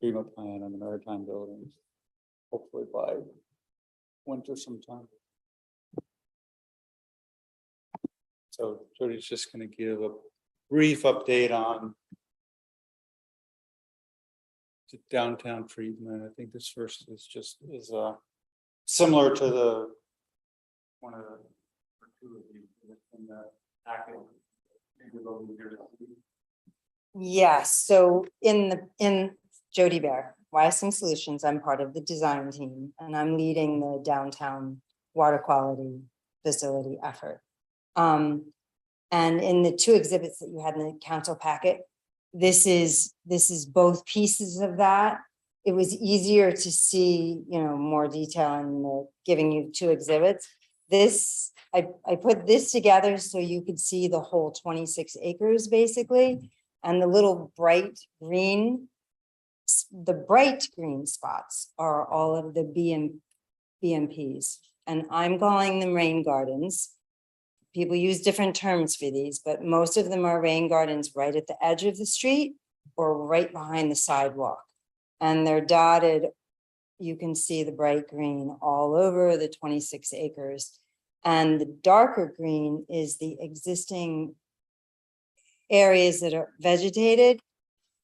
S4: FEMA plan and the maritime buildings, hopefully by winter sometime. So Jody's just going to give a brief update on the downtown treatment. I think this first is similar to the one of the or two of you in the packet.
S21: Yes, so in Jody Bear, Wyoming Solutions, I'm part of the design team and I'm leading the downtown water quality facility effort. And in the two exhibits that you had in the council packet, this is both pieces of that. It was easier to see, more detail in giving you two exhibits. I put this together so you could see the whole 26 acres basically, and the little bright green spots are all of the BMPs, and I'm calling them rain gardens. People use different terms for these, but most of them are rain gardens right at the edge of the street or right behind the sidewalk. And they're dotted, you can see the bright green all over the 26 acres. And the darker green is the existing areas that are vegetated.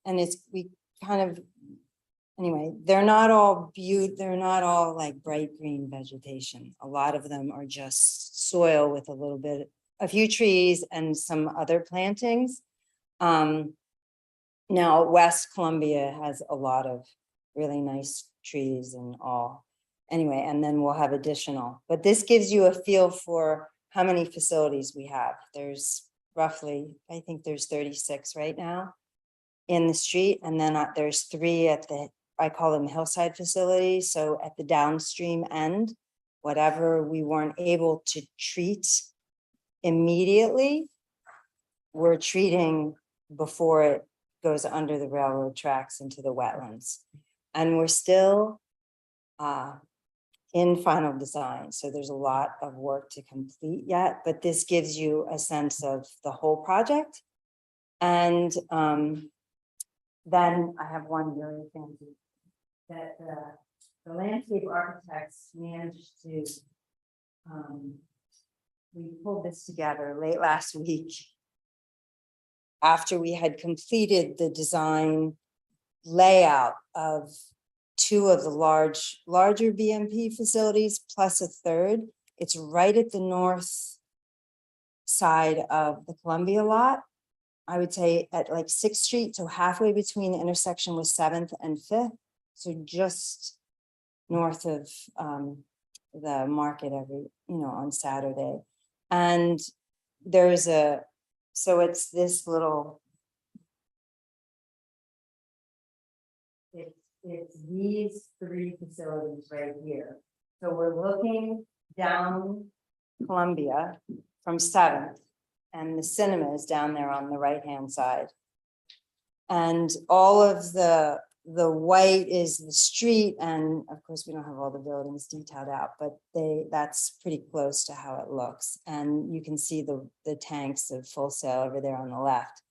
S21: And anyway, they're not all like bright green vegetation. A lot of them are just soil with a few trees and some other plantings. Now West Columbia has a lot of really nice trees and all. Anyway, and then we'll have additional, but this gives you a feel for how many facilities we have. There's roughly, I think there's 36 right now in the street. And then there's 3 I call them hillside facilities. So at the downstream end, whatever we weren't able to treat immediately, we're treating before it goes under the railroad tracks into the wetlands. And we're still in final design. So there's a lot of work to complete yet, but this gives you a sense of the whole project. And then I have one really thing that the landscape architects managed to, we pulled this together late last week after we had completed the design layout of 2 of the larger BMP facilities plus a third. It's right at the north side of the Columbia lot. I would say at like 6th Street, so halfway between the intersection with 7th and 5th. So just north of the market on Saturday. And there's so it's this little, it's these 3 facilities right here. So we're looking down Columbia from 7th, and the cinema is down there on the right-hand side. And all of the white is the street, and of course, we don't have all the buildings detailed out, but that's pretty close to how it looks. And you can see the tanks of Full Sail over there on the left.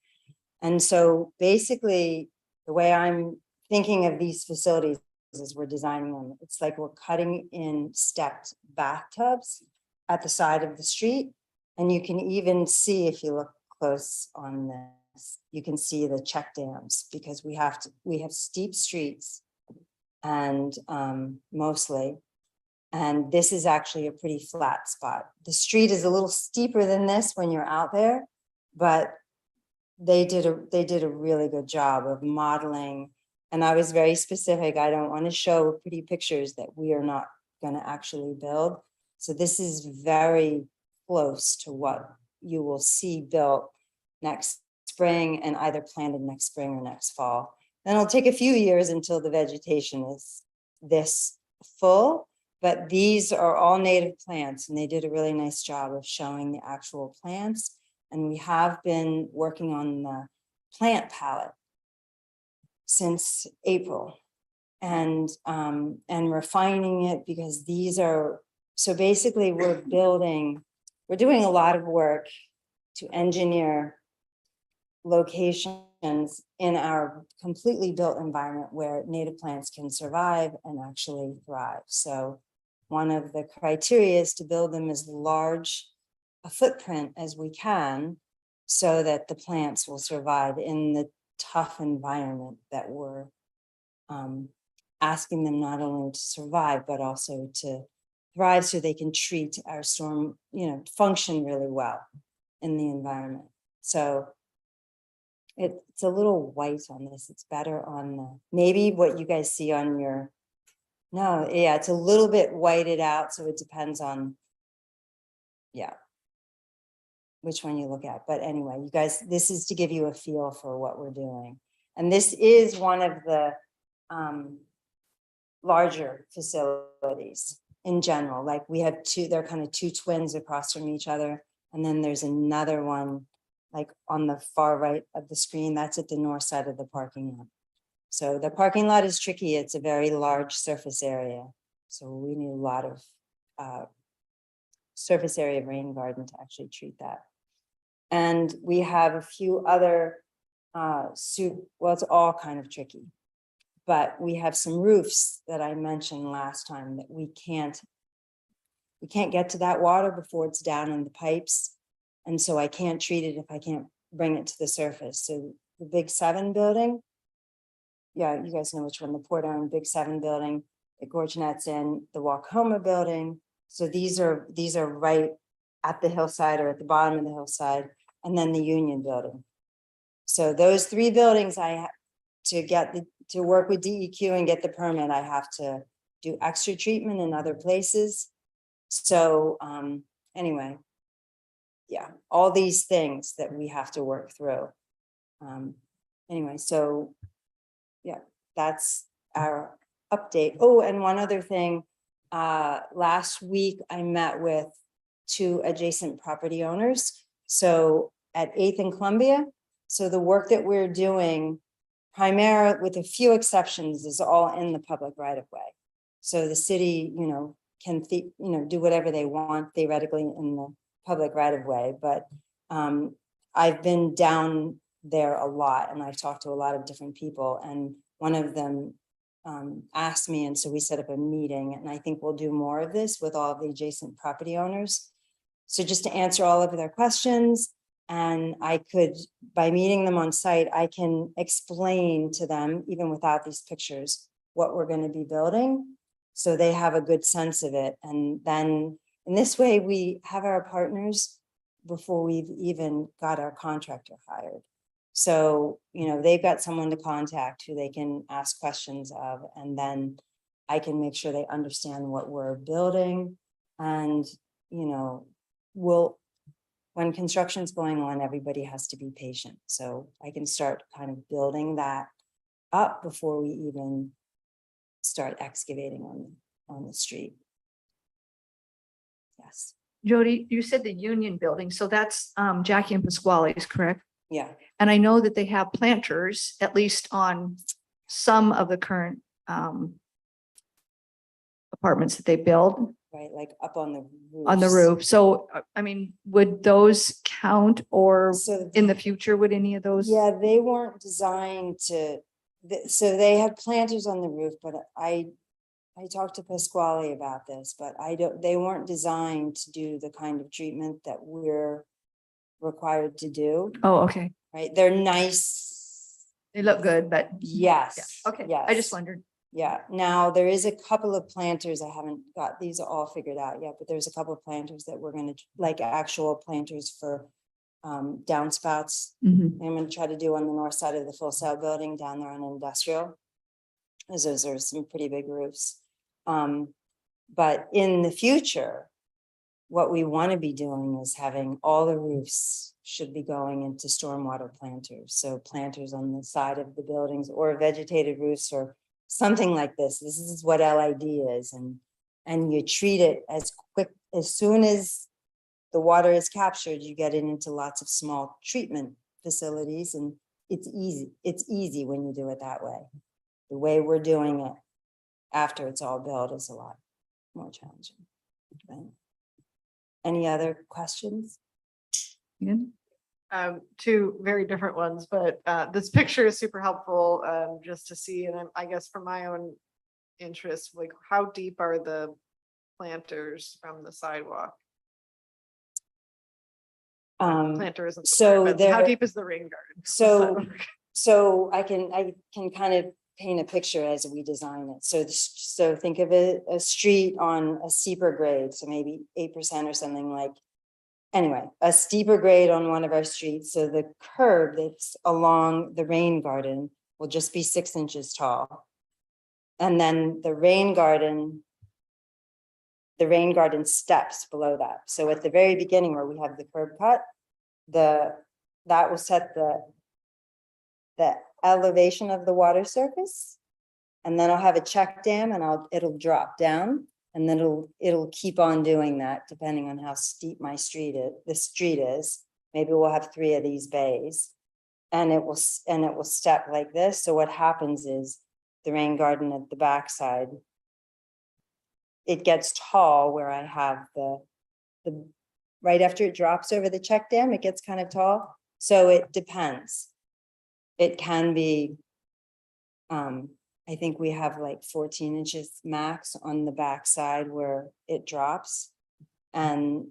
S21: And so basically, the way I'm thinking of these facilities as we're designing them, it's like we're cutting in stepped bathtubs at the side of the street. And you can even see, if you look close on this, you can see the check dams, because we have steep streets and mostly, and this is actually a pretty flat spot. The street is a little steeper than this when you're out there, but they did a really good job of modeling. And I was very specific. I don't want to show pretty pictures that we are not going to actually build. So this is very close to what you will see built next spring, and either planted next spring or next fall. Then it'll take a few years until the vegetation is this full, but these are all native plants, and they did a really nice job of showing the actual plants. And we have been working on the plant palette since April, and refining it, because these are, so basically we're doing a lot of work to engineer locations in our completely built environment where native plants can survive and actually thrive. So one of the criteria is to build them as large a footprint as we can, so that the plants will survive in the tough environment that we're asking them not only to survive, but also to thrive, so they can treat our storm, function really well in the environment. So it's a little white on this. It's better on the, maybe what you guys see on your, no, yeah, it's a little bit whited out. So it depends on, yeah, which one you look at. But anyway, you guys, this is to give you a feel for what we're doing. And this is one of the larger facilities in general. Like we have they're kind of 2 twins across from each other. And then there's another one like on the far right of the screen. That's at the north side of the parking lot. So the parking lot is tricky. It's a very large surface area. So we need a lot of surface area of rain garden to actually treat that. And we have a few other well, it's all kind of tricky, but we have some roofs that I mentioned last time that we can't get to that water before it's down in the pipes. And so I can't treat it if I can't bring it to the surface. So the Big 7 building, yeah, you guys know which one, the Port Own Big 7 building, the Gorgenet's in, the Walkoma building. So these are right at the hillside or at the bottom of the hillside, and then the Union building. So those 3 buildings, I have to work with DEQ and get the permit, I have to do extra treatment in other places. So anyway, yeah, all these things that we have to work through. Anyway, so yeah, that's our update. Oh, and one other thing, last week I met with 2 adjacent property owners. So at 8th and Columbia, so the work that we're doing, primarily with a few exceptions, is all in the public right of way. So the city, can do whatever they want theoretically in the public right of way. But I've been down there a lot, and I've talked to a lot of different people, and one of them asked me, and so we set up a meeting, and I think we'll do more of this with all of the adjacent property owners. So just to answer all of their questions, and I could, by meeting them on site, I can explain to them, even without these pictures, what we're going to be building, so they have a good sense of it. And then in this way, we have our partners before we've even got our contractor hired. So, they've got someone to contact who they can ask questions of, and then I can make sure they understand what we're building. And, when construction's going on, everybody has to be patient. So I can start kind of building that up before we even start excavating on the street. Yes,
S3: Jody, you said the Union Building, so that's Jackie and Pasquale's, correct?
S21: yeah,
S3: And I know that they have planters, at least on some of the current apartments that they build
S21: right, like up on the roof.
S3: on the roof. So, I mean, would those count, or
S21: So
S3: in the future, would any of those?
S21: yeah, they weren't designed to, so they had planters on the roof, but I talked to Pasquale about this, but they weren't designed to do the kind of treatment that we're required to do,
S3: Oh, okay.
S21: right? They're nice.
S3: They look good, but
S21: Yes.
S3: okay.
S21: Yes.
S3: I just wondered.
S21: Yeah, now there is a couple of planters. I haven't got these all figured out yet, but there's a couple of planters that we're gonna, like actual planters for downspouts.
S3: Mhm.
S21: I'm gonna try to do on the north side of the Full Sail building down there on Industrial. As those are some pretty big roofs. But in the future, what we want to be doing is having all the roofs should be going into stormwater planters. So planters on the side of the buildings, or vegetated roofs, or something like this. This is what LID is, and you treat it as soon as the water is captured, you get it into lots of small treatment facilities, and it's easy. It's easy when you do it that way. The way we're doing it after it's all built is a lot more challenging. Right? Any other questions?
S9: Two very different ones, but this picture is super helpful just to see, and I guess for my own interest, like how deep are the planters from the sidewalk? Planter isn't the
S21: so
S9: word, but how
S21: there-
S9: deep is the rain garden?
S21: So I can kind of paint a picture as we design it. So think of it, a street on a steeper grade, so maybe 8% or something like. Anyway, a steeper grade on one of our streets. So the curb that's along the rain garden will just be 6 inches tall. And then the rain garden steps below that. So at the very beginning where we have the curb cut, that will set the elevation of the water surface. And then I'll have a check dam, and it'll drop down, and then it'll keep on doing that depending on how steep the street is. Maybe we'll have 3 of these bays, and it will step like this. So what happens is the rain garden at the backside, it gets tall where I have the right after it drops over the check dam, it gets kind of tall. So it depends. It can be, I think we have like 14 inches max on the backside where it drops, and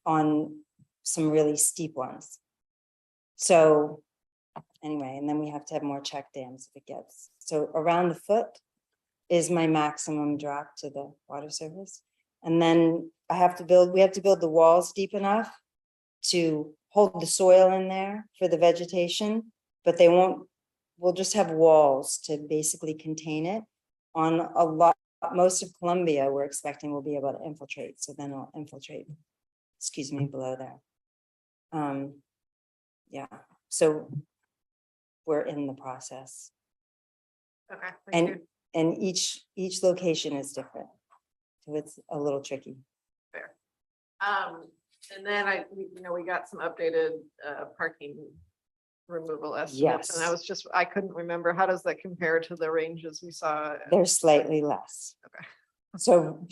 S21: on some really steep ones. So anyway, and then we have to have more check dams if it gets, so around the foot is my maximum drop to the water surface. And then we have to build the walls deep enough to hold the soil in there for the vegetation, but we'll just have walls to basically contain it. On most of Columbia, we're expecting we'll be able to infiltrate. So then it'll infiltrate, below there. Yeah, so we're in the process.
S9: Okay, thank you.
S21: And each location is different. So it's a little tricky.
S9: Fair. And then we got some updated parking removal estimates, and I couldn't remember, how does that compare to the ranges we saw?
S21: They're slightly less.
S9: Okay.
S21: So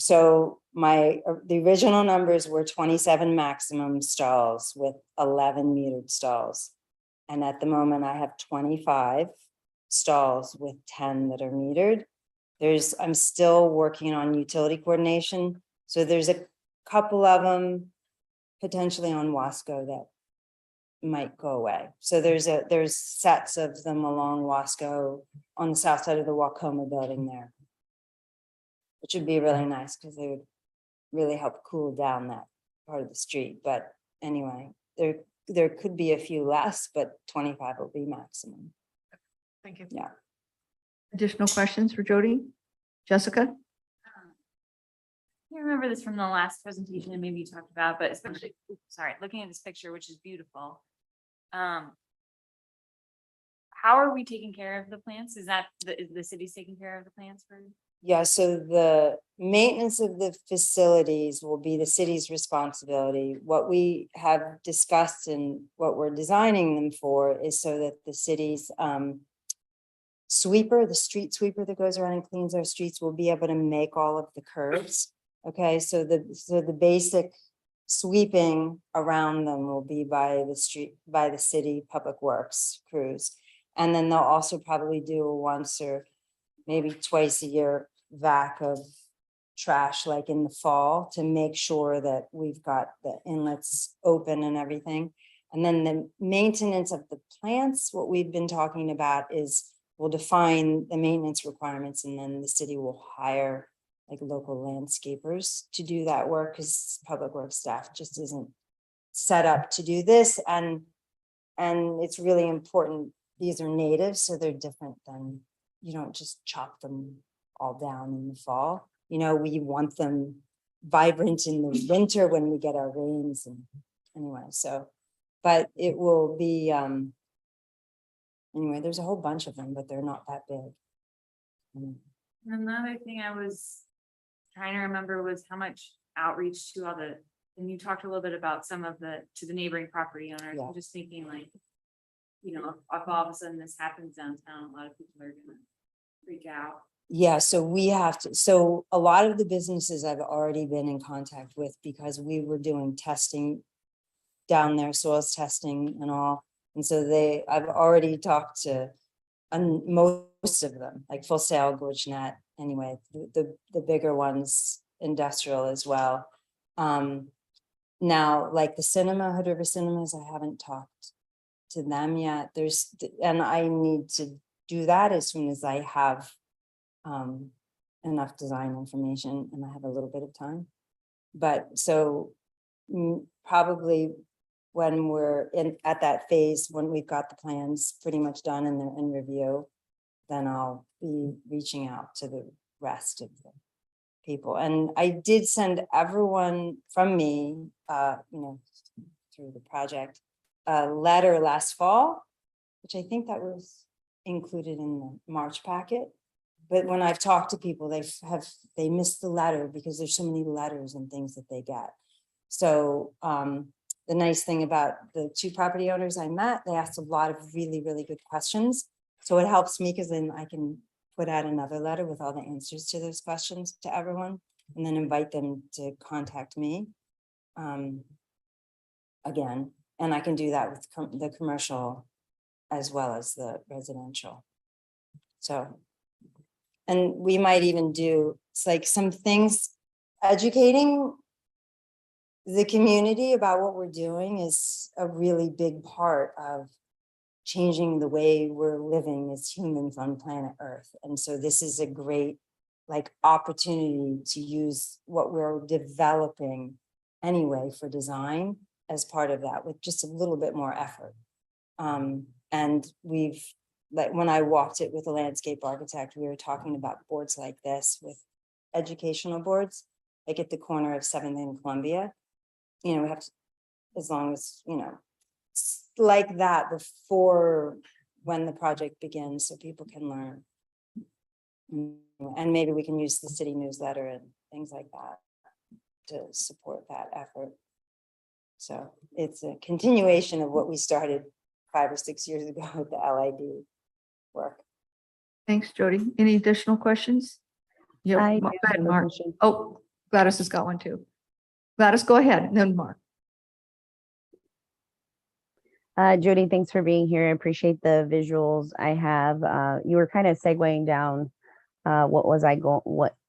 S21: the original numbers were 27 maximum stalls with 11 metered stalls. And at the moment I have 25 stalls with 10 that are metered. I'm still working on utility coordination. So there's a couple of them potentially on Wasco that might go away. So there's sets of them along Wasco on the south side of the Wacoma building there, which would be really nice because they would really help cool down that part of the street. But anyway, there could be a few less, but 25 will be maximum.
S9: Thank you.
S21: Yeah.
S3: Additional questions for Jody? Jessica?
S16: I remember this from the last presentation and maybe you talked about, but especially, sorry, looking at this picture, which is beautiful. How are we taking care of the plants? Is the city's taking care of the plants for?
S21: Yeah, so the maintenance of the facilities will be the city's responsibility. What we have discussed and what we're designing them for is so that the city's sweeper, the street sweeper that goes around and cleans our streets, will be able to make all of the curbs. Okay, so the basic sweeping around them will be by the city public works crews. And then they'll also probably do a once or maybe twice a year vac of trash, like in the fall, to make sure that we've got the inlets open and everything. And then the maintenance of the plants, what we've been talking about is we'll define the maintenance requirements, and then the city will hire like local landscapers to do that work, because public works staff just isn't set up to do this. And it's really important. These are natives, so they're different than, you don't just chop them all down in the fall. You know, we want them vibrant in the winter when we get our rains, and anyway, so, but it will be, anyway, there's a whole bunch of them, but they're not that big.
S16: Another thing I was trying to remember was how much outreach to all the, and you talked a little bit about some of to the neighboring property owners.
S21: Yeah.
S16: I'm just thinking like, you know, if all of a sudden this happens downtown, a lot of people are gonna freak out.
S21: Yeah, so we have to, so a lot of the businesses I've already been in contact with, because we were doing testing down there, soils testing and all. And so I've already talked to most of them, like Full Sail, Gorge Net, anyway, the bigger ones, industrial as well. Now, like the cinema, Hood River Cinemas, I haven't talked to them yet. And I need to do that as soon as I have enough design information and I have a little bit of time. But so probably when we're at that phase, when we've got the plans pretty much done and they're in review, then I'll be reaching out to the rest of the people. And I did send everyone from me, you know, through the project, a letter last fall, which I think that was included in the March packet. But when I've talked to people, they missed the letter because there's so many letters and things that they get. So the nice thing about the two property owners I met, they asked a lot of really, really good questions. So it helps me because then I can put out another letter with all the answers to those questions to everyone, and then invite them to contact me again. And I can do that with the commercial as well as the residential. So, and we might even do, it's like some things, educating the community about what we're doing is a really big part of changing the way we're living as humans on planet Earth. And so this is a great like opportunity to use what we're developing anyway for design as part of that with just a little bit more effort. And we've, like when I walked it with a landscape architect, we were talking about boards like this with educational boards, like at the corner of 7th and Columbia. You know, we have to, as long as, you know, like that before when the project begins so people can learn. And maybe we can use the city newsletter and things like that to support that effort. So it's a continuation of what we started 5 or 6 years ago with the LID work.
S3: Thanks, Jody. Any additional questions? Yeah,
S1: I
S3: Go
S1: do
S3: ahead,
S1: have a
S3: Mark.
S1: question.
S3: Oh, Gladys has got one too. Gladys, go ahead, and then Mark.
S1: Jody, thanks for being here. I appreciate the visuals I have. You were kind of segueing down what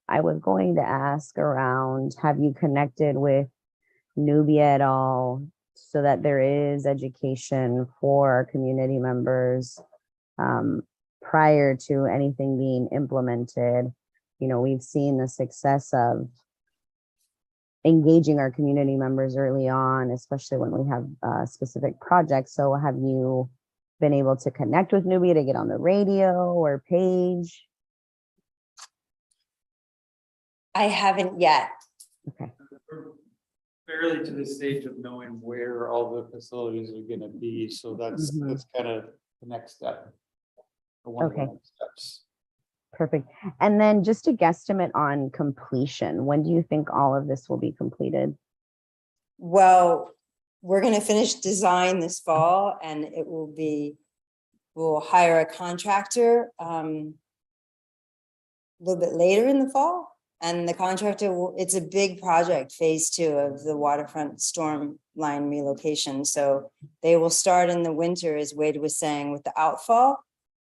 S1: I was going to ask around, have you connected with Nubia at all so that there is education for our community members prior to anything being implemented? You know, we've seen the success of engaging our community members early on, especially when we have specific projects. So have you been able to connect with Nubia to get on the radio or page?
S21: I haven't yet.
S1: Okay.
S10: We're Barely to the stage of knowing where all the facilities are gonna be, so that's kind of the next step. Or one of the
S1: Okay.
S10: next steps.
S1: Perfect. And then just a guesstimate on completion. When do you think all of this will be completed?
S21: Well, we're gonna finish design this fall and it will be, we'll hire a contractor a little bit later in the fall. And the contractor will, it's a big project, phase 2 of the waterfront storm line relocation. So they will start in the winter, as Wade was saying, with the outfall.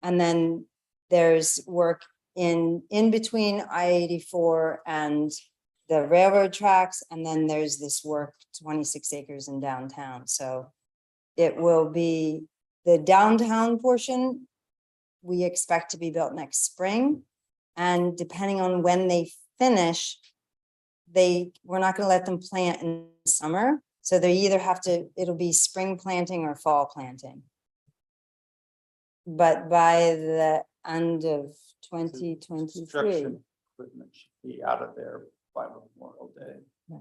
S21: And then there's work in between I-84 and the railroad tracks. And then there's this work, 26 acres in downtown. So it will be the downtown portion we expect to be built next spring. And depending on when they finish, we're not going to let them plant in the summer. So they either have to, it'll be spring planting or fall planting. But by the end of 2023.
S10: Construction equipment should be out of there by Memorial Day.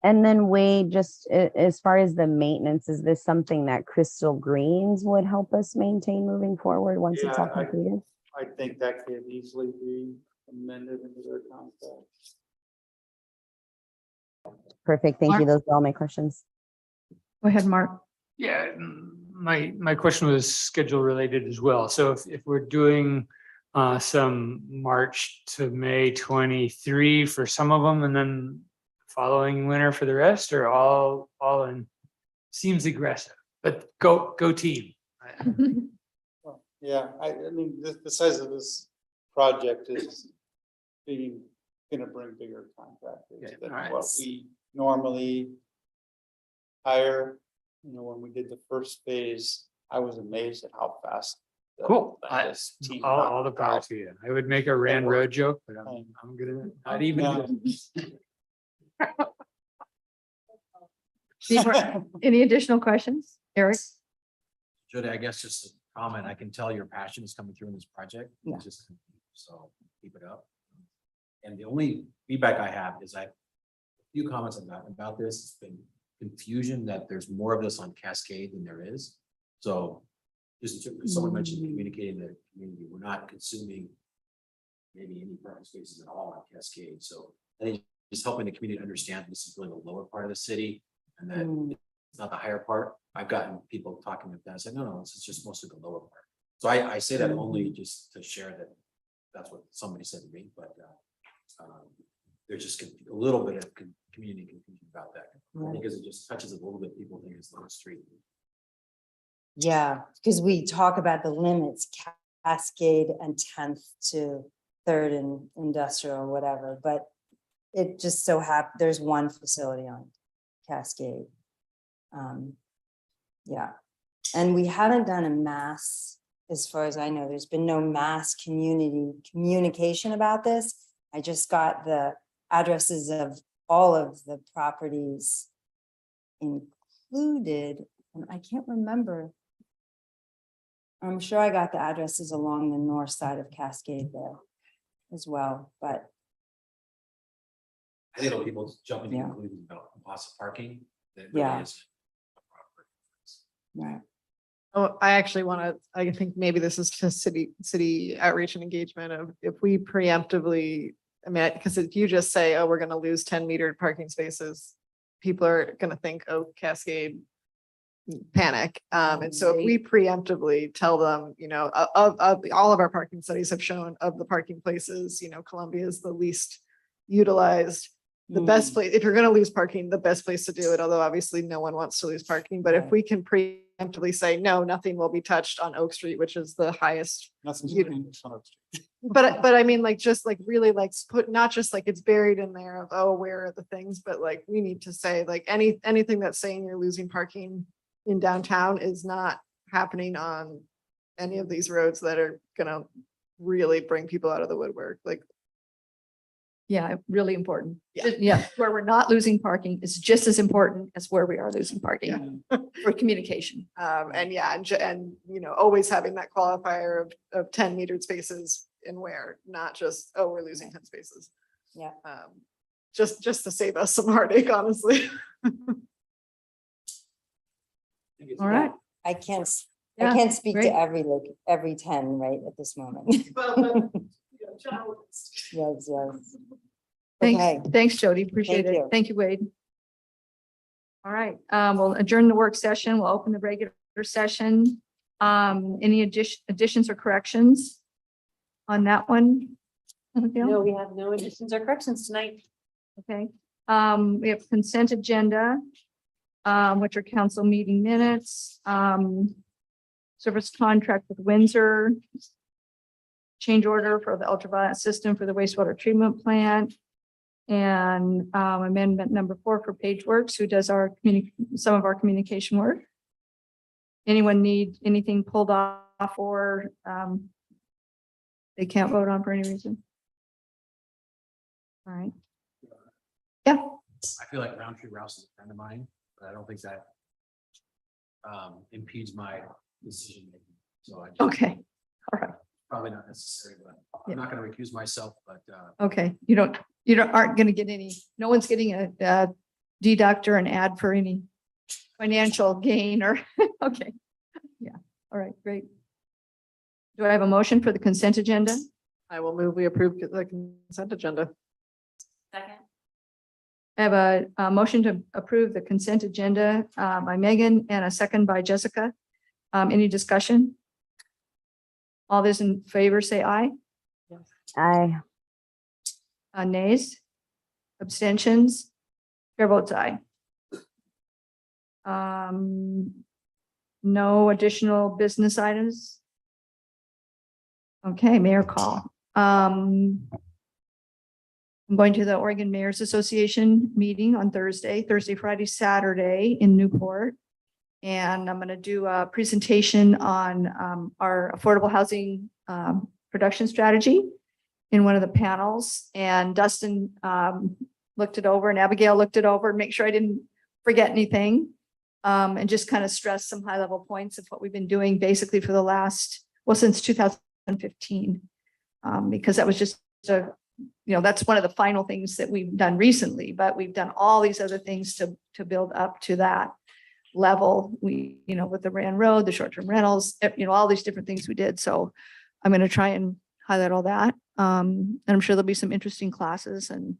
S1: And then Wade, just as far as the maintenance, is this something that Crystal Greens would help us maintain moving forward once it's all
S10: Yeah,
S1: completed?
S10: I think that could easily be amended into their contract.
S1: Perfect. Thank you. Those are all my questions.
S3: Go ahead, Mark.
S10: Yeah, my question was schedule related as well. So if we're doing some March to May 23 for some of them and then following winter for the rest, or all in, seems aggressive, but go team.
S5: Yeah, I mean, the size of this project is gonna bring bigger contractors than what we normally hire. You know, when we did the first phase, I was amazed at how fast.
S10: Cool.
S5: This team
S10: All the
S5: knocked
S10: power
S5: out.
S10: to you. I would make a Rand Road joke, but I'm gonna not even.
S3: Any additional questions? Eric?
S15: Jody, I guess just a comment, I can tell your passion is coming through in this project.
S1: Yeah.
S15: It's just, so keep it up. And the only feedback I have is a few comments I've gotten about this, it's been confusion that there's more of this on Cascade than there is. So just someone mentioned communicating the community, we're not consuming maybe any parking spaces at all on Cascade. So I think just helping the community understand this is really the lower part of the city and that it's not the higher part. I've gotten people talking with that. I said, no, this is just mostly the lower part. So I say that only just to share that that's what somebody said to me, but there's just a little bit of community confusion about that. Because it just touches a little bit, people think it's the street.
S21: Yeah, because we talk about the limits, Cascade and 10th to 3rd and Industrial or whatever, but it just so happens there's one facility on Cascade. Yeah, and we haven't done a mass, as far as I know, there's been no mass communication about this. I just got the addresses of all of the properties included, and I can't remember. I'm sure I got the addresses along the north side of Cascade there as well, but.
S15: I think people jumping to conclusions about lots of parking. That
S21: Yeah.
S15: really is.
S21: Right.
S9: Oh, I actually want to, I think maybe this is just city outreach and engagement of if we preemptively, I mean, because if you just say, oh, we're going to lose 10 metered parking spaces, people are going to think, oh, Cascade panic. And so if we preemptively tell them, you know, of all of our parking studies have shown of the parking places, you know, Columbia is the least utilized. The best place, if you're going to lose parking, the best place to do it, although obviously no one wants to lose parking, but if we can preemptively say, no, nothing will be touched on Oak Street, which is the highest. But I mean, like, just like really like put, not just like it's buried in there of, oh, where are the things, but like, we need to say like anything that's saying you're losing parking in downtown is not happening on any of these roads that are gonna really bring people out of the woodwork. Like,
S3: Yeah, really important. Yeah, where we're not losing parking is just as important as where we are losing parking for communication.
S9: And yeah, and always having that qualifier of 10 metered spaces in where, not just, oh, we're losing 10 spaces.
S21: Yeah.
S9: Just to save us some heartache, honestly.
S3: All right.
S21: I can't, I
S3: Yeah,
S21: can't speak
S3: great.
S21: to every 10 right at this moment. Yes, yes.
S3: Thanks,
S21: Okay.
S3: thanks, Jody. Appreciate
S21: Thank
S3: it.
S21: you.
S3: Thank you, Wade. All right, we'll adjourn the work session. We'll open the regular session. Any additions or corrections on that one? Abigail?
S13: No, we have no additions or corrections tonight.
S3: Okay, we have consent agenda, which are council meeting minutes, service contract with Windsor, change order for the ultraviolet system for the wastewater treatment plant, and amendment number 4 for PageWorks, who does our some of our communication work. Anyone need anything pulled off or they can't vote on for any reason? All right. Yeah.
S15: I feel like Roundtree Rouse is a friend of mine, but I don't think that impedes my decision making. So I just,
S3: Okay. All right.
S15: probably not necessary, but I'm not going to recuse myself, but
S3: Okay. You aren't going to get any, no one's getting a deduct or an ad for any financial gain or, okay. Yeah. All right, great. Do I have a motion for the consent agenda?
S9: I will move, we approve the consent agenda.
S16: Second.
S3: I have a motion to approve the consent agenda by Megan and a second by Jessica. Any discussion? All those in favor say aye.
S1: Aye.
S3: Nays? Abstentions? Chair votes aye. No additional business items? Okay, mayor call. I'm going to the Oregon Mayors Association meeting on Thursday, Friday, Saturday in Newport. And I'm going to do a presentation on our affordable housing production strategy in one of the panels. And Dustin looked it over and Abigail looked it over, make sure I didn't forget anything. And just kind of stress some high level points of what we've been doing basically for the last, well, since 2015. Because that was just that's one of the final things that we've done recently, but we've done all these other things to build up to that level. We, with the Rand Road, the short-term rentals, all these different things we did. So I'm going to try and highlight all that. And I'm sure there'll be some interesting classes. And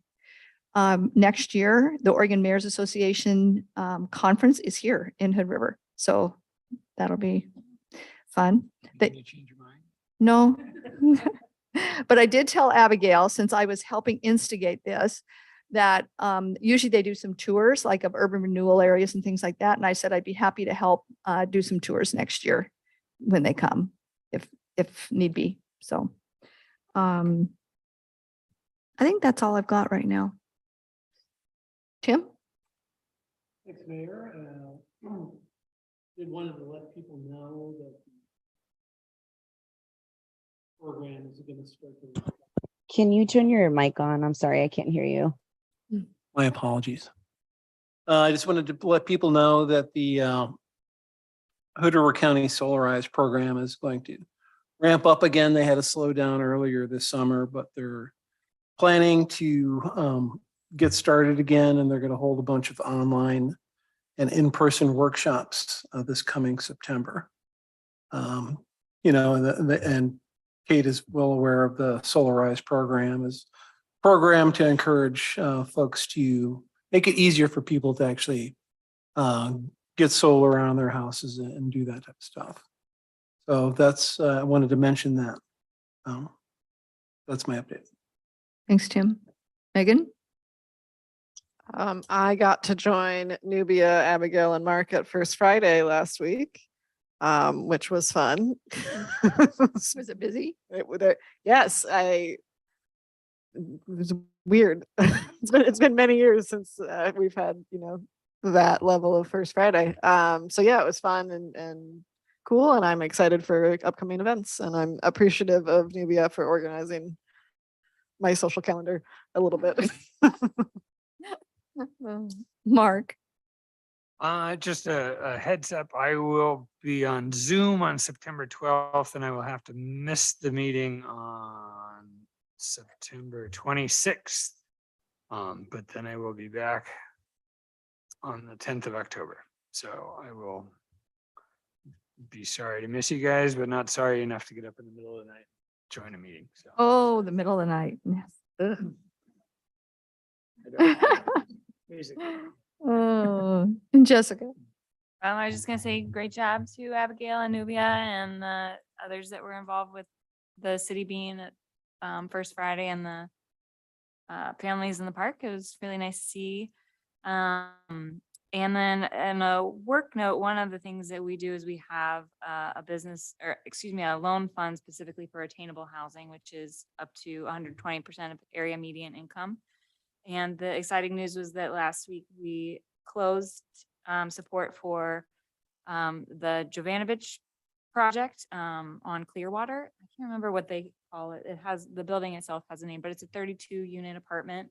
S3: next year, the Oregon Mayors Association conference is here in Hood River. So that'll be fun.
S10: Can you change your mind?
S3: No. But I did tell Abigail, since I was helping instigate this, that usually they do some tours like of urban renewal areas and things like that. And I said I'd be happy to help do some tours next year when they come, if need be. So I think that's all I've got right now. Tim?
S14: Thanks, Mayor. Did wanted to let people know that the program is going to start.
S1: Can you turn your mic on? I'm sorry, I can't hear you.
S14: My apologies. I just wanted to let people know that the Hood River County Solarized program is going to ramp up again. They had a slowdown earlier this summer, but they're planning to get started again, and they're going to hold a bunch of online and in-person workshops this coming September. And Kate is well aware of the Solarized program is a program to encourage folks to make it easier for people to actually get solar around their houses and do that type of stuff. So that's, I wanted to mention that. That's my update.
S3: Thanks, Tim. Megan?
S9: I got to join Nubia, Abigail, and Mark at First Friday last week, which was fun.
S3: Was it busy?
S9: Yes, it was weird. It's been many years since we've had that level of First Friday. So yeah, it was fun and cool, and I'm excited for upcoming events, and I'm appreciative of Nubia for organizing my social calendar a little bit.
S3: Mark,
S10: Just a heads up, I will be on Zoom on September 12th and I will have to miss the meeting on September 26th. But then I will be back on the 10th of October. So I will be sorry to miss you guys, but not sorry enough to get up in the middle of the night, join a meeting. So.
S3: oh, the middle of the night. Yes. Ugh. Oh, and Jessica.
S16: I was just gonna say great job to Abigail and Nubia and the others that were involved with the city being at First Friday and the families in the park. It was really nice to see. And then in a work note, one of the things that we do is we have a business, or excuse me, a loan fund specifically for attainable housing, which is up to 120% of area median income. And the exciting news was that last week we closed support for the Jovanovich project on Clearwater. I can't remember what they call it. It has, the building itself has a name, but it's a 32-unit apartment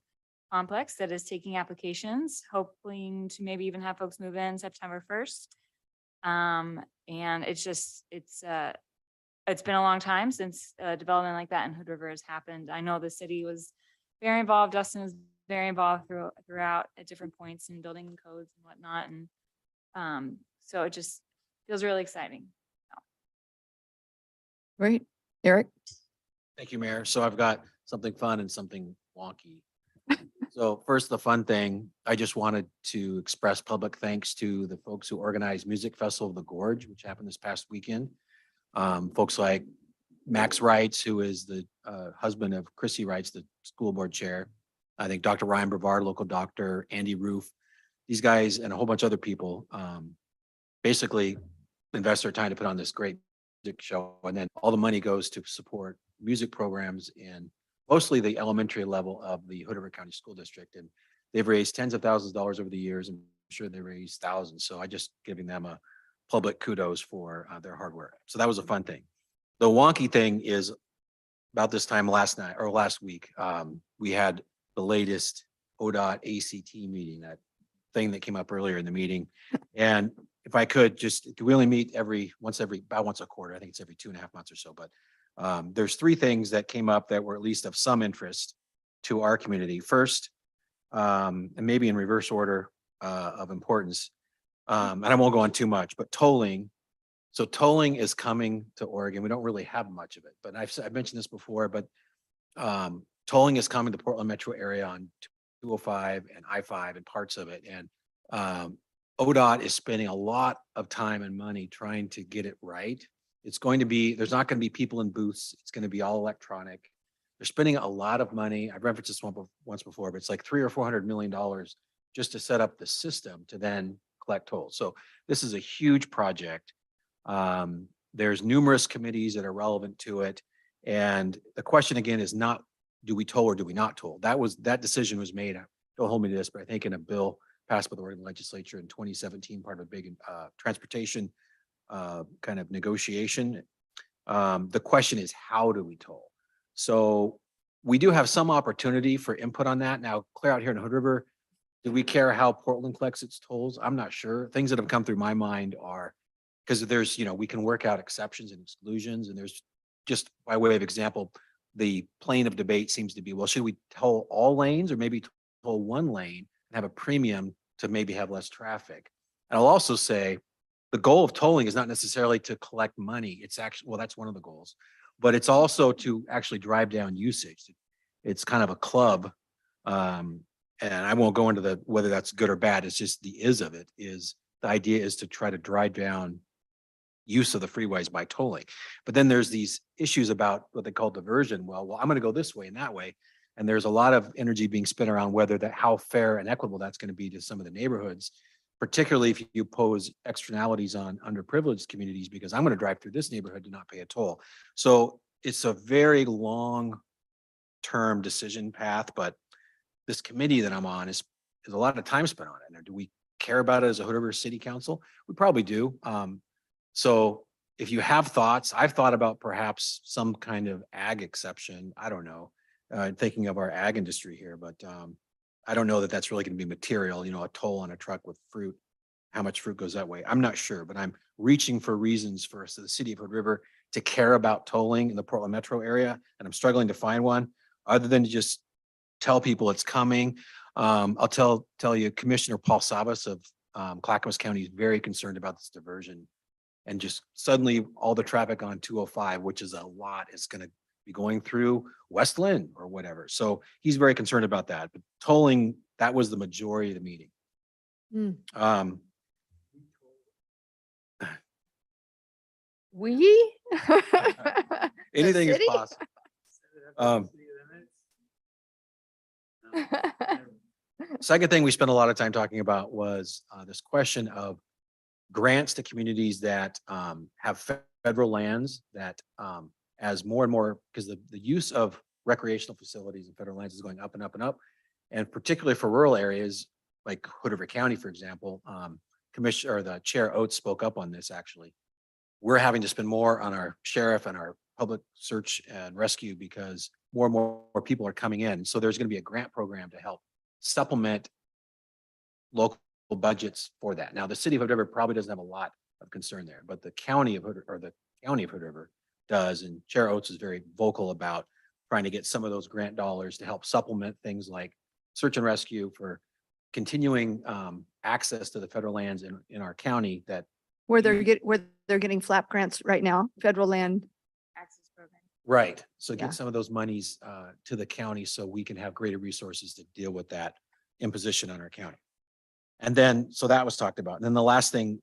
S16: complex that is taking applications, hoping to maybe even have folks move in September 1st. And it's just, it's been a long time since a development like that in Hood River has happened. I know the city was very involved. Dustin was very involved throughout at different points in building codes and whatnot. And so it just feels really exciting.
S3: Great. Eric?
S15: Thank you, Mayor. So I've got something fun and something wonky. So first, the fun thing, I just wanted to express public thanks to the folks who organized Music Festival of the Gorge, which happened this past weekend. Folks like Max Wrights, who is the husband of Chrissy Wrights, the school board chair. I think Dr. Ryan Brevard, local doctor, Andy Roof, these guys and a whole bunch of other people basically invest their time to put on this great music show. And then all the money goes to support music programs in mostly the elementary level of the Hood River County School District. And they've raised tens of thousands of dollars over the years. I'm sure they raised thousands. So I just giving them a public kudos for their hard work. So that was a fun thing. The wonky thing is about this time last week, we had the latest ODOT ACT meeting, that thing that came up earlier in the meeting. And if I could just, we only meet about once a quarter. I think it's every 2.5 months or so, but there's 3 things that came up that were at least of some interest to our community. First, and maybe in reverse order of importance, and I won't go on too much, but tolling. So tolling is coming to Oregon. We don't really have much of it, but I've mentioned this before, but tolling is coming to Portland metro area on 205 and I-5 and parts of it. And ODOT is spending a lot of time and money trying to get it right. It's going to be, there's not going to be people in booths. It's going to be all electronic. They're spending a lot of money. I've referenced this once before, but it's like $300 or $400 million just to set up the system to then collect tolls. So this is a huge project. There's numerous committees that are relevant to it. And the question again is not, do we toll or do we not toll? That decision was made, don't hold me to this, but I think in a bill passed by the Oregon legislature in 2017, part of a big transportation kind of negotiation. The question is, how do we toll? So we do have some opportunity for input on that. Now, clear out here in Hood River, do we care how Portland collects its tolls? I'm not sure. Things that have come through my mind are, because there's, we can work out exceptions and exclusions, and there's just by way of example, the plane of debate seems to be, well, should we toll all lanes or maybe toll one lane and have a premium to maybe have less traffic? And I'll also say the goal of tolling is not necessarily to collect money. It's actually, well, that's one of the goals, but it's also to actually drive down usage. It's kind of a club. And I won't go into whether that's good or bad. It's just the of it is the idea is to try to drive down use of the freeways by tolling. But then there's these issues about what they call diversion. Well, I'm going to go this way and that way. And there's a lot of energy being spent around how fair and equitable that's going to be to some of the neighborhoods, particularly if you pose externalities on underprivileged communities, because I'm going to drive through this neighborhood to not pay a toll. So it's a very long-term decision path, but this committee that I'm on is a lot of time spent on it. Now, do we care about it as a Hood River City Council? We probably do. So if you have thoughts, I've thought about perhaps some kind of ag exception. I don't know. thinking of our ag industry here, but I don't know that that's really going to be material, a toll on a truck with fruit. How much fruit goes that way? I'm not sure, but I'm reaching for reasons for the city of Hood River to care about tolling in the Portland metro area. And I'm struggling to find one other than to just tell people it's coming. I'll tell you, Commissioner Paul Sabas of Clackamas County is very concerned about this diversion. And just suddenly all the traffic on 205, which is a lot, is going to be going through West Lynn or whatever. So he's very concerned about that. But tolling, that was the majority of the meeting.
S3: We?
S15: Anything is
S3: city?
S15: possible. Second thing we spent a lot of time talking about was this question of grants to communities that have federal lands that as more and more, because the use of recreational facilities and federal lands is going up and up and up. And particularly for rural areas like Hood River County, for example, Commissioner or the Chair Oates spoke up on this actually. We're having to spend more on our sheriff and our public search and rescue because more and more people are coming in. So there's going to be a grant program to help supplement local budgets for that. Now, the city of Hood River probably doesn't have a lot of concern there, but the county of Hood River does. And Chair Oates is very vocal about trying to get some of those grant dollars to help supplement things like search and rescue for continuing access to the federal lands in our county that
S3: Where they're getting flap grants right now, federal land.
S16: Access program.
S15: right. So
S3: Yeah.
S15: get some of those monies to the county so we can have greater resources to deal with that imposition on our county. And then, so that was talked about. And then the last thing,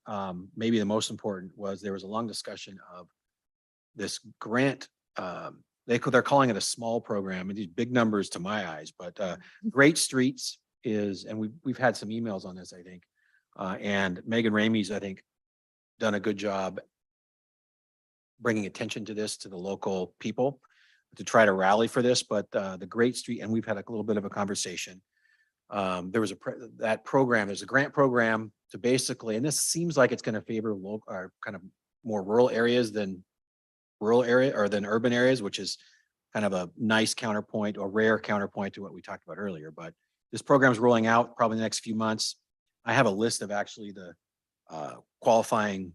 S15: maybe the most important, was there was a long discussion of this grant. They're calling it a small program, and these big numbers to my eyes, but Great Streets is, and we've had some emails on this, I think. And Megan Ramey's, I think, done a good job bringing attention to this to the local people to try to rally for this. But the Great Street, and we've had a little bit of a conversation. There was that program, there's a grant program to basically, and this seems like it's going to favor local or kind of more rural areas than urban areas, which is kind of a nice counterpoint or rare counterpoint to what we talked about earlier. But this program is rolling out probably in the next few months. I have a list of actually the qualifying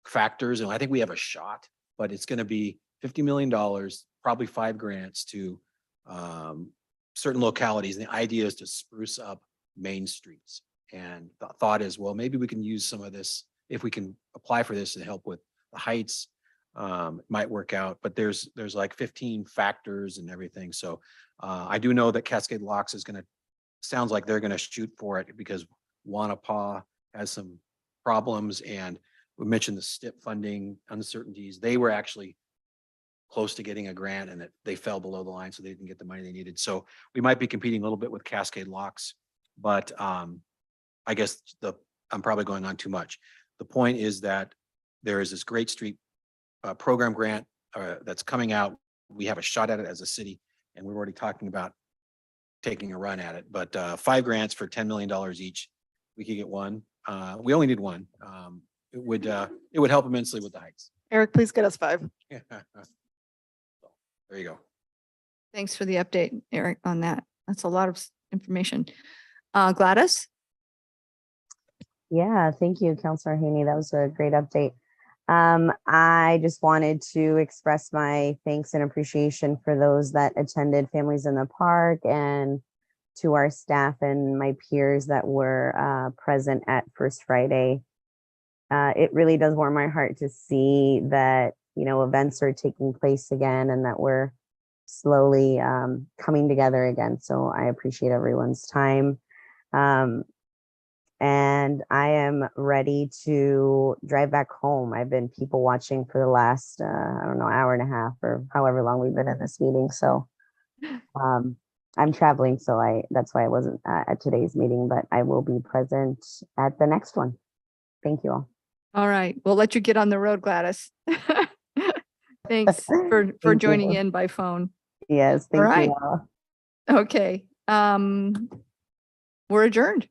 S15: factors, and I think we have a shot, but it's going to be $50 million, probably 5 grants to certain localities. And the idea is to spruce up main streets. And the thought is, well, maybe we can use some of this, if we can apply for this to help with the heights, might work out. But there's like 15 factors and everything. So I do know that Cascade Locks is sounds like they're going to shoot for it because Wanapa has some problems, and we mentioned the STIP funding uncertainties. They were actually close to getting a grant and they fell below the line, so they didn't get the money they needed. So we might be competing a little bit with Cascade Locks, but I guess I'm probably going on too much. The point is that there is this Great Street program grant that's coming out. We have a shot at it as a city, and we're already talking about taking a run at it. But 5 grants for $10 million each. We could get one. We only need one. It would help immensely with the heights.
S9: Eric, please get us 5.
S15: There you go.
S3: Thanks for the update, Eric, on that. That's a lot of information. Gladys?
S1: Yeah, thank you, Councilor Haney. That was a great update. I just wanted to express my thanks and appreciation for those that attended Families in the Park, and to our staff and my peers that were present at First Friday. It really does warm my heart to see that, events are taking place again and that we're slowly coming together again. So I appreciate everyone's time. And I am ready to drive back home. I've been people watching for the last, hour and a half or however long we've been in this meeting. So I'm traveling, so that's why I wasn't at today's meeting, but I will be present at the next one. Thank you all.
S3: All right, we'll let you get on the road, Gladys. Thanks for
S1: Thank
S3: joining
S1: you.
S3: in by phone.
S1: Yes, thank
S3: right.
S1: you all.
S3: Okay, we're adjourned.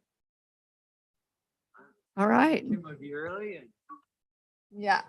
S3: All right.
S10: It might be early.
S3: Yeah.